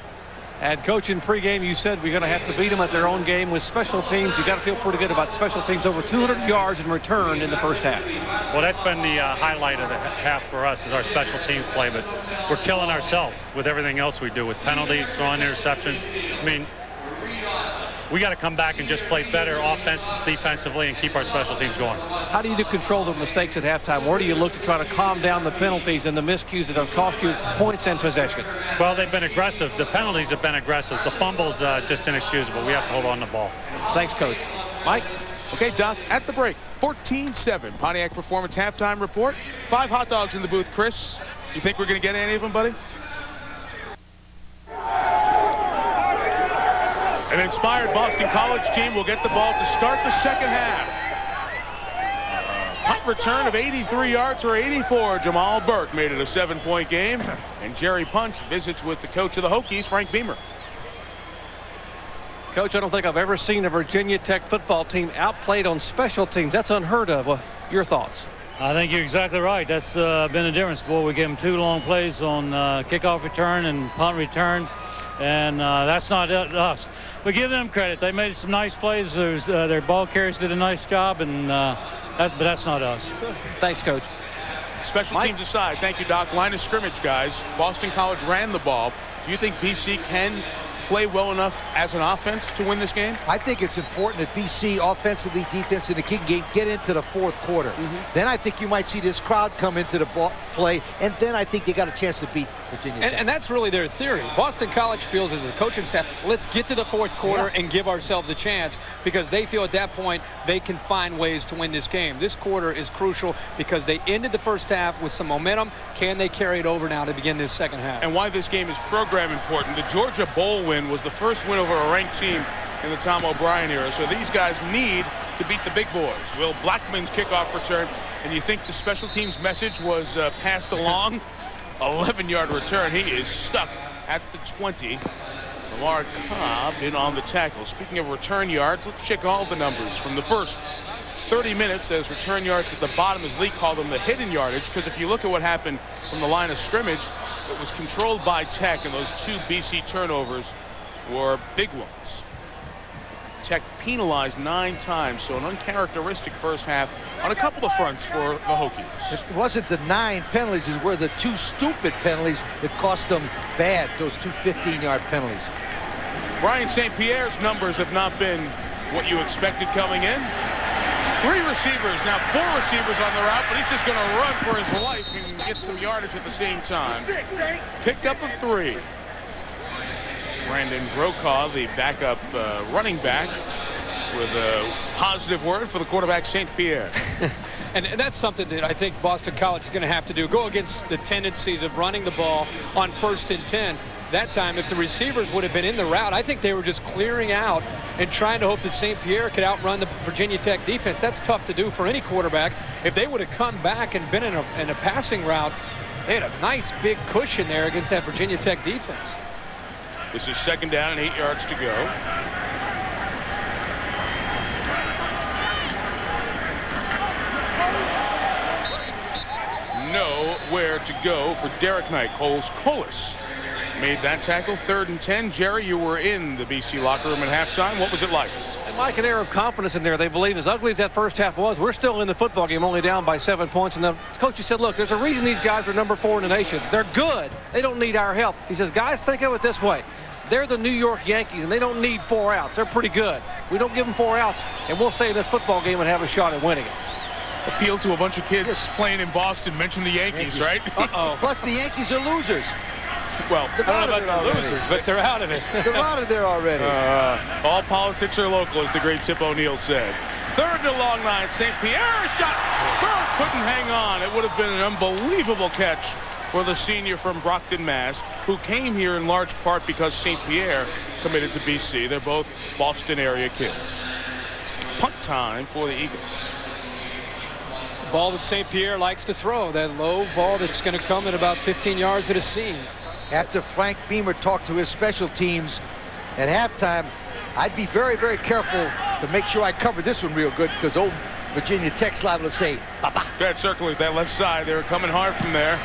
And Coach, in pregame, you said we're going to have to beat them at their own game with special teams. You got to feel pretty good about special teams. Over 200 yards in return in the first half. Well, that's been the highlight of the half for us is our special teams play, but we're killing ourselves with everything else we do with penalties, throwing interceptions. I mean, we got to come back and just play better defensively and keep our special teams going. How do you control the mistakes at halftime? Where do you look to try to calm down the penalties and the miscues that have cost you points and possession? Well, they've been aggressive. The penalties have been aggressive. The fumbles just inexcusable. We have to hold on to the ball. Thanks, Coach. Mike? Okay, Doc, at the break, 14-7. Pontiac Performance halftime report. 5 hot dogs in the booth, Chris. You think we're going to get any of them, buddy? An inspired Boston College team will get the ball to start the second half. Punt return of 83 yards or 84. Jamal Burke made it a 7-point game. And Jerry Punch visits with the coach of the Hokies, Frank Beamer. Coach, I don't think I've ever seen a Virginia Tech football team outplayed on special teams. That's unheard of. Your thoughts? I think you're exactly right. That's been a difference. Boy, we gave them 2 long plays on kickoff return and punt return. And that's not us. We give them credit. They made some nice plays. Their ball carriers did a nice job, but that's not us. Thanks, Coach. Special teams aside, thank you, Doc. Line of scrimmage, guys. Boston College ran the ball. Do you think BC can play well enough as an offense to win this game? I think it's important that BC offensively, defensively, can get into the fourth quarter. Then I think you might see this crowd come into the play, and then I think they got a chance to beat Virginia Tech. And that's really their theory. Boston College feels as a coaching staff, let's get to the fourth quarter and give ourselves a chance, because they feel at that point they can find ways to win this game. This quarter is crucial because they ended the first half with some momentum. Can they carry it over now to begin this second half? And why this game is program important. The Georgia Bowl win was the first win over a ranked team in the Tom O'Brien era. So these guys need to beat the big boys. Will Blackman's kickoff return, and you think the special teams message was passed along? 11-yard return. He is stuck at the 20. Lamar Cobb in on the tackle. Speaking of return yards, let's check all the numbers from the first 30 minutes as return yards at the bottom, as Lee called them, the hidden yardage, because if you look at what happened from the line of scrimmage, it was controlled by Tech, and those 2 BC turnovers were big ones. Tech penalized 9 times, so an uncharacteristic first half on a couple of fronts for the Hokies. It wasn't the 9 penalties, it were the 2 stupid penalties that cost them bad, those 2 15-yard penalties. Brian St. Pierre's numbers have not been what you expected coming in. 3 receivers, now 4 receivers on the route, but he's just going to run for his life and get some yardage at the same time. Picked up of 3. Brandon Brokaw, the backup running back, with a positive word for the quarterback, St. Pierre. And that's something that I think Boston College is going to have to do. Go against the tendencies of running the ball on 1st and 10. that time. If the receivers would have been in the route, I think they were just clearing out and trying to hope that St. Pierre could outrun the Virginia Tech defense. That's tough to do for any quarterback. If they would have come back and been in a passing route, they had a nice big cushion there against that Virginia Tech defense. This is 2nd down and 8 yards to go. Nowhere to go for Derek Knight. Colas made that tackle. 3rd and 10. Jerry, you were in the BC locker room at halftime. What was it like? And Mike, an air of confidence in there. They believe, as ugly as that first half was, we're still in the football game, only down by 7 points. And the coach said, look, there's a reason these guys are number 4 in the nation. They're good. They don't need our help. He says, guys, think of it this way. They're the New York Yankees, and they don't need 4 outs. They're pretty good. We don't give them 4 outs, and we'll stay in this football game and have a shot at winning it. Appeal to a bunch of kids playing in Boston. Mention the Yankees, right? Uh-oh. Plus, the Yankees are losers. Well, they're I don't know about the losers, but they're out of it. They're out of there already. All politics are local, as the great Tip O'Neill said. 3rd and long 9. St. Pierre shot. Burke couldn't hang on. It would have been an unbelievable catch for the senior from Brockton, Mass., who came here in large part because St. Pierre committed to BC. They're both Boston area kids. Punt time for the Eagles. The ball that St. Pierre likes to throw, that low ball that's going to come at about 15 yards at a seam. After Frank Beamer talked to his special teams at halftime, I'd be very, very careful to make sure I cover this one real good, because old Virginia Tech's liable to say, "Baba." That circle at that left side. They were coming hard from there.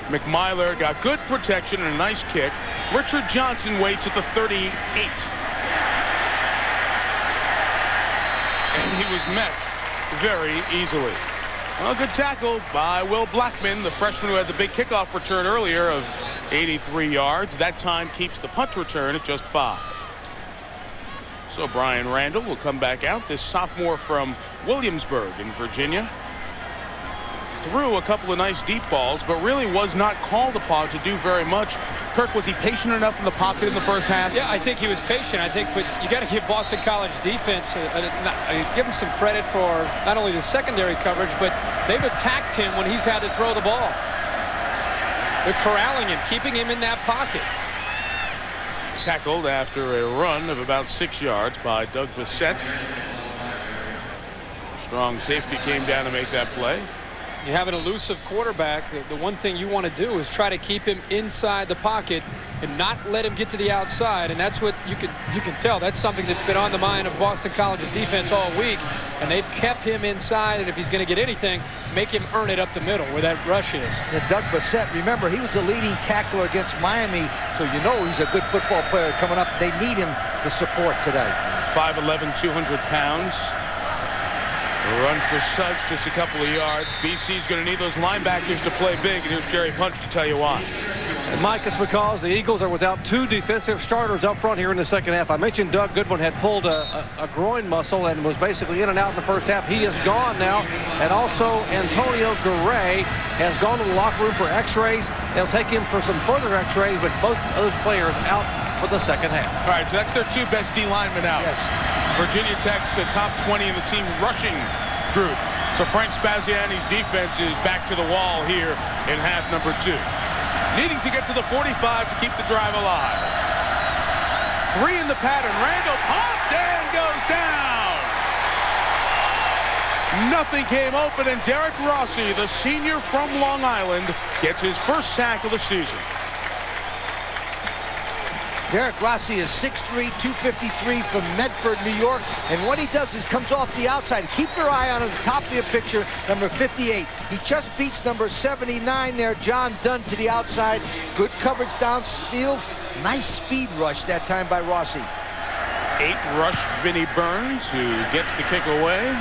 McMyler got good protection and a nice kick. Richard Johnson waits at the 38. And he was met very easily. A good tackle by Will Blackman, the freshman who had the big kickoff return earlier of 83 yards. That time keeps the punt return at just 5. So Brian Randall will come back out, this sophomore from Williamsburg in Virginia. Threw a couple of nice deep balls, but really was not called upon to do very much. Kirk, was he patient enough in the pocket in the first half? Yeah, I think he was patient. But you got to give Boston College defense, give him some credit for not only the secondary coverage, but they've attacked him when he's had to throw the ball. They're corralling him, keeping him in that pocket. Tackled after a run of about 6 yards by Doug Bissett. Strong safety came down to make that play. You have an elusive quarterback. The one thing you want to do is try to keep him inside the pocket and not let him get to the outside. And that's what you can tell. That's something that's been on the mind of Boston College's defense all week. And they've kept him inside. And if he's going to get anything, make him earn it up the middle where that rush is. And Doug Bissett, remember, he was the leading tackler against Miami. So you know he's a good football player coming up. They need him to support today. 5'11", 200 pounds. Run for Suggs, just a couple of yards. BC's going to need those linebackers to play big, and here's Jerry Punch to tell you why. And Mike, it's because the Eagles are without 2 defensive starters up front here in the second half. I mentioned Doug Goodwin had pulled a groin muscle and was basically in and out in the first half. He is gone now. And also Antonio Garay has gone to the locker room for x-rays. They'll take him for some further x-rays, but both of those players out for the second half. All right, so that's their 2 best D linemen out. Yes. Virginia Tech's top 20 in the team rushing group. So Frank Spaziani's defense is back to the wall here in half number 2. Needing to get to the 45 to keep the drive alive. 3 in the pattern. Randall pumped and goes down. Nothing came open, and Derek Rossi, the senior from Long Island, gets his first sack of the season. Derek Rossi is 6'3", 253 from Medford, New York. And what he does is comes off the outside. Keep your eye on the top of your picture, number 58. He just beats number 79 there, John Dunn, to the outside. Good coverage downfield. Nice speed rush that time by Rossi. 8 rush Vinnie Burns, who gets the kick away.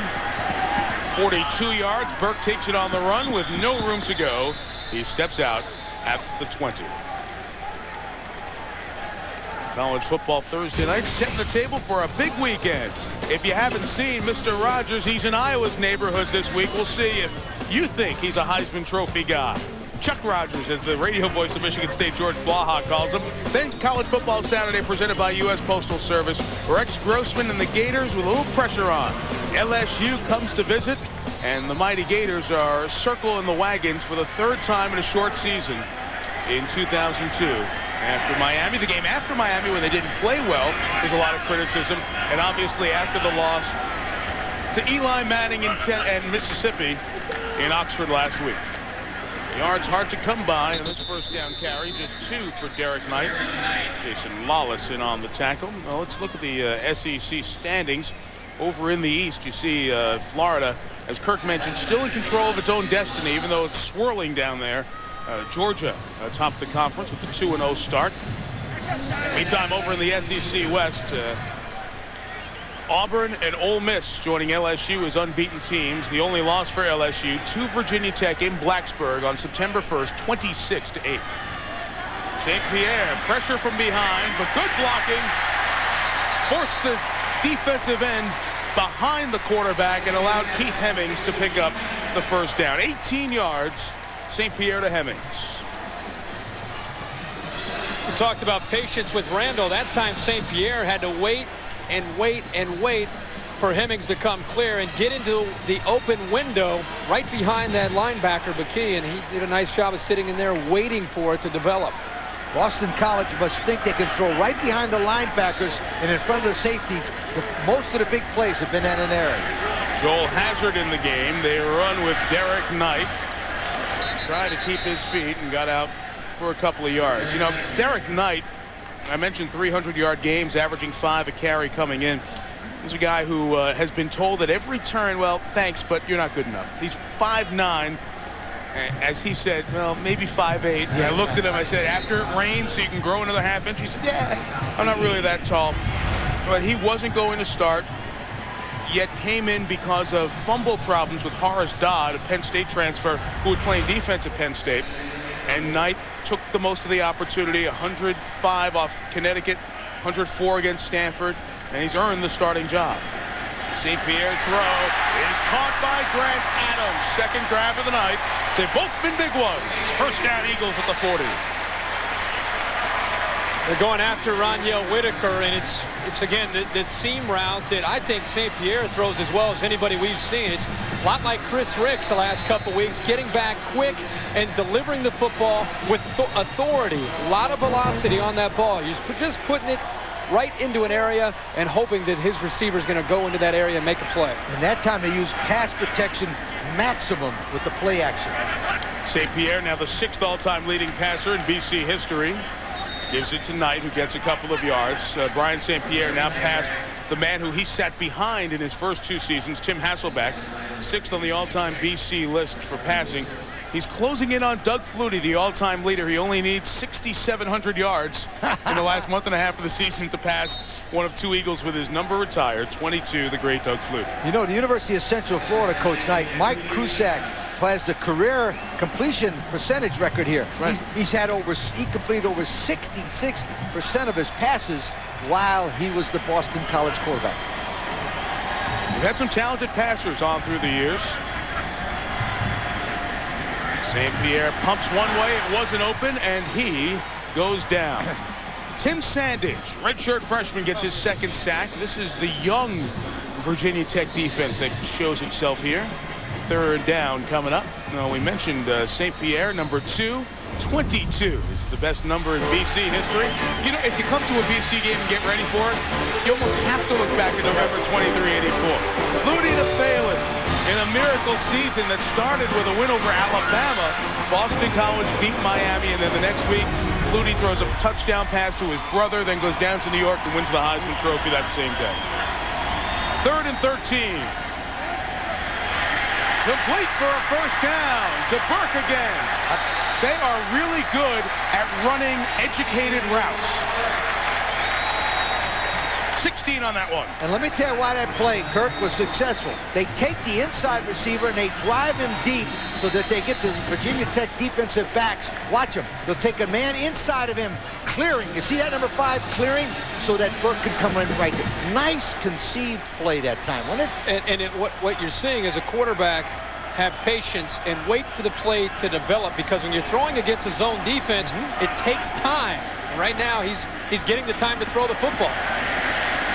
42 yards. Burke takes it on the run with no room to go. He steps out at the 20. College football Thursday night, setting the table for a big weekend. If you haven't seen Mr. Rogers, he's in Iowa's neighborhood this week. We'll see if you think he's a Heisman Trophy guy. Chuck Rogers, as the radio voice of Michigan State, George Blaha calls him. Then College Football Saturday, presented by U.S. Postal Service. Rex Grossman and the Gators with a little pressure on. LSU comes to visit, and the mighty Gators are circling the wagons for the 3rd time in a short season in 2002. after Miami. The game after Miami, when they didn't play well, there's a lot of criticism. And obviously after the loss to Eli Manning and Mississippi in Oxford last week. Yards hard to come by in this first down carry. Just 2 for Derek Knight. Jason Lawless in on the tackle. Well, let's look at the SEC standings. Over in the East, you see Florida, as Kirk mentioned, still in control of its own destiny, even though it's swirling down there. Georgia atop the conference with the 2-0 start. Meantime, over in the SEC West, Auburn and Ole Miss joining LSU as unbeaten teams. The only loss for LSU to Virginia Tech in Blacksburg on September 1st, 26-8. St. Pierre, pressure from behind, but good blocking. Forced the defensive end behind the quarterback and allowed Keith Hemmings to pick up the first down. 18 yards, St. Pierre to Hemmings. We talked about patience with Randall. That time St. Pierre had to wait and wait and wait for Hemmings to come clear and get into the open window right behind that linebacker, McKee, and he did a nice job of sitting in there waiting for it to develop. Boston College must think they can throw right behind the linebackers and in front of the safeties. Most of the big plays have been at an area. Joel Hazard in the game. They run with Derek Knight. Tried to keep his feet and got out for a couple of yards. You know, Derek Knight, I mentioned 300-yard games, averaging 5 a carry coming in. He's a guy who has been told at every turn, well, thanks, but you're not good enough. He's 5'9". As he said, well, maybe 5'8". I looked at him, I said, after it rains so you can grow another half inch. He said, yeah, I'm not really that tall. But he wasn't going to start, yet came in because of fumble problems with Horace Dodd, a Penn State transfer who was playing defense at Penn State. And Knight took the most of the opportunity, 105 off Connecticut, 104 against Stanford, and he's earned the starting job. St. Pierre's throw is caught by Grant Adams. Second grab of the night. They've both been big ones. First down, Eagles at the 40. They're going after Roniel Whitaker, and it's again the seam route that I think St. Pierre throws as well as anybody we've seen. It's a lot like Chris Ricks the last couple weeks, getting back quick and delivering the football with authority. A lot of velocity on that ball. You're just putting it right into an area and hoping that his receiver is going to go into that area and make a play. And that time they used pass protection maximum with the play action. St. Pierre now the 6th all-time leading passer in BC history. Gives it to Knight, who gets a couple of yards. Brian St. Pierre now passed the man who he sat behind in his first 2 seasons, Tim Hasselbeck, 6th on the all-time BC list for passing. He's closing in on Doug Flutie, the all-time leader. He only needs 6,700 yards in the last month and a half of the season to pass one of 2 Eagles with his number retired, 22, the great Doug Flutie. You know, the University of Central Florida coach Knight, Mike Krusak, who has the career completion percentage record here. Right. He completed over 66% of his passes while he was the Boston College quarterback. We've had some talented passers on through the years. St. Pierre pumps one way, it wasn't open, and he goes down. Tim Sandage, redshirt freshman, gets his 2nd sack. This is the young Virginia Tech defense that shows itself here. 3rd down coming up. Now, we mentioned St. Pierre, number 2. 22 is the best number in BC history. You know, if you come to a BC game and get ready for it, you almost have to look back at November 23, 84. Flutie to Phelan. In a miracle season that started with a win over Alabama, Boston College beat Miami, and then the next week, Flutie throws a touchdown pass to his brother, then goes down to New York and wins the Heisman Trophy that same day. 3rd and 13. Complete for a first down to Burke again. They are really good at running educated routes. 16 on that one. And let me tell you why that play, Kirk, was successful. They take the inside receiver and they drive him deep so that they get the Virginia Tech defensive backs. Watch them. They'll take a man inside of him, clearing. You see that number 5 clearing so that Burke can come right there. Nice conceived play that time, wasn't it? And what you're seeing is a quarterback have patience and wait for the play to develop, because when you're throwing against a zone defense, it takes time. And right now, he's getting the time to throw the football.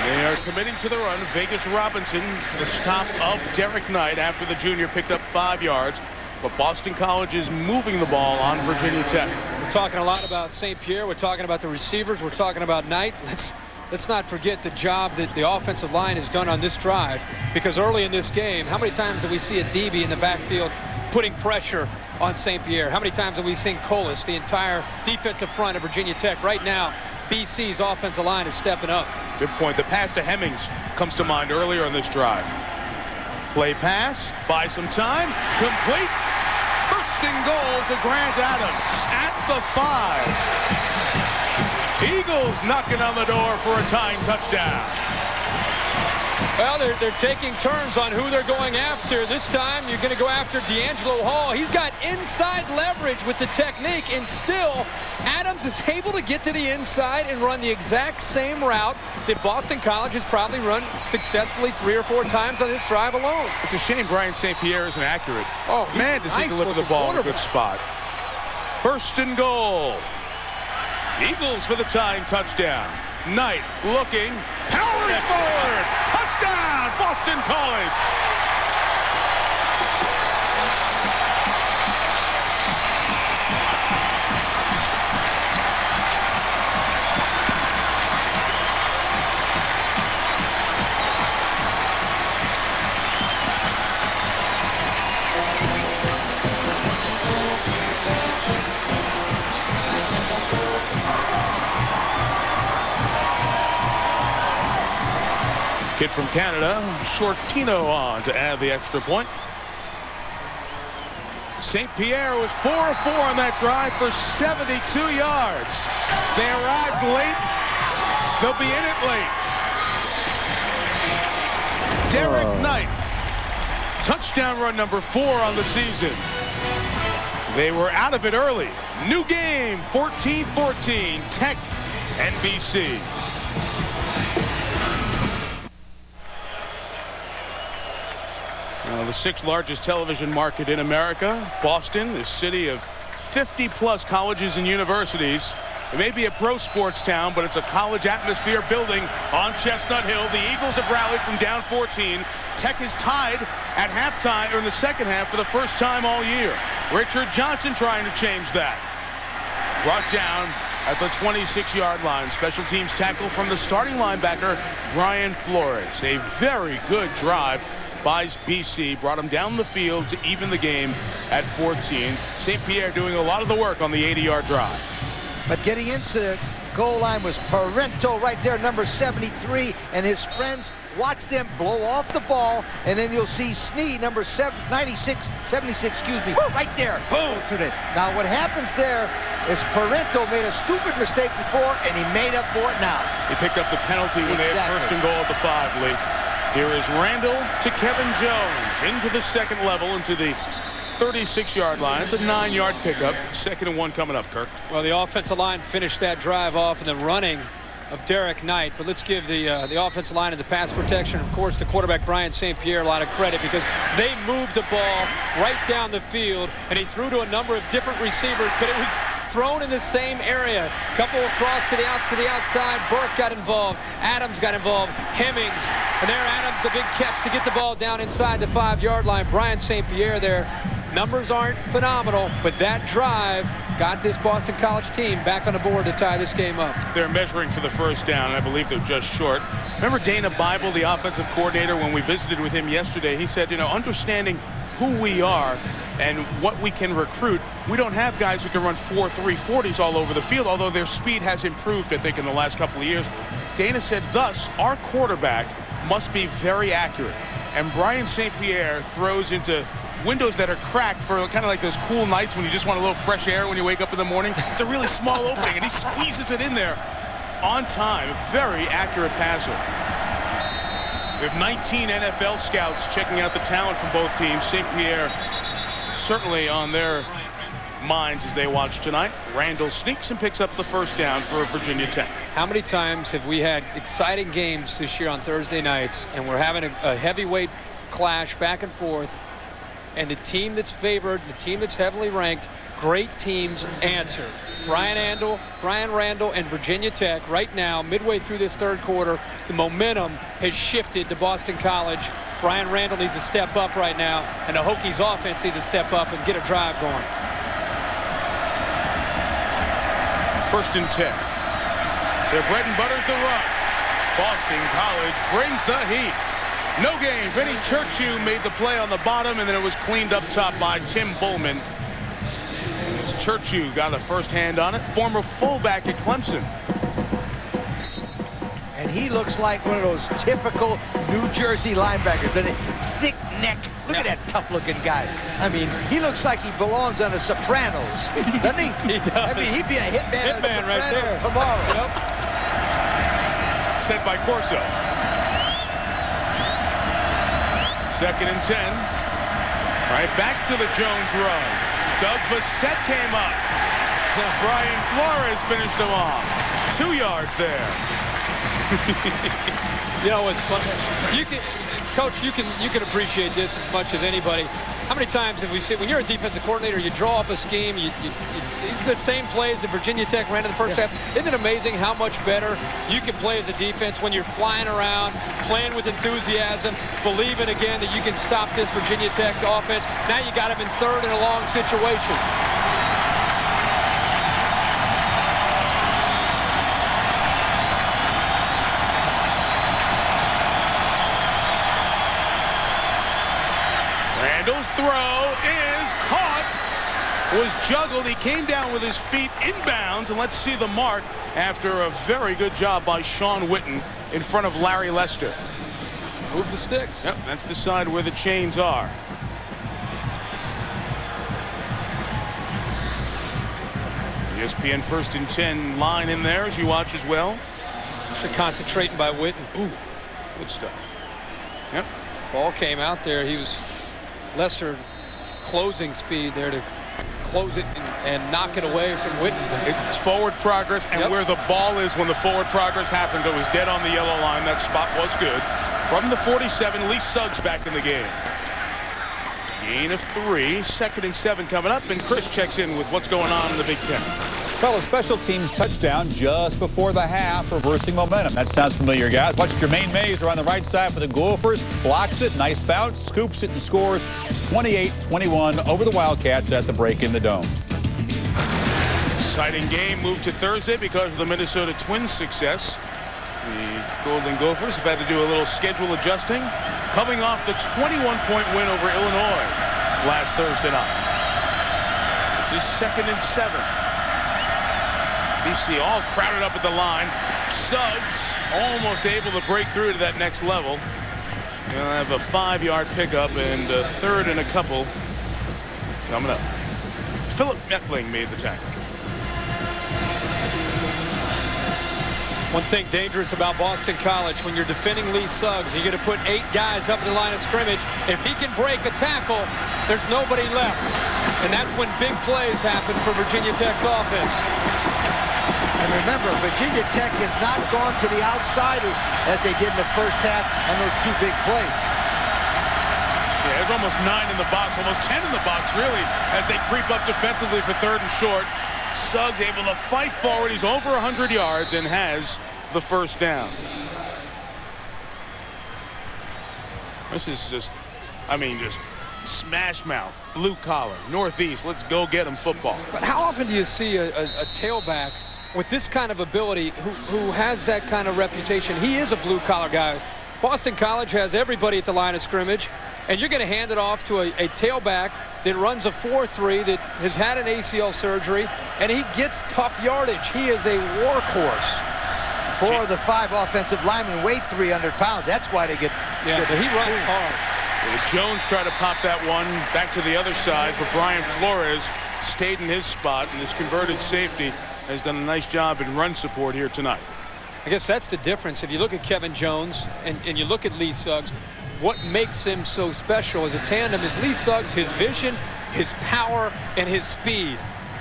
They are committing to the run. Vegas Robinson, the stop of Derek Knight after the junior picked up 5 yards. But Boston College is moving the ball on Virginia Tech. We're talking a lot about St. Pierre. We're talking about the receivers. We're talking about Knight. Let's not forget the job that the offensive line has done on this drive, because early in this game, how many times did we see a DB in the backfield putting pressure on St. Pierre? How many times have we seen Colas, the entire defensive front of Virginia Tech? Right now, BC's offensive line is stepping up. Good point. The pass to Hemmings comes to mind earlier in this drive. Play pass, buy some time, complete. First and goal to Grant Adams at the 5. Eagles knocking on the door for a tying touchdown. Well, they're taking turns on who they're going after. This time, you're going to go after D'Angelo Hall. He's got inside leverage with the technique, and still, Adams is able to get to the inside and run the exact same route that Boston College has probably run successfully 3 or 4 times on this drive alone. It's a shame Brian St. Pierre isn't accurate. Oh, man, does he deliver the ball in a good spot. First and goal. Eagles for the tying touchdown. Knight looking, powering forward, touchdown, Boston College. Kid from Canada, Shortino on to add the extra point. St. Pierre was 4 of 4 on that drive for 72 yards. They arrived late. They'll be in it late. Derek Knight, touchdown run number 4 on the season. They were out of it early. New game, 14-14, Tech and BC. The 6th largest television market in America, Boston, the city of 50-plus colleges and universities. It may be a pro sports town, but it's a college atmosphere building on Chestnut Hill. The Eagles have rallied from down 14. Tech is tied at halftime, or in the second half, for the first time all year. Richard Johnson trying to change that. Brought down at the 26-yard line. Special teams tackle from the starting linebacker, Brian Flores. A very good drive by BC, brought him down the field to even the game at 14. St. Pierre doing a lot of the work on the 80-yard drive. But getting into the goal line was Parento right there, number 73, and his friends. Watch them blow off the ball, and then you'll see Sneed, number 76, right there. Boom! Now what happens there is Parento made a stupid mistake before, and he made up for it now. He picked up the penalty when they had first and goal at the 5, Lee. Here is Randall to Kevin Jones into the second level, into the 36-yard line. It's a 9-yard pickup. 2nd and 1 coming up, Kirk. Well, the offensive line finished that drive off in the running of Derek Knight, but let's give the offensive line and the pass protection, of course, the quarterback Brian St. Pierre a lot of credit, because they moved the ball right down the field, and he threw to a number of different receivers, but it was thrown in the same area. Couple across to the outside. Burke got involved. Adams got involved. Hemmings. And there Adams, the big catch to get the ball down inside the 5-yard line. Brian St. Pierre there. Numbers aren't phenomenal, but that drive got this Boston College team back on the board to tie this game up. They're measuring for the first down, and I believe they're just short. Remember Dana Bible, the offensive coordinator, when we visited with him yesterday, he said, understanding who we are and what we can recruit, we don't have guys who can run 4.3 40s all over the field, although their speed has improved, I think, in the last couple of years. Dana said, thus, our quarterback must be very accurate. And Brian St. Pierre throws into windows that are cracked for kind of like those cool nights when you just want a little fresh air when you wake up in the morning. It's a really small opening, and he squeezes it in there on time. Very accurate passer. We have 19 NFL scouts checking out the talent from both teams. St. Pierre certainly on their minds as they watch tonight. Randall sneaks and picks up the first down for Virginia Tech. How many times have we had exciting games this year on Thursday nights, and we're having a heavyweight clash back and forth, and the team that's favored, the team that's heavily ranked, great teams answer. Brian Randall, and Virginia Tech right now, midway through this third quarter, the momentum has shifted to Boston College. Brian Randall needs to step up right now, and the Hokies offense needs to step up and get a drive going. 1st and 10. Their bread and butter's the run. Boston College brings the heat. No gain. Vinny Churchill made the play on the bottom, and then it was cleaned up top by Tim Bullman. Churchill got a first hand on it. Former fullback at Clemson. And he looks like one of those typical New Jersey linebackers. A thick neck. Look at that tough-looking guy. I mean, he looks like he belongs on The Sopranos, doesn't he? He does. I mean, he'd be a hitman on The Sopranos right there tomorrow. Yep. Sent by Corso. 2nd and 10. Right back to the Jones run. Doug Bassett came up. Brian Flores finished him off. 2 yards there. You know what's funny? Coach, you can appreciate this as much as anybody. How many times have we seen, when you're a defensive coordinator, you draw up a scheme, it's the same plays that Virginia Tech ran in the first half. Isn't it amazing how much better you can play as a defense when you're flying around, playing with enthusiasm, believing again that you can stop this Virginia Tech offense? Now you got them in 3rd in a long situation. Randall's throw is caught. Was juggled. He came down with his feet inbounds, and let's see the mark after a very good job by Sean Witten in front of Larry Lester. Move the sticks. Yep, that's the side where the chains are. ESPN 1st and 10 line in there as you watch as well. Actually concentrating by Witten. Ooh, good stuff. Yep. Ball came out there. He was Lester closing speed there to close it and knock it away from Witten. It's forward progress, and where the ball is when the forward progress happens, it was dead on the yellow line. That spot was good. From the 47, Lee Suggs back in the game. Gain of 3, 2nd and 7 coming up, and Chris checks in with what's going on in the Big Ten. Well, a special teams touchdown just before the half, reversing momentum. That sounds familiar, guys. Watch Jermaine Mays around the right side for the Gophers. Blocks it, nice bounce, scoops it, and scores 28-21 over the Wildcats at the break in the Dome. Exciting game moved to Thursday because of the Minnesota Twins' success. The Golden Gophers have had to do a little schedule adjusting, coming off the 21-point win over Illinois last Thursday night. This is 2nd and 7. BC all crowded up at the line. Suggs almost able to break through to that next level. He'll have a 5-yard pickup and a 3rd and a couple coming up. Philip Meckling made the tackle. One thing dangerous about Boston College, when you're defending Lee Suggs, you're going to put 8 guys up in the line of scrimmage. If he can break a tackle, there's nobody left. And that's when big plays happen for Virginia Tech's offense. And remember, Virginia Tech has not gone to the outside as they did in the first half on those 2 big plays. Yeah, there's almost 9 in the box, almost 10 in the box, really, as they creep up defensively for 3rd and short. Suggs able to fight forward. He's over 100 yards and has the first down. This is just, I mean, just smash mouth, blue collar, Northeast. Let's go get them football. But how often do you see a tailback with this kind of ability who has that kind of reputation? He is a blue collar guy. Boston College has everybody at the line of scrimmage, and you're going to hand it off to a tailback that runs a 4.3 that has had an ACL surgery, and he gets tough yardage. He is a workhorse. 4 of the 5 offensive linemen weigh 300 pounds. That's why they get good. But he runs hard. Jones tried to pop that one back to the other side, but Brian Flores stayed in his spot, and his converted safety has done a nice job in run support here tonight. I guess that's the difference. If you look at Kevin Jones and you look at Lee Suggs, what makes him so special as a tandem is Lee Suggs, his vision, his power, and his speed.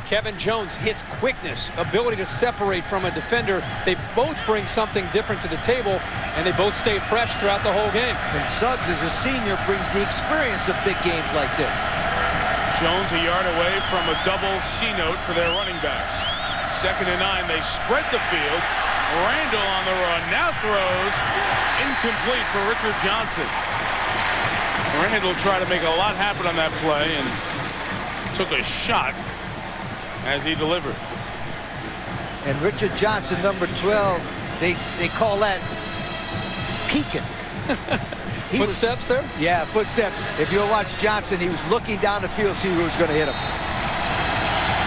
Kevin Jones, his quickness, ability to separate from a defender. They both bring something different to the table, and they both stay fresh throughout the whole game. And Suggs, as a senior, brings the experience of big games like this. Jones a yard away from a double C-note for their running backs. 2nd and 9, they spread the field. Randall on the run, now throws incomplete for Richard Johnson. Randall tried to make a lot happen on that play and took a shot as he delivered. And Richard Johnson, number 12, they call that peeking. Footsteps, sir? Yeah, footstep. If you'll watch Johnson, he was looking down the field to see who was going to hit him.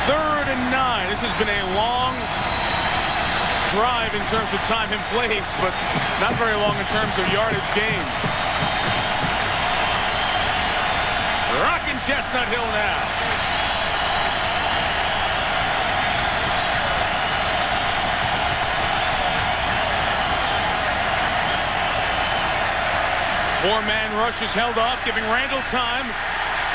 3rd and 9. This has been a long drive in terms of time and place, but not very long in terms of yardage gained. Rockin' Chestnut Hill now. Four-man rush is held off, giving Randall time.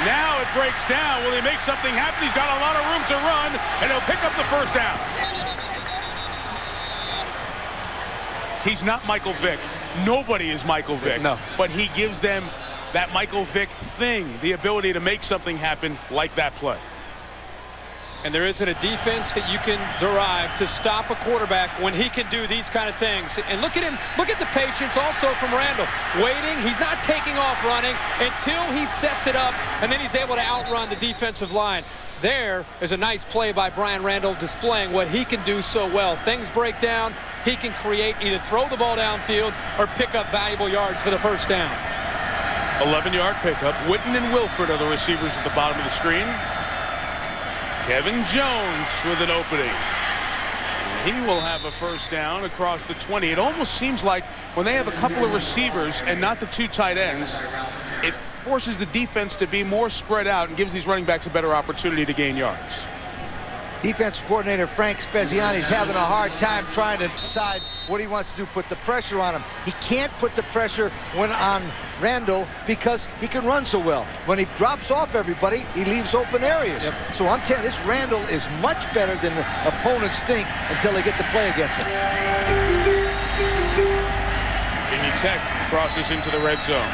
Now it breaks down. Will he make something happen? He's got a lot of room to run, and he'll pick up the first down. He's not Michael Vick. Nobody is Michael Vick. No. But he gives them that Michael Vick thing, the ability to make something happen like that play. And there isn't a defense that you can derive to stop a quarterback when he can do these kind of things. And look at him. Look at the patience also from Randall. Waiting. He's not taking off running until he sets it up, and then he's able to outrun the defensive line. There is a nice play by Brian Randall displaying what he can do so well. Things break down. He can create, either throw the ball downfield or pick up valuable yards for the first down. 11-yard pickup. Witten and Wilford are the receivers at the bottom of the screen. Kevin Jones with an opening. He will have a first down across the 20. It almost seems like when they have a couple of receivers and not the two tight ends, it forces the defense to be more spread out and gives these running backs a better opportunity to gain yards. Defensive coordinator Frank Speziani is having a hard time trying to decide what he wants to do, put the pressure on him. He can't put the pressure on Randall because he can run so well. When he drops off everybody, he leaves open areas. Yep. So I'm telling you, this Randall is much better than the opponents think until they get to play against him. Virginia Tech crosses into the red zone.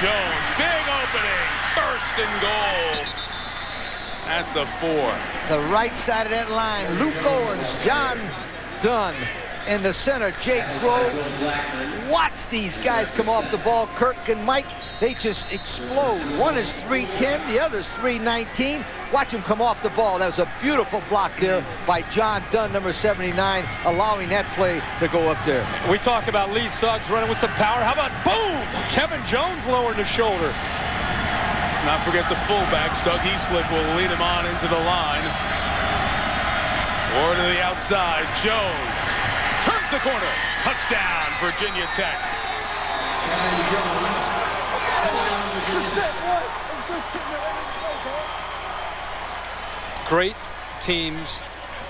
Jones, big opening, first and goal at the 4. The right side of that line, Luke Owens, John Dunn. In the center, Jake Grove. Watch these guys come off the ball. Kirk and Mike, they just explode. One is 310, the other's 319. Watch them come off the ball. That was a beautiful block there by John Dunn, number 79, allowing that play to go up there. We talk about Lee Suggs running with some power. How about boom? Kevin Jones lowering the shoulder. Let's not forget the fullbacks. Doug Eastlick will lead him on into the line. Or to the outside, Jones turns the corner. Touchdown, Virginia Tech. Great teams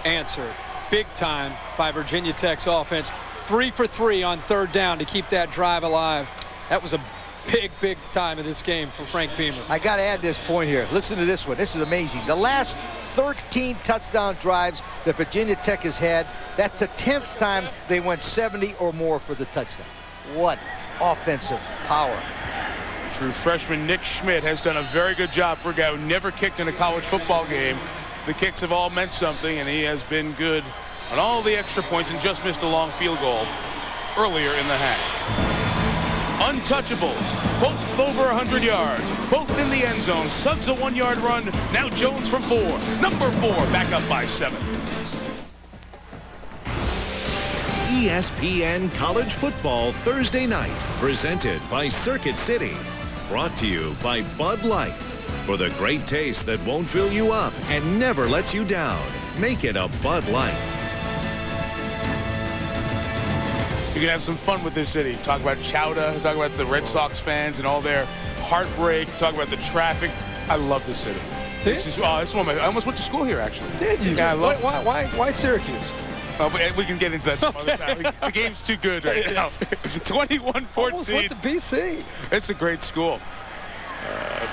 answered. Big time by Virginia Tech's offense. 3 for 3 on 3rd down to keep that drive alive. That was a big time in this game for Frank Beamer. I got to add this point here. Listen to this one. This is amazing. The last 13 touchdown drives that Virginia Tech has had, that's the 10th time they went 70 or more for the touchdown. What offensive power. True freshman Nick Schmidt has done a very good job for a guy who never kicked in a college football game. The kicks have all meant something, and he has been good on all the extra points and just missed a long field goal earlier in the half. Untouchables, both over 100 yards, both in the end zone. Suggs a 1-yard run, now Jones from 4. Number 4 back up by 7. ESPN College Football Thursday night, presented by Circuit City. Brought to you by Bud Light. For the great taste that won't fill you up and never lets you down, make it a Bud Light. You can have some fun with this city. Talk about Chowda, talk about the Red Sox fans and all their heartbreak, talk about the traffic. I love this city. This is one of my, I almost went to school here, actually. Did you? Yeah, I love why Syracuse? We can get into that some other time. The game's too good right now. 21-14. Almost went to BC. It's a great school.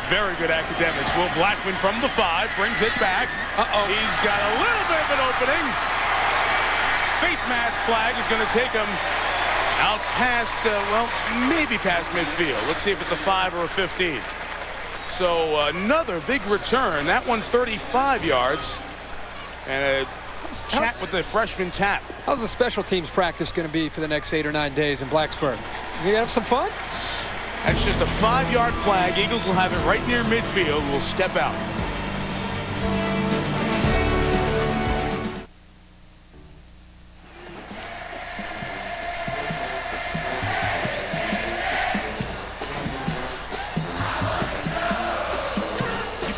Very good academics. Will Blackman from the 5 brings it back. He's got a little bit of an opening. Face mask flag is going to take him out past, maybe past midfield. Let's see if it's a 5 or a 15. So another big return. That one 35 yards. And a chat with the freshman Tapp. How's the special teams practice going to be for the next 8 or 9 days in Blacksburg? You have some fun? That's just a 5-yard flag. Eagles will have it right near midfield. Will step out.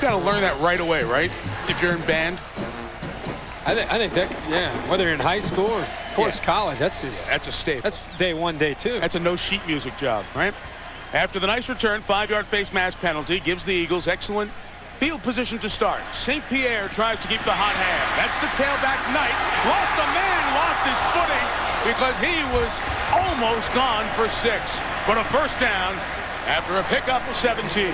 You've got to learn that right away, right? If you're in band. I think that, yeah, whether you're in high school or, of course, college, that's a staple. That's day one, day two. That's a no sheet music job, right? After the nice return, 5-yard face mask penalty gives the Eagles excellent field position to start. St. Pierre tries to keep the hot hand. That's the tailback Knight. Lost his footing because he was almost gone for 6. But a first down after a pickup of 17.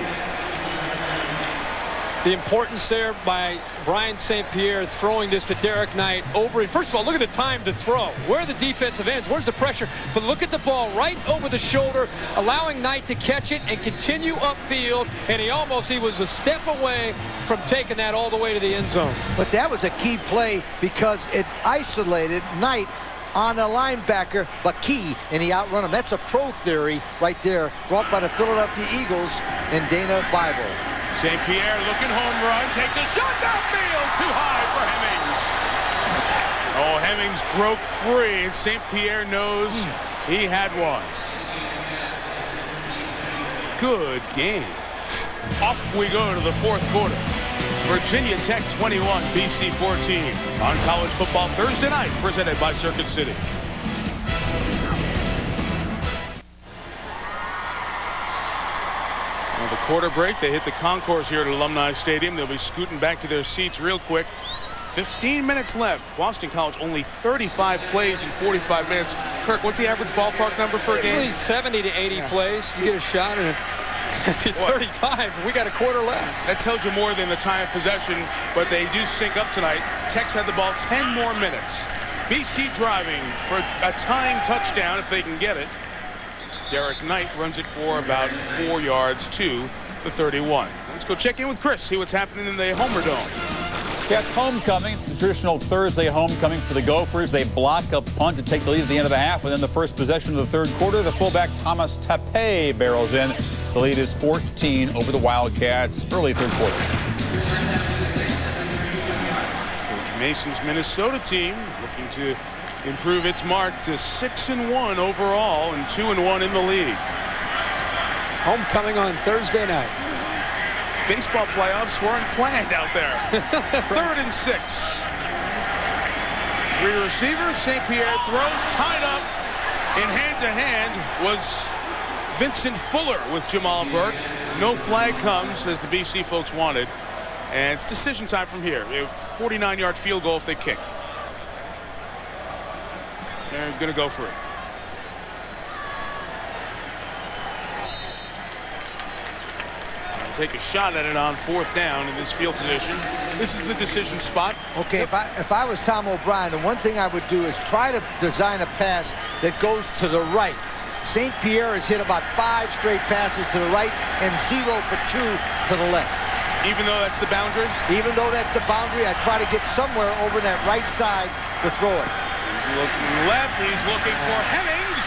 The importance there by Brian St. Pierre throwing this to Derek Knight over. First of all, look at the time to throw. Where are the defensive ends? Where's the pressure? But look at the ball right over the shoulder, allowing Knight to catch it and continue upfield. And he was a step away from taking that all the way to the end zone. But that was a key play because it isolated Knight on the linebacker, but key, and he outrun him. That's a pro theory right there, brought by the Philadelphia Eagles and Dana Bible. St. Pierre looking home run, takes a shot downfield, too high for Hemmings. Oh, Hemmings broke free, and St. Pierre knows he had one. Good game. Off we go to the fourth quarter. Virginia Tech 21, BC 14 on College Football Thursday night, presented by Circuit City. The quarter break, they hit the concourse here at Alumni Stadium. They'll be scooting back to their seats real quick. 15 minutes left. Boston College only 35 plays in 45 minutes. Kirk, what's the average ballpark number for a game? Usually 70 to 80 plays. You get a shot, and if it's 35, we got a quarter left. That tells you more than the time of possession, but they do sync up tonight. Tech's had the ball 10 more minutes. BC driving for a tying touchdown if they can get it. Derek Knight runs it for about 4 yards to the 31. Let's go check in with Chris, see what's happening in the Homer Dome. Yeah, it's homecoming, the traditional Thursday homecoming for the Gophers. They block a punt to take the lead at the end of the half. And then the first possession of the third quarter, the fullback Thomas Tape barrels in. The lead is 14 over the Wildcats, early third quarter. Coach Mason's Minnesota team looking to improve its mark to 6-1 overall and 2-1 in the league. Homecoming on Thursday night. Baseball playoffs weren't planned out there. 3rd and 6. 3 receivers. St. Pierre throws, tied up in hand-to-hand was Vincent Fuller with Jamal Burke. No flag comes, as the BC folks wanted. And it's decision time from here. A 49-yard field goal if they kick. They're going to go for it. Take a shot at it on 4th down in this field position. This is the decision spot. Okay, if I was Tom O'Brien, the one thing I would do is try to design a pass that goes to the right. St. Pierre has hit about 5 straight passes to the right and 0 for 2 to the left. Even though that's the boundary? Even though that's the boundary, I try to get somewhere over that right side to throw it. He's looking left, he's looking for Hemmings.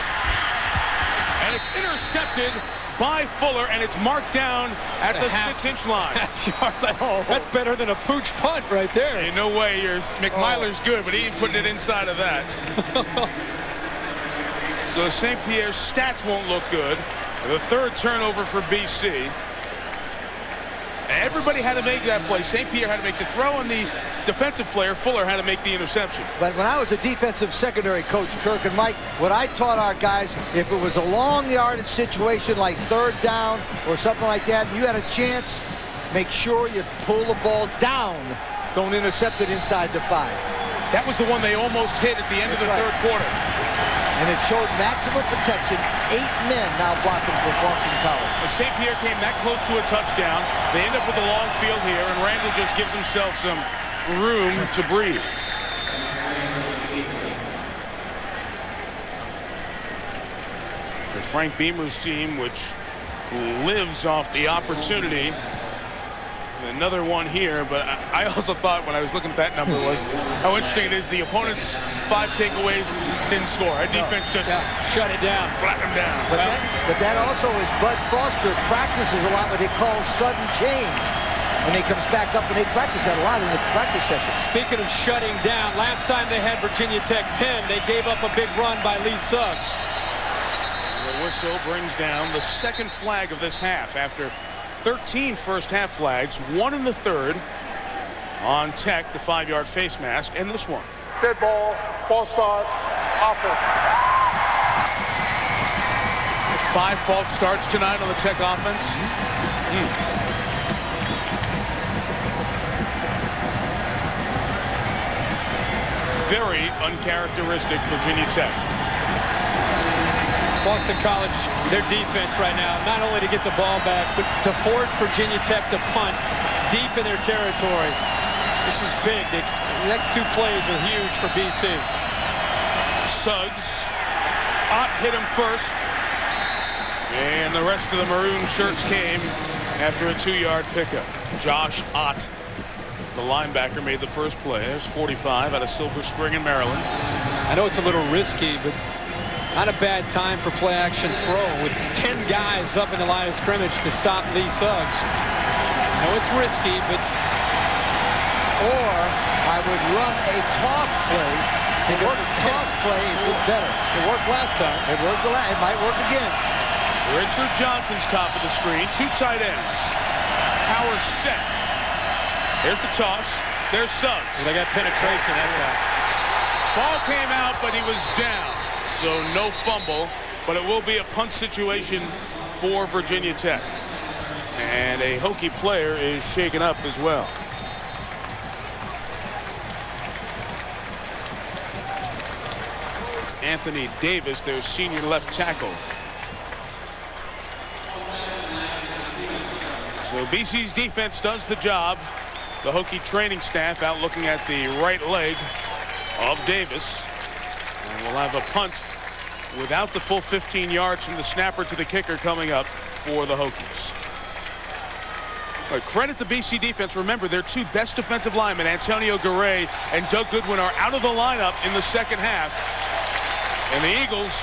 And it's intercepted by Fuller, and it's marked down at the 6-inch line. That's better than a pooch punt right there. Hey, no way. McMiller's good, but he ain't putting it inside of that. So St. Pierre's stats won't look good. The 3rd turnover for BC. Everybody had to make that play. St. Pierre had to make the throw, and the defensive player, Fuller, had to make the interception. But when I was a defensive secondary coach, Kirk and Mike, what I taught our guys, if it was a long yardage situation like 3rd down or something like that, and you had a chance, make sure you pull the ball down. Don't intercept it inside the 5. That was the one they almost hit at the end of the 3rd quarter. And it showed maximum protection. 8 men now blocking for Boston College. St. Pierre came that close to a touchdown. They end up with a long field here, and Randall just gives himself some room to breathe. The Frank Beamer's team, which lives off the opportunity. Another one here, but I also thought when I was looking at that number was how interesting it is the opponent's 5 takeaways didn't score. Our defense just shut it down, flatten them down. But that also is Bud Foster practices a lot what they call sudden change. When he comes back up, and they practice that a lot in the practice session. Speaking of shutting down, last time they had Virginia Tech pinned, they gave up a big run by Lee Suggs. The whistle brings down the 2nd flag of this half after 13 first-half flags, 1 in the third on Tech, the 5-yard face mask, and this one. Dead ball, false start, offense. 5 false starts tonight on the Tech offense. Very uncharacteristic Virginia Tech. Boston College, their defense right now, not only to get the ball back, but to force Virginia Tech to punt deep in their territory. This is big. The next 2 plays are huge for BC. Suggs. Ott hit him first. And the rest of the maroon shirts came after a 2-yard pickup. Josh Ott, the linebacker, made the first play. There's 45 out of Silver Spring in Maryland. I know it's a little risky, but not a bad time for play-action throw with 10 guys up in the line of scrimmage to stop Lee Suggs. I know it's risky, but... Or I would run a toss play. Toss play is better. It worked last time. It worked the last. It might work again. Richard Johnson's top of the screen. 2 tight ends. Power set. There's the toss. There's Suggs. Well, they got penetration that time. Ball came out, but he was down. So no fumble, but it will be a punt situation for Virginia Tech. And a Hokie player is shaken up as well. It's Anthony Davis, their senior left tackle. So BC's defense does the job. The Hokie training staff out looking at the right leg of Davis. And we'll have a punt without the full 15 yards from the snapper to the kicker coming up for the Hokies. But credit the BC defense. Remember, their 2 best defensive linemen, Antonio Garay and Doug Goodwin, are out of the lineup in the second half. And the Eagles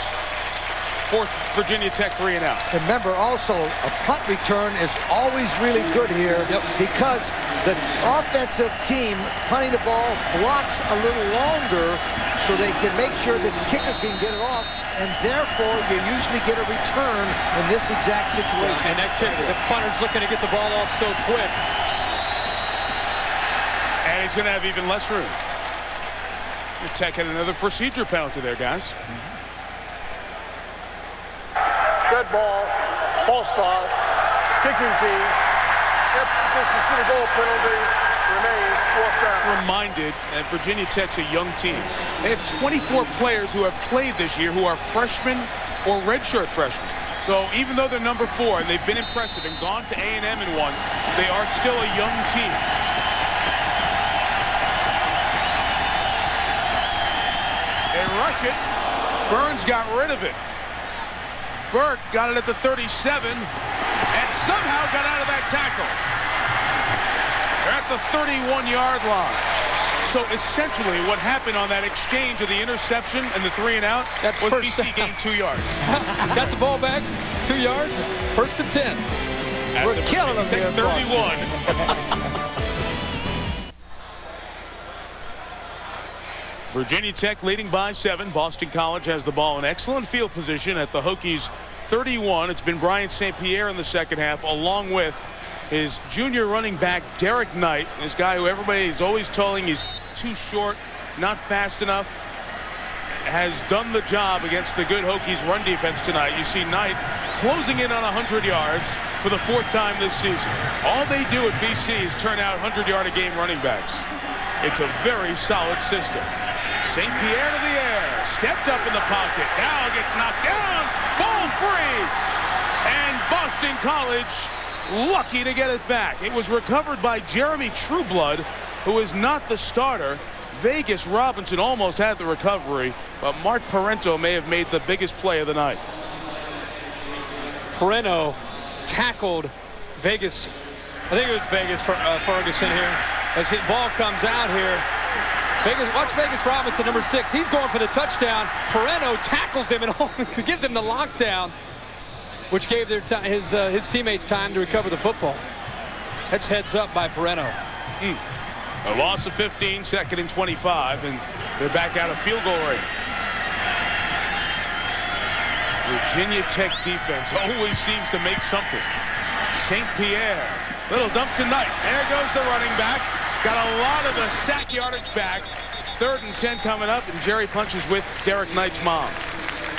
force Virginia Tech 3 and out. Remember also, a punt return is always really good here because the offensive team punting the ball blocks a little longer so they can make sure the kicker can get it off, and therefore you usually get a return in this exact situation. And that kicker, the punter's looking to get the ball off so quick. And he's going to have even less room. Tech had another procedure penalty there, guys. Dead ball, false start, kicking team. If this is going to go, penalty remains 4th down. Reminded that Virginia Tech's a young team. They have 24 players who have played this year who are freshmen or redshirt freshmen. So even though they're number 4 and they've been impressive and gone to A&M and won, they are still a young team. They rush it. Burns got rid of it. Burke got it at the 37 and somehow got out of that tackle. They're at the 31-yard line. So essentially what happened on that exchange of the interception and the 3 and out was BC gained 2 yards. Got the ball back, 2 yards, 1st and 10. We're killing them here. 31. Virginia Tech leading by 7. Boston College has the ball in excellent field position at the Hokies 31. It's been Brian St. Pierre in the second half, along with his junior running back Derek Knight, this guy who everybody is always telling he's too short, not fast enough, has done the job against the good Hokies run defense tonight. You see Knight closing in on 100 yards for the 4th time this season. All they do at BC is turn out 100-yard-a-game running backs. It's a very solid system. St. Pierre to the air, stepped up in the pocket, now gets knocked down, ball free, and Boston College lucky to get it back. It was recovered by Jeremy Trueblood, who is not the starter. Vegas Robinson almost had the recovery, but Mark Parento may have made the biggest play of the night. Parento tackled Vegas, I think it was Vegas for Ferguson here. As the ball comes out here, watch Vegas Robinson, number 6. He's going for the touchdown. Parento tackles him and gives him the lockdown, which gave his teammates time to recover the football. That's heads up by Parento. A loss of 15, 2nd and 25, and they're back out of field goal range. Virginia Tech defense always seems to make something. St. Pierre. Little dump to Knight. There goes the running back. Got a lot of the sack yardage back. 3rd and 10 coming up, and Jerry punches with Derek Knight's mom.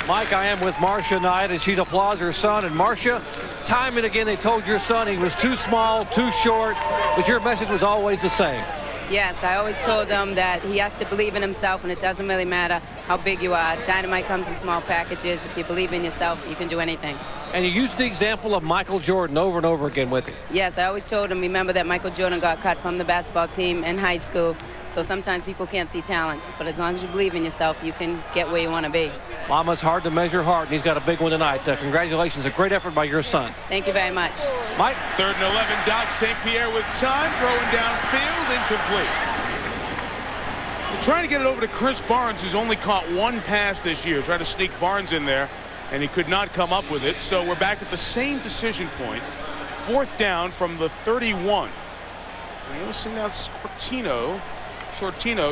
Mike, I am with Marcia Knight, and she applauds her son. And Marcia, time and again, they told your son he was too small, too short, but your message was always the same. Yes, I always told him that he has to believe in himself, and it doesn't really matter how big you are. Dynamite comes in small packages. If you believe in yourself, you can do anything. And you used the example of Michael Jordan over and over again with him. Yes, I always told him, remember that Michael Jordan got cut from the basketball team in high school, so sometimes people can't see talent. But as long as you believe in yourself, you can get where you want to be. Mama, it's hard to measure heart, and he's got a big one tonight. Congratulations, a great effort by your son. Thank you very much. Mike? 3rd and 11, Doc St. Pierre with time, throwing downfield, incomplete. They're trying to get it over to Chris Barnes, who's only caught 1 pass this year. Tried to sneak Barnes in there, and he could not come up with it. So we're back at the same decision point. 4th down from the 31. And we'll send out Shortino,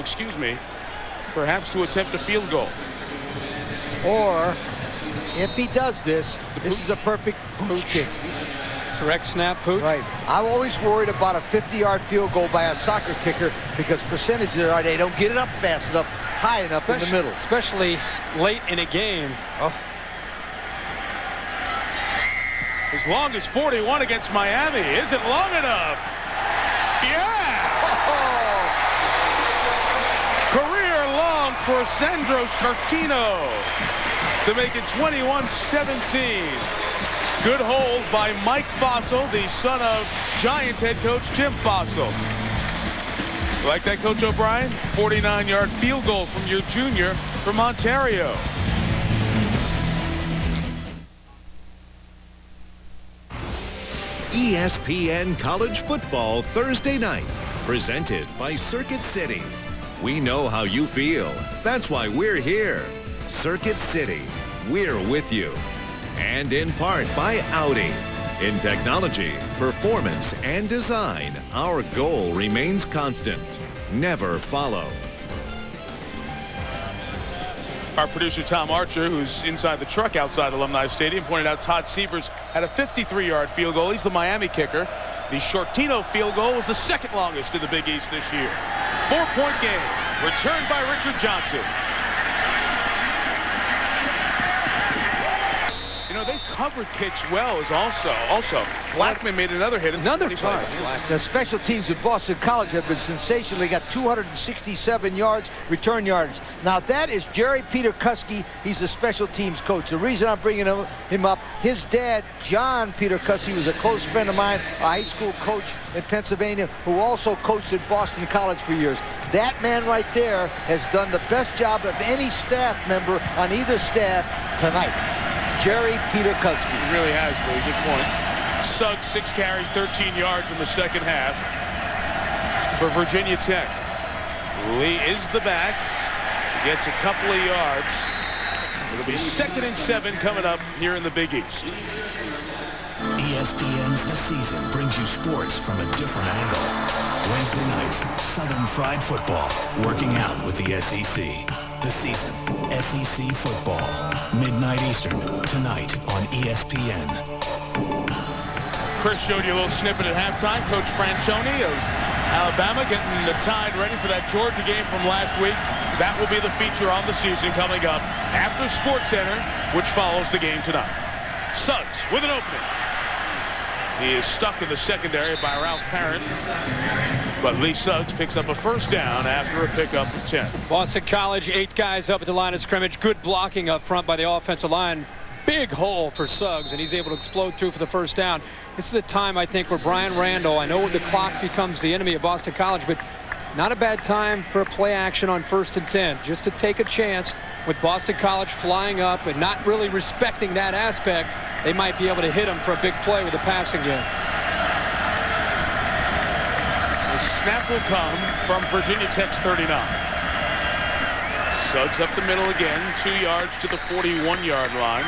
excuse me, perhaps to attempt a field goal. Or, if he does this, this is a perfect pooch kick. Direct snap, Pooch. Right. I'm always worried about a 50-yard field goal by a soccer kicker because percentages are they don't get it up fast enough, high enough in the middle. Especially late in a game. Oh. As long as 41 against Miami isn't long enough. Yeah! Oh. Career long for Sandro Shortino to make it 21-17. Good hold by Mike Fossil, the son of Giants head coach Jim Fossil. You like that, Coach O'Brien? 49-yard field goal from your junior from Ontario. ESPN College Football Thursday night, presented by Circuit City. We know how you feel. That's why we're here. Circuit City, we're with you. And in part by Audi. In technology, performance, and design, our goal remains constant. Never follow. Our producer, Tom Archer, who's inside the truck outside Alumni Stadium, pointed out Todd Severs had a 53-yard field goal. He's the Miami kicker. The Shortino field goal was the 2nd longest in the Big East this year. 4-point game. Returned by Richard Johnson. You know, they've covered kicks well as also Blackman made another hit. Another try. The special teams at Boston College have been sensational. They got 267 yards, return yards. Now that is Jerry Peter Kuski. He's a special teams coach. The reason I'm bringing him up, his dad, John Peter Kuski, was a close friend of mine, a high school coach in Pennsylvania, who also coached at Boston College for years. That man right there has done the best job of any staff member on either staff tonight. Jerry Peter Kuski. He really has, Lee. Good point. Suggs, 6 carries, 13 yards in the second half for Virginia Tech. Lee is the back. Gets a couple of yards. It'll be 2nd and 7 coming up here in the Big East. ESPN's The Season brings you sports from a different angle. Wednesday nights, Southern Fried Football, working out with the SEC. The Season, SEC Football, midnight Eastern, tonight on ESPN. Chris showed you a little snippet at halftime. Coach Franchione of Alabama getting the Tide ready for that Georgia game from last week. That will be the feature on the season coming up after SportsCenter, which follows the game tonight. Suggs with an opening. He is stuck in the secondary by Ralph Parent. But Lee Suggs picks up a 1st down after a pickup of 10. Boston College, 8 guys up at the line of scrimmage. Good blocking up front by the offensive line. Big hole for Suggs, and he's able to explode through for the 1st down. This is a time, I think, where Brian Randall, I know the clock becomes the enemy of Boston College, but not a bad time for a play action on 1st and 10. Just to take a chance with Boston College flying up and not really respecting that aspect, they might be able to hit him for a big play with the passing game. The snap will come from Virginia Tech's 39. Suggs up the middle again, 2 yards to the 41-yard line.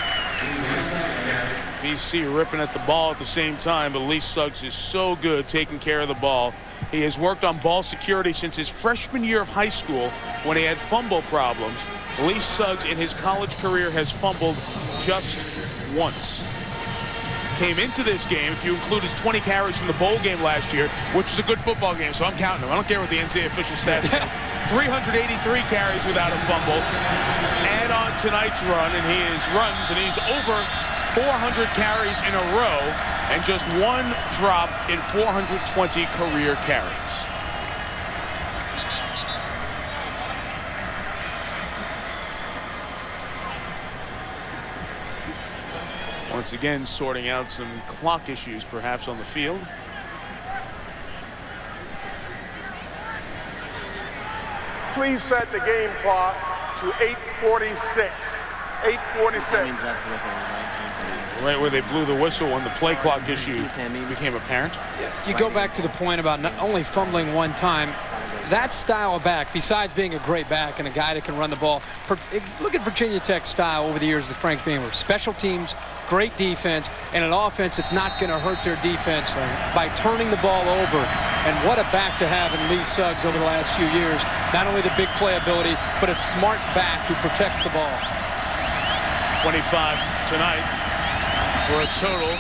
BC ripping at the ball at the same time, but Lee Suggs is so good taking care of the ball. He has worked on ball security since his freshman year of high school when he had fumble problems. Lee Suggs in his college career has fumbled just once. came into this game, if you include his 20 carries from the bowl game last year, which was a good football game, so I'm counting him. I don't care what the NCAA official stats say. 383 carries without a fumble. Add on tonight's run, and he's over 400 carries in a row, and just one drop in 420 career carries. Once again, sorting out some clock issues perhaps on the field. Please set the game clock to 8:46. 8:46. Right where they blew the whistle when the play clock issue became apparent. You go back to the point about not only fumbling one time. That style of back, besides being a great back and a guy that can run the ball, look at Virginia Tech's style over the years with Frank Beamer. Special teams, great defense, and an offense that's not going to hurt their defense by turning the ball over. And what a back to have in Lee Suggs over the last few years. Not only the big playability, but a smart back who protects the ball. 25 tonight for a total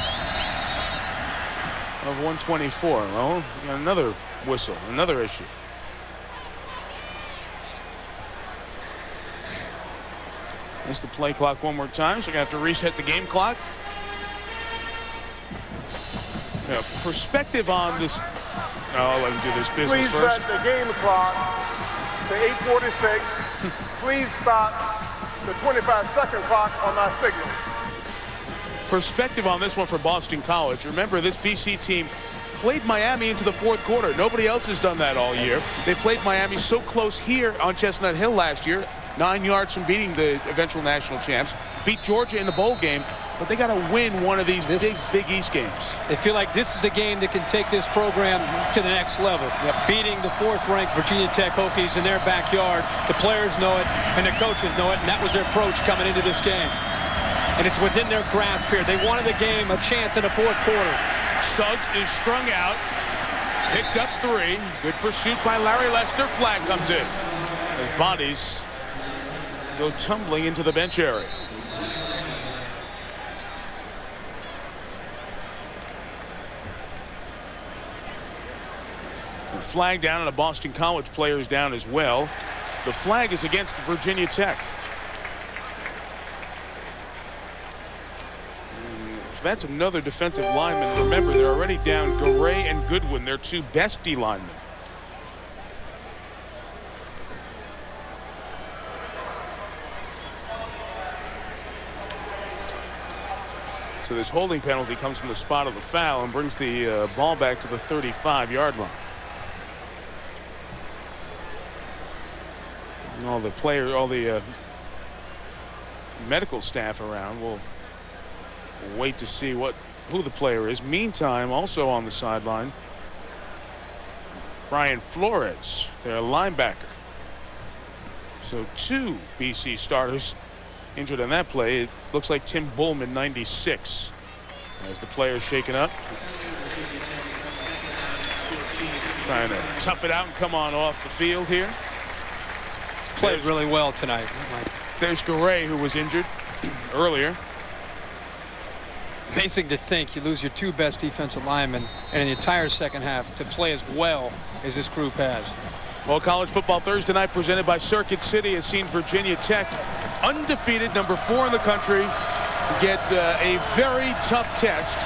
of 124. Well, we got another whistle, another issue. It's the play clock one more time, so we're going to have to reset the game clock. Now, perspective on this. I'll let him do this business first. Please set the game clock to 8:46. Please stop the 25-second clock on my signal. Perspective on this one for Boston College. Remember, this BC team played Miami into the fourth quarter. Nobody else has done that all year. They played Miami so close here on Chestnut Hill last year, 9 yards from beating the eventual national champs. Beat Georgia in the bowl game, but they got to win one of these Big East games. They feel like this is the game that can take this program to the next level. Beating the fourth-ranked Virginia Tech Hokies in their backyard. The players know it, and the coaches know it, and that was their approach coming into this game. And it's within their grasp here. They wanted the game a chance in the fourth quarter. Suggs is strung out. Picked up 3. Good pursuit by Larry Lester. Flag comes in. His bodies go tumbling into the bench area. The flag down, and a Boston College player is down as well. The flag is against Virginia Tech. So that's another defensive lineman. Remember, they're already down Garay and Goodwin, their 2 best D linemen. So this holding penalty comes from the spot of the foul and brings the ball back to the 35-yard line. And all the medical staff around will wait to see who the player is. Meantime, also on the sideline, Brian Flores, their linebacker. So 2 BC starters injured on that play. It looks like Tim Bullman, 96, as the player is shaken up. Trying to tough it out and come on off the field here. He's played really well tonight. There's Garay, who was injured earlier. Amazing to think you lose your 2 best defensive linemen and the entire second half to play as well as this group has. Well, College Football Thursday night presented by Circuit City has seen Virginia Tech, undefeated, number 4 in the country, get a very tough test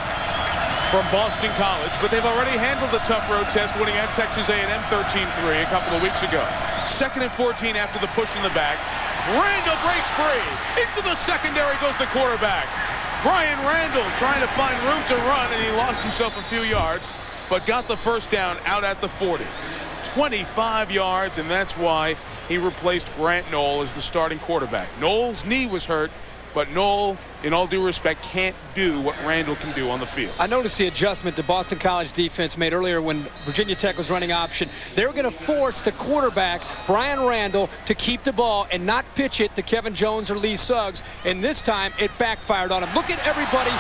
from Boston College, but they've already handled the tough road test, winning at Texas A&M 13-3 a couple of weeks ago. 2nd and 14 after the push in the back. Randall breaks free. Into the secondary goes the quarterback. Brian Randall trying to find room to run, and he lost himself a few yards, but got the first down out at the 40. 25 yards, and that's why he replaced Grant Knoll as the starting quarterback. Knoll's knee was hurt, but Knoll, in all due respect, can't do what Randall can do on the field. I noticed the adjustment the Boston College defense made earlier when Virginia Tech was running option. They were going to force the quarterback, Brian Randall, to keep the ball and not pitch it to Kevin Jones or Lee Suggs. And this time, it backfired on him. Look at everybody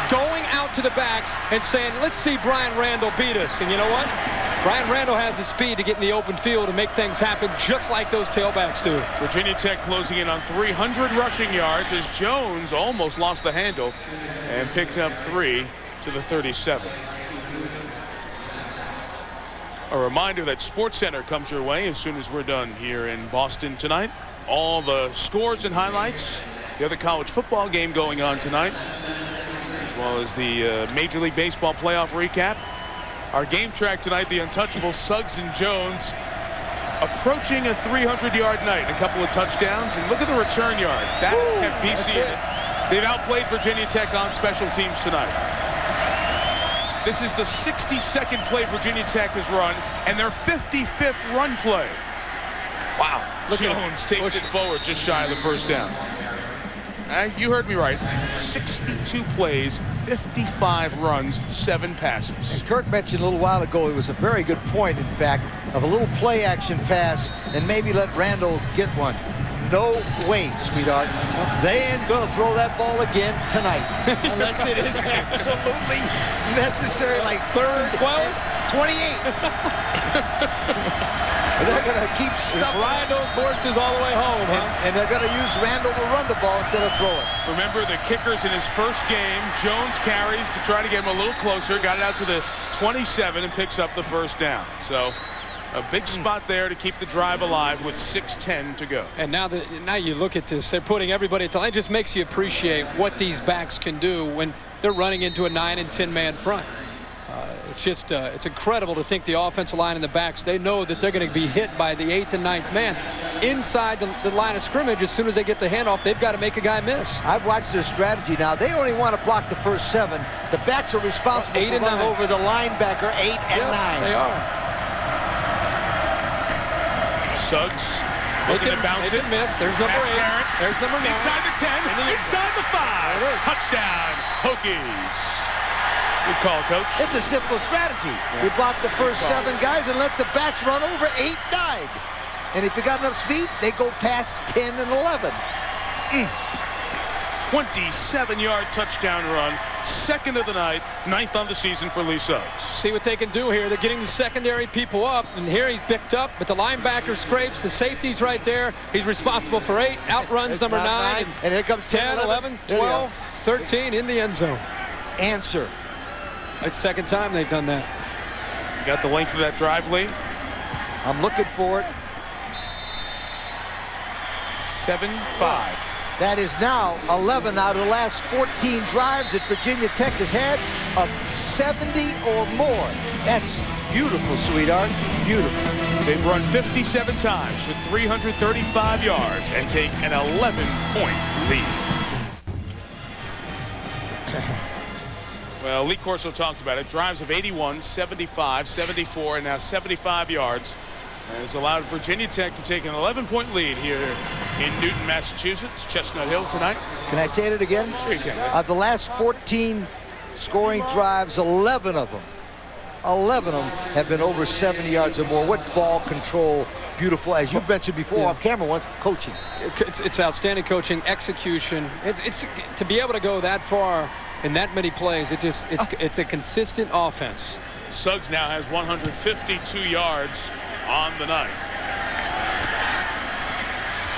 going out to the backs and saying, let's see Brian Randall beat us. And you know what? Brian Randall has the speed to get in the open field and make things happen just like those tailbacks do. Virginia Tech closing in on 300 rushing yards as Jones almost lost the handle and picked up 3 to the 37. A reminder that SportsCenter comes your way as soon as we're done here in Boston tonight. All the scores and highlights, the other college football game going on tonight, as well as the Major League Baseball playoff recap. Our game track tonight, the untouchable Suggs and Jones, approaching a 300-yard night, a couple of touchdowns, and look at the return yards. That has kept BC in it. They've outplayed Virginia Tech on special teams tonight. This is the 62nd play Virginia Tech has run, and their 55th run play. Wow. Jones takes it forward just shy of the first down. You heard me right. 62 plays, 55 runs, 7 passes. And Kirk mentioned a little while ago, it was a very good point, in fact, of a little play-action pass and maybe let Randall get one. No way, sweetheart. They ain't going to throw that ball again tonight. Unless it is absolutely necessary, like 3rd, 12, 28. They're going to keep stuffing. Ride those horses all the way home, and they're going to use Randall to run the ball instead of throw it. Remember, the kicker's in his first game. Jones carries to try to get him a little closer. Got it out to the 27 and picks up the first down. So a big spot there to keep the drive alive with 6:10 to go. And now you look at this, they're putting everybody at the line. It just makes you appreciate what these backs can do when they're running into a 9- and 10-man front. It's just it's incredible to think the offensive line and the backs, they know that they're going to be hit by the 8th and 9th man inside the line of scrimmage. As soon as they get the handoff, they've got to make a guy miss. I've watched their strategy now. They only want to block the first 7. The backs are responsible for running over the linebacker 8 and 9. They are. Suggs looking to bounce it. Miss. There's number 8. There's number 9. Inside the 10. Inside the 5. Touchdown, Hokies. Good call, Coach. It's a simple strategy. You block the first 7 guys and let the backs run over 8, 9. And if you got enough speed, they go past 10 and 11. 27-yard touchdown run. 2nd of the night. 9th on the season for Lee Suggs. See what they can do here. They're getting the secondary people up. And here he's picked up, but the linebacker scrapes. The safety's right there. He's responsible for 8. Outruns number 9. And here comes 10, 11, 12, 13 in the end zone. Answer. It's the 2nd time they've done that. You got the length of that drive, Lee? I'm looking for it. 7-5. That is now 11 out of the last 14 drives that Virginia Tech has had of 70 or more. That's beautiful, sweetheart. Beautiful. They've run 57 times for 335 yards and take an 11-point lead. Well, Lee Corso talked about it. Drives of 81, 75, 74, and now 75 yards. Has allowed Virginia Tech to take an 11-point lead here in Newton, Massachusetts. Chestnut Hill tonight. Can I say it again? Sure you can. Of the last 14 scoring drives, 11 of them have been over 70 yards or more. What ball control. Beautiful, as you mentioned before off camera once, coaching. It's outstanding coaching, execution. It's to be able to go that far in that many plays. It's a consistent offense. Suggs now has 152 yards on the night.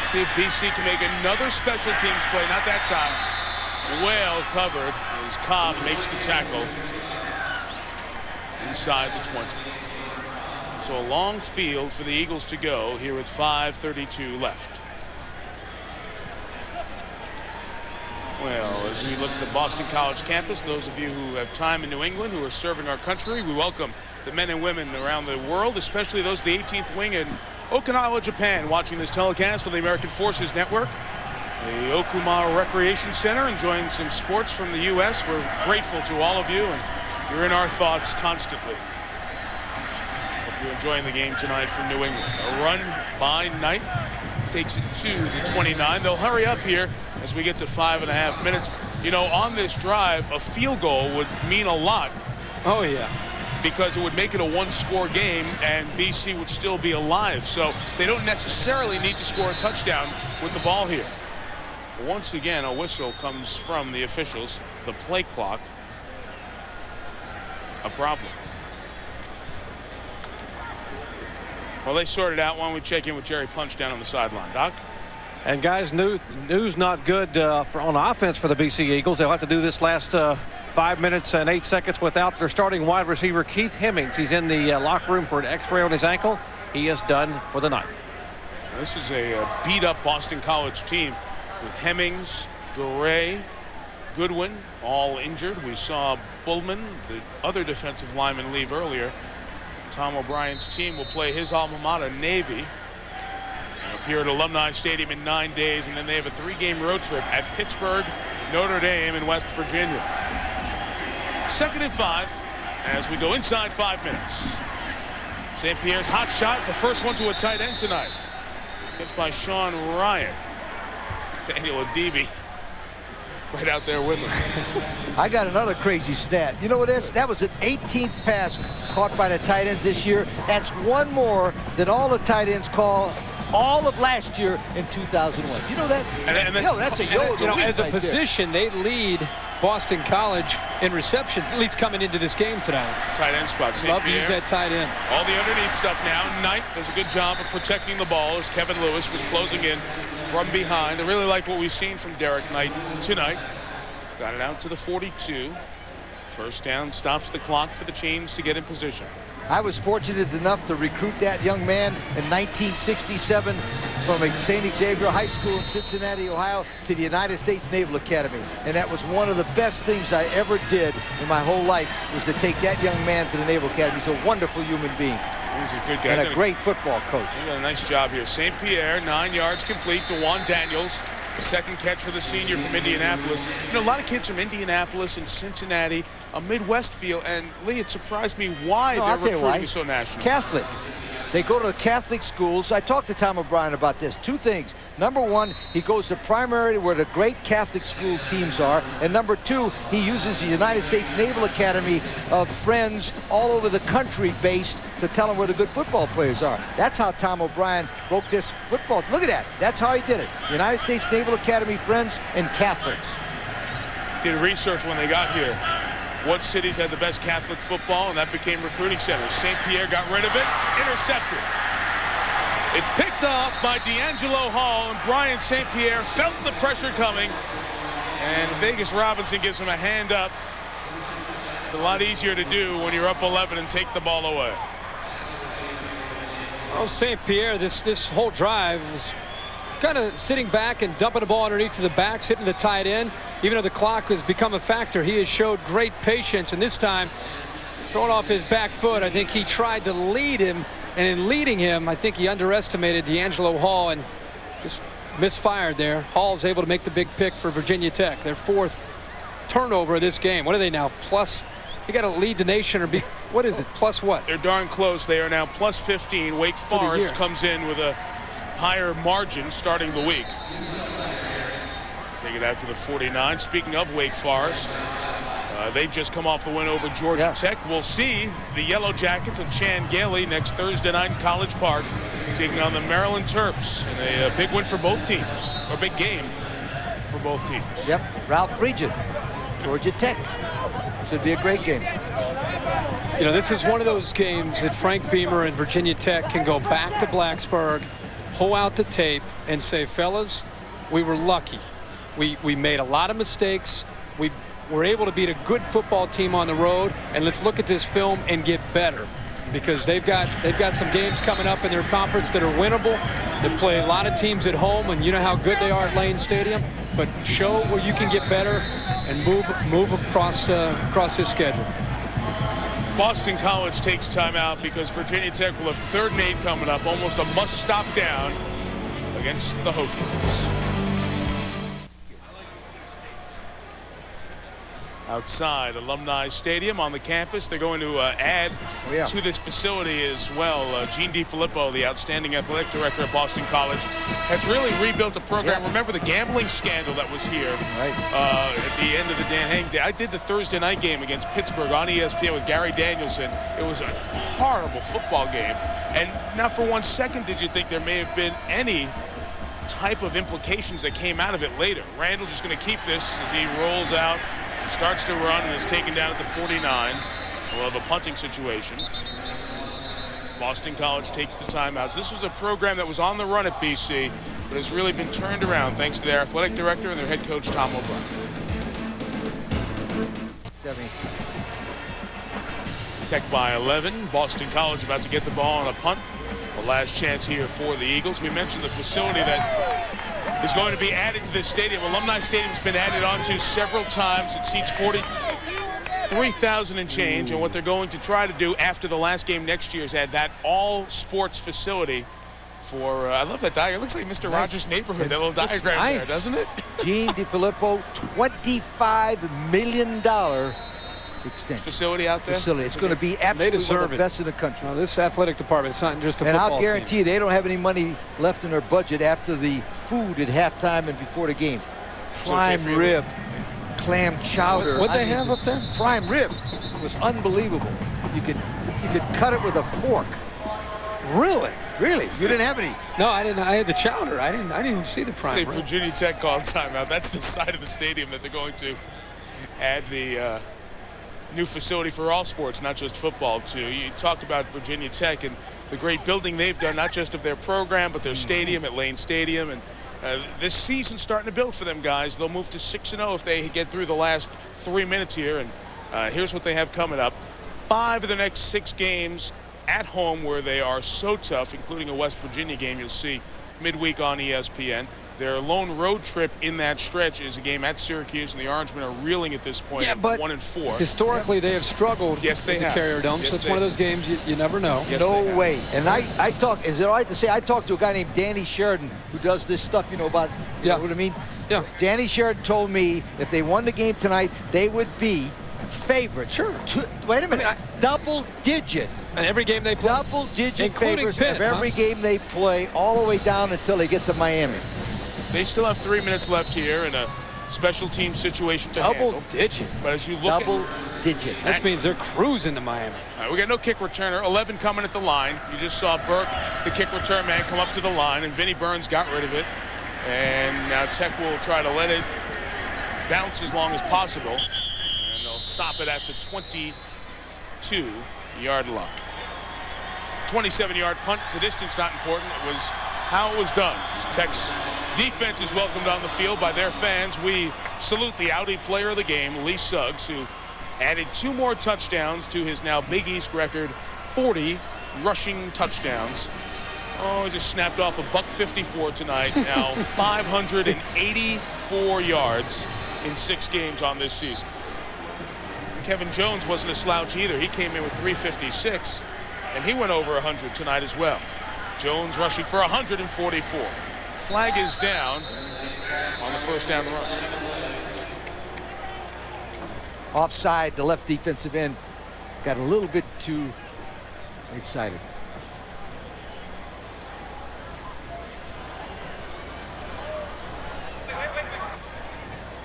See if BC can make another special teams play. Not that time. Well covered as Cobb makes the tackle inside the 20. So a long field for the Eagles to go here with 5:32 left. Well, as we look at the Boston College campus, those of you who have time in New England who are serving our country, we welcome the men and women around the world, especially those of the 18th Wing in Okinawa, Japan, watching this telecast on the American Forces Network. The Okuma Recreation Center, enjoying some sports from the U.S. We're grateful to all of you, and you're in our thoughts constantly. Hope you're enjoying the game tonight from New England. A run by Knight takes it to the 29. They'll hurry up here as we get to 5.5 minutes. You know, on this drive, a field goal would mean a lot. Oh, yeah. Because it would make it a one-score game, and BC would still be alive. So they don't necessarily need to score a touchdown with the ball here. Once again, a whistle comes from the officials. The play clock, a problem. Well, they sorted out. Why don't we check in with Jerry Punch down on the sideline. Doc? And guys, news not good on offense for the BC Eagles. They'll have to do this last 5 minutes and 8 seconds without their starting wide receiver, Keith Hemmings. He's in the locker room for an x-ray on his ankle. He is done for the night. This is a beat-up Boston College team with Hemmings, Garay, Goodwin, all injured. We saw Bullman, the other defensive lineman, leave earlier. Tom O'Brien's team will play his alma mater, Navy, appear at Alumni Stadium in 9 days, and then they have a 3-game road trip at Pittsburgh, Notre Dame, and West Virginia. 2nd and 5 as we go inside 5 minutes. St. Pierre's hot shot is the first one to a tight end tonight. Pitched by Sean Ryan. Daniel Adibi right out there with him. I got another crazy stat. You know what that was an 18th pass caught by the tight ends this year. That's one more than all the tight ends call all of last year in 2001. Do you know that? That's a yo of the week as a right position, they lead Boston College in receptions, at least coming into this game tonight. Tight end spot. Love to use that tight end. All the underneath stuff now. Knight does a good job of protecting the ball as Kevin Lewis was closing in from behind. I really like what we've seen from Derek Knight tonight. Got it out to the 42. First down, stops the clock for the Chains to get in position. I was fortunate enough to recruit that young man in 1967 from St. Xavier High School in Cincinnati, Ohio, to the United States Naval Academy. And that was one of the best things I ever did in my whole life, was to take that young man to the Naval Academy. He's a wonderful human being. He's a good guy. And a great football coach. He's done a nice job here. St. Pierre, 9 yards complete. DeJuan Daniels, second catch for the senior from Indianapolis. You know, a lot of kids from Indianapolis and Cincinnati, a Midwest feel, and Lee, it surprised me why they're recruiting so national. Catholic. They go to Catholic schools. I talked to Tom O'Brien about this. 2 things. Number 1, he goes to primary where the great Catholic school teams are. And number 2, he uses the United States Naval Academy of friends all over the country based to tell them where the good football players are. That's how Tom O'Brien broke this football. Look at that. That's how he did it. United States Naval Academy friends and Catholics. Did research when they got here. What cities had the best Catholic football, and that became recruiting centers. St. Pierre got rid of it, intercepted. It's picked off by D'Angelo Hall, and Brian St. Pierre felt the pressure coming, and Vegas Robinson gives him a hand up. A lot easier to do when you're up 11 and take the ball away. Oh, St. Pierre, this whole drive was kind of sitting back and dumping the ball underneath to the backs, hitting the tight end. Even though the clock has become a factor, he has showed great patience, and this time throwing off his back foot, I think he tried to lead him, and in leading him, I think he underestimated D'Angelo Hall and just misfired there. Hall's able to make the big pick for Virginia Tech, their 4th turnover of this game. What are they now, plus? You got to lead the nation or be, what is it, plus what? They're darn close. They are now plus 15. Wake Forest comes in with a higher margin starting the week. Take it out to the 49. Speaking of Wake Forest, they've just come off the win over Georgia Tech. We'll see the Yellow Jackets and Chan Gailey next Thursday night in College Park, taking on the Maryland Terps. And a big win for both teams, or big game for both teams. Yep, Ralph Friedgen, Georgia Tech. Should be a great game. You know, this is one of those games that Frank Beamer and Virginia Tech can go back to Blacksburg, pull out the tape, and say, fellas, we were lucky. We made a lot of mistakes. We were able to beat a good football team on the road, and let's look at this film and get better, because they've got some games coming up in their conference that are winnable. They play a lot of teams at home, and you know how good they are at Lane Stadium. But show where you can get better and move across this schedule. Boston College takes time out because Virginia Tech will have 3rd and 8 coming up, almost a must-stop down against the Hokies. Outside Alumni Stadium on the campus, they're going to add to this facility as well. Gene DiFilippo, the outstanding athletic director at Boston College, has really rebuilt a program. Remember the gambling scandal that was here at the end of the Dan Hang day. I did the Thursday night game against Pittsburgh on ESPN with Gary Danielson. It was a horrible football game, and not for 1 second did you think there may have been any type of implications that came out of it later. Randall's just going to keep this as he rolls out. Starts to run and is taken down at the 49. We'll have a punting situation. Boston College takes the timeouts. This was a program that was on the run at BC, but has really been turned around thanks to their athletic director and their head coach, Tom O'Brien. 70. Tech by 11. Boston College about to get the ball on a punt. The last chance here for the Eagles. We mentioned the facility that is going to be added to this stadium. Alumni Stadium's been added onto several times. It seats 43,000 and change. And what they're going to try to do after the last game next year is add that all-sports facility for, I love that diagram. It looks like Mr. Rogers' Neighborhood, that little diagram there, doesn't it? Gene DiFilippo, $25 million extension. Facility out there? Facility. It's going to be absolutely one of the best in the country. Now, this athletic department, it's not just a and football I'll guarantee you they don't have any money left in their budget after the food at halftime and before the game. Prime rib, clam chowder. What they have up there? Prime rib was unbelievable. You could cut it with a fork. Really? Really? You didn't have any? No, I didn't. I had the chowder. I didn't even see the prime rib. Virginia Tech called timeout. That's the side of the stadium that they're going to add the new facility for all sports, not just football, to. You talked about Virginia Tech and the great building they've done, not just of their program, but their stadium at Lane Stadium. And this season's starting to build for them, guys. They'll move to 6-0 if they get through the last 3 minutes here. And here's what they have coming up. 5 of the next 6 games at home where they are so tough, including a West Virginia game you'll see midweek on ESPN. Their lone road trip in that stretch is a game at Syracuse, and the Orangemen are reeling at this point. Yeah, but 1-4. Historically, they have struggled. Yes, they with have. the Carrier Dome, so it's one of those games you never know. Yes, no way. And I talk. Is it all right to say I talked to a guy named Danny Sheridan who does this stuff? You know about. You know what I mean? Yeah. Danny Sheridan told me if they won the game tonight, they would be favorites. Sure. Wait a minute. Double digit. And every game they play. Double digit Including favorites Pitt, of every game they play, all the way down until they get to Miami. They still have 3 minutes left here in a special team situation to handle. Double digit. But as you look Double digit. That means they're cruising to Miami. All right, we got no kick returner. 11 coming at the line. You just saw Burke, the kick return man, come up to the line, and Vinnie Burns got rid of it. And now Tech will try to let it bounce as long as possible. And they'll stop it at the 22-yard line. 27-yard punt. The distance not important. It was how it was done. Tech's defense is welcomed on the field by their fans. We salute the Audi player of the game, Lee Suggs, who added 2 more touchdowns to his now Big East record, 40 rushing touchdowns. Oh, he just snapped off a $154 tonight. Now 584 yards in 6 games on this season. Kevin Jones wasn't a slouch either. He came in with 356, and he went over 100 tonight as well. Jones rushing for 144. Flag is down on the first down run. Offside, the left defensive end got a little bit too excited.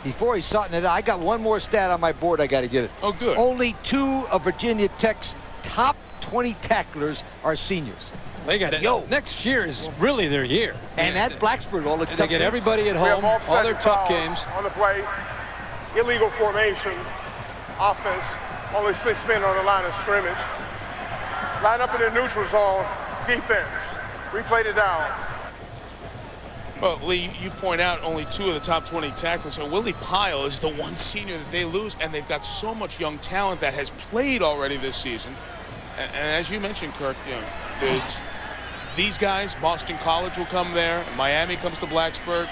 Before he's sorting it out, I got one more stat on my board. I got to get it. Oh, good. Only 2 of Virginia Tech's top 20 tacklers are seniors. They got it. Next year is really their year. And at Blacksburg, all the and they get everybody at home, all their tough games. On the play, illegal formation, offense, only 6 men on the line of scrimmage. Line up in the neutral zone, defense. Replay it down. Well, Lee, you point out only 2 of the top 20 tackles. And Willie Pyle is the one senior that they lose, and they've got so much young talent that has played already this season. And as you mentioned, Kirk, you know, these guys, Boston College will come there, Miami comes to Blacksburg.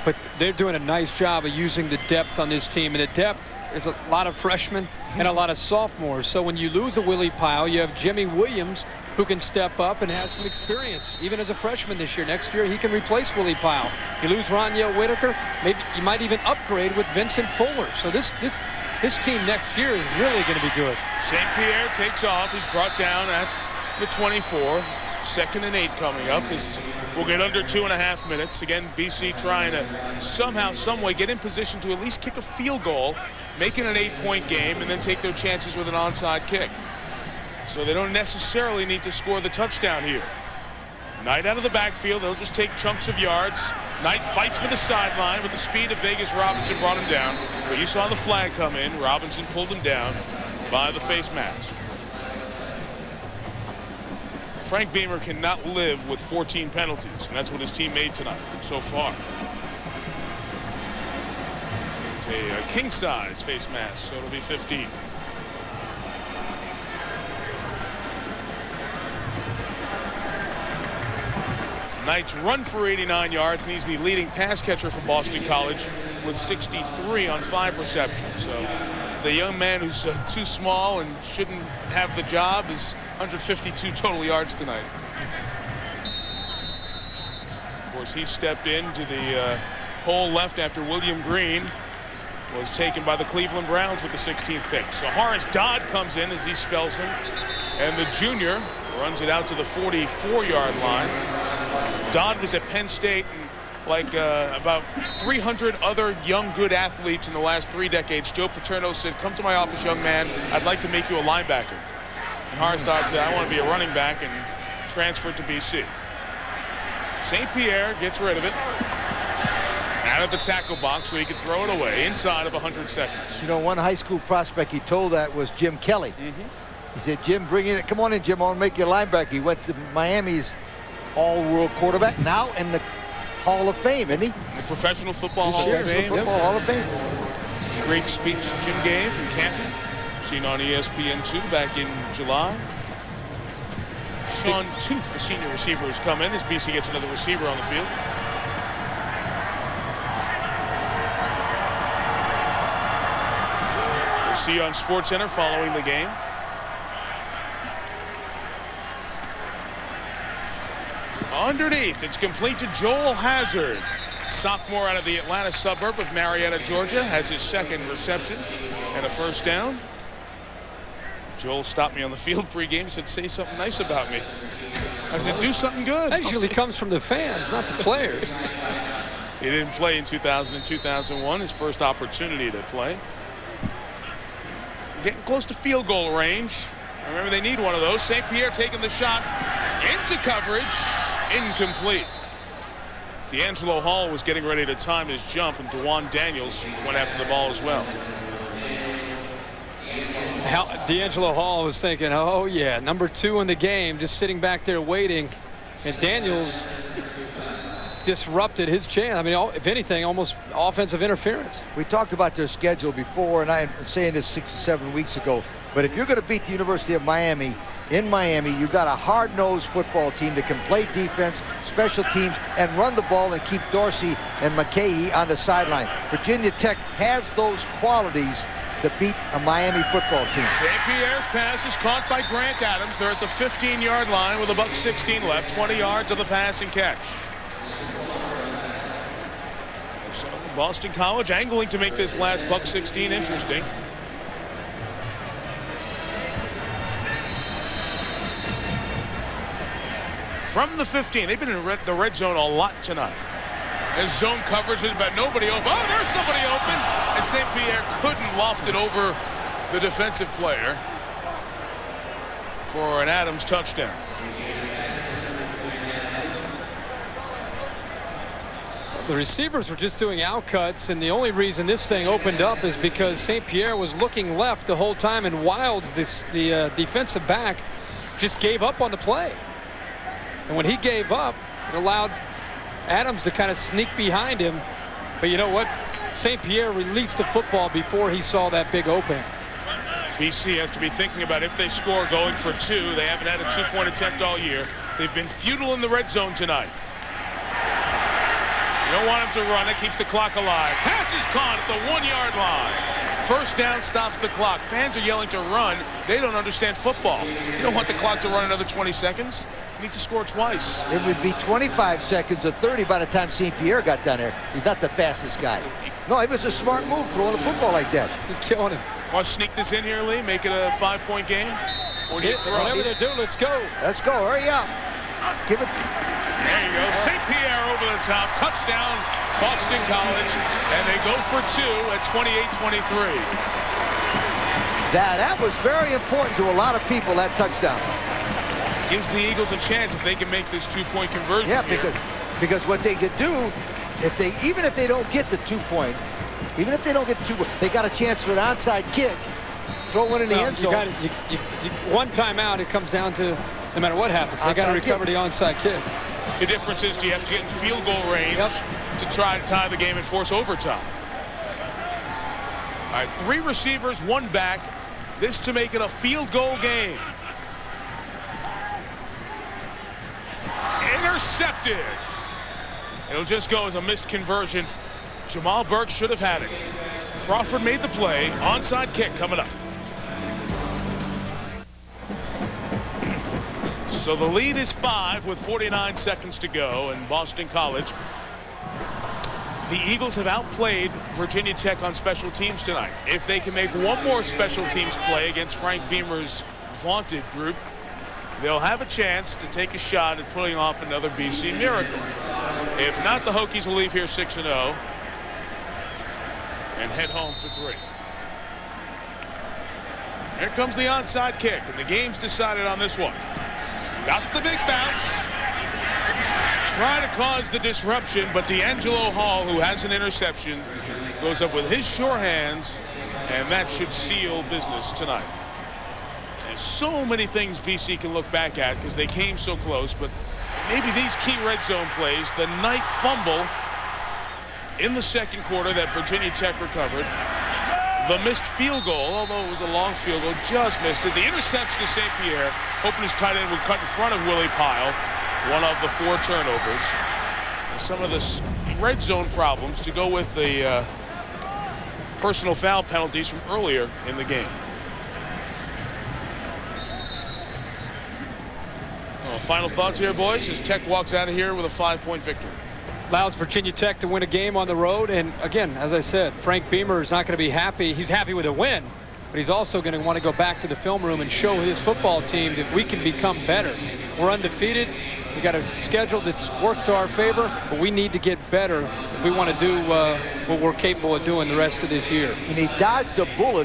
But they're doing a nice job of using the depth on this team. And the depth is a lot of freshmen and a lot of sophomores. So when you lose a Willie Pyle, you have Jimmy Williams, who can step up and has some experience, even as a freshman this year. Next year, he can replace Willie Pyle. You lose Roniel Whitaker, maybe you might even upgrade with Vincent Fuller. So this team next year is really going to be good. St. Pierre takes off. He's brought down at the 24. 2nd and 8 coming up. We'll get under 2.5 minutes. Again, BC trying to somehow, some way get in position to at least kick a field goal, make it an 8-point game, and then take their chances with an onside kick. So they don't necessarily need to score the touchdown here. Knight out of the backfield. They'll just take chunks of yards. Knight fights for the sideline with the speed of Vegas. Robinson brought him down. But you saw the flag come in. Robinson pulled him down by the face mask. Frank Beamer cannot live with 14 penalties, and that's what his team made tonight so far. It's a king-size face mask, so it'll be 15. Knight's run for 89 yards, and he's the leading pass catcher for Boston College with 63 on 5 receptions. So the young man who's too small and shouldn't have the job is 152 total yards tonight. Of course, he stepped into the hole left after William Green was taken by the Cleveland Browns with the 16th pick. So Horace Dodd comes in, as he spells him, and the junior runs it out to the 44-yard line. Dodd was at Penn State, and like about 300 other young, good athletes in the last 3 decades. Joe Paterno said, "Come to my office, young man. I'd like to make you a linebacker." And Horace Dodd said, "I want to be a running back," and transferred to BC. St. Pierre gets rid of it out of the tackle box so he could throw it away inside of 100 seconds. You know, one high school prospect he told that was Jim Kelly. He said, "Jim, bring it. Come on in, Jim. I want to make you a linebacker." He went to Miami's all-world quarterback, now in the Hall of Fame, isn't he? In the Professional Football Hall of Fame. Hall of Fame. Great speech Jim gave in Canton, seen on ESPN2 back in July. Sean Tooth, the senior receiver, has come in as BC gets another receiver on the field. We'll see you on SportsCenter following the game. Underneath, it's complete to Joel Hazard. Sophomore out of the Atlanta suburb of Marietta, Georgia, has his 2nd reception and a first down. Joel stopped me on the field pregame. He said, "Say something nice about me." I said, "Do something good." That usually comes from the fans, not the players. He didn't play in 2000 and 2001, his first opportunity to play. Getting close to field goal range. Remember, they need one of those. St. Pierre taking the shot into coverage. Incomplete. D'Angelo Hall was getting ready to time his jump, and DeJuan Daniels went after the ball as well. D'Angelo Hall was thinking, oh yeah, number 2 in the game, just sitting back there waiting, and Daniels disrupted his chance. I mean, if anything, almost offensive interference. We talked about their schedule before, and I'm saying this 6 or 7 weeks ago, but if you're going to beat the University of Miami in Miami, you got a hard-nosed football team that can play defense, special teams, and run the ball and keep Dorsey and McKay on the sideline. Virginia Tech has those qualities to beat a Miami football team. St. Pierre's pass is caught by Grant Adams. They're at the 15-yard line with $1:16 left. 20 yards of the pass and catch. So Boston College angling to make this last $1:16 interesting. From the 15, they've been in the red zone a lot tonight. As zone coverage is about nobody open. Oh, there's somebody open. And St. Pierre couldn't loft it over the defensive player for an Adams touchdown. The receivers were just doing out cuts, and the only reason this thing opened up is because St. Pierre was looking left the whole time, and Wilds, the defensive back, just gave up on the play. And when he gave up, it allowed Adams to kind of sneak behind him. But you know what? St. Pierre released the football before he saw that big opening. BC has to be thinking about if they score going for 2. They haven't had a 2-point attempt all year. They've been futile in the red zone tonight. You don't want him to run. It keeps the clock alive. Pass is caught at the 1-yard line. First down stops the clock. Fans are yelling to run. They don't understand football. You don't want the clock to run another 20 seconds. You need to score twice. It would be 25 seconds or 30 by the time St. Pierre got down there. He's not the fastest guy. No, it was a smart move throwing the football like that. He's killing him. Want to sneak this in here, Lee? Make it a 5-point game? Or do you throw? Whatever they do, let's go. Let's go. Hurry up. Give it. There you go. St. Pierre over the top. Touchdown, Boston College. And they go for 2 at 28-23. That was very important to a lot of people, that touchdown. Gives the Eagles a chance if they can make this 2-point conversion. Yeah, because what they could do, even if they don't get the 2-point, even if they don't get the 2-point, they got a chance for an onside kick. Throw one in the end zone. One timeout, it comes down to no matter what happens. They got to recover the onside kick. The difference is, do you have to get in field goal range to try to tie the game and force overtime? All right, 3 receivers, 1 back. This to make it a field goal game. Intercepted. It'll just go as a missed conversion. Jamal Burke should have had it. Crawford made the play. Onside kick coming up. So the lead is 5 with 49 seconds to go, and Boston College. The Eagles have outplayed Virginia Tech on special teams tonight. If they can make one more special teams play against Frank Beamer's vaunted group, they'll have a chance to take a shot at pulling off another BC miracle. If not, the Hokies will leave here 6-0 and head home for 3. Here comes the onside kick, and the game's decided on this one. Got the big bounce. Trying to cause the disruption, but D'Angelo Hall, who has an interception, goes up with his sure hands, and that should seal business tonight. There's so many things BC can look back at because they came so close, but maybe these key red zone plays, the Knight fumble in the second quarter that Virginia Tech recovered, the missed field goal, although it was a long field goal, just missed it. The interception to St. Pierre, hoping his tight end would cut in front of Willie Pyle, one of the 4 turnovers. And some of the red zone problems to go with the personal foul penalties from earlier in the game. Well, final thoughts here, boys, as Tech walks out of here with a 5-point victory. Allows Virginia Tech to win a game on the road. And again, as I said, Frank Beamer is not going to be happy. He's happy with a win, but he's also going to want to go back to the film room and show his football team that we can become better. We're undefeated. We got a schedule that works to our favor, but we need to get better if we want to do what we're capable of doing the rest of this year. And he dodged a bullet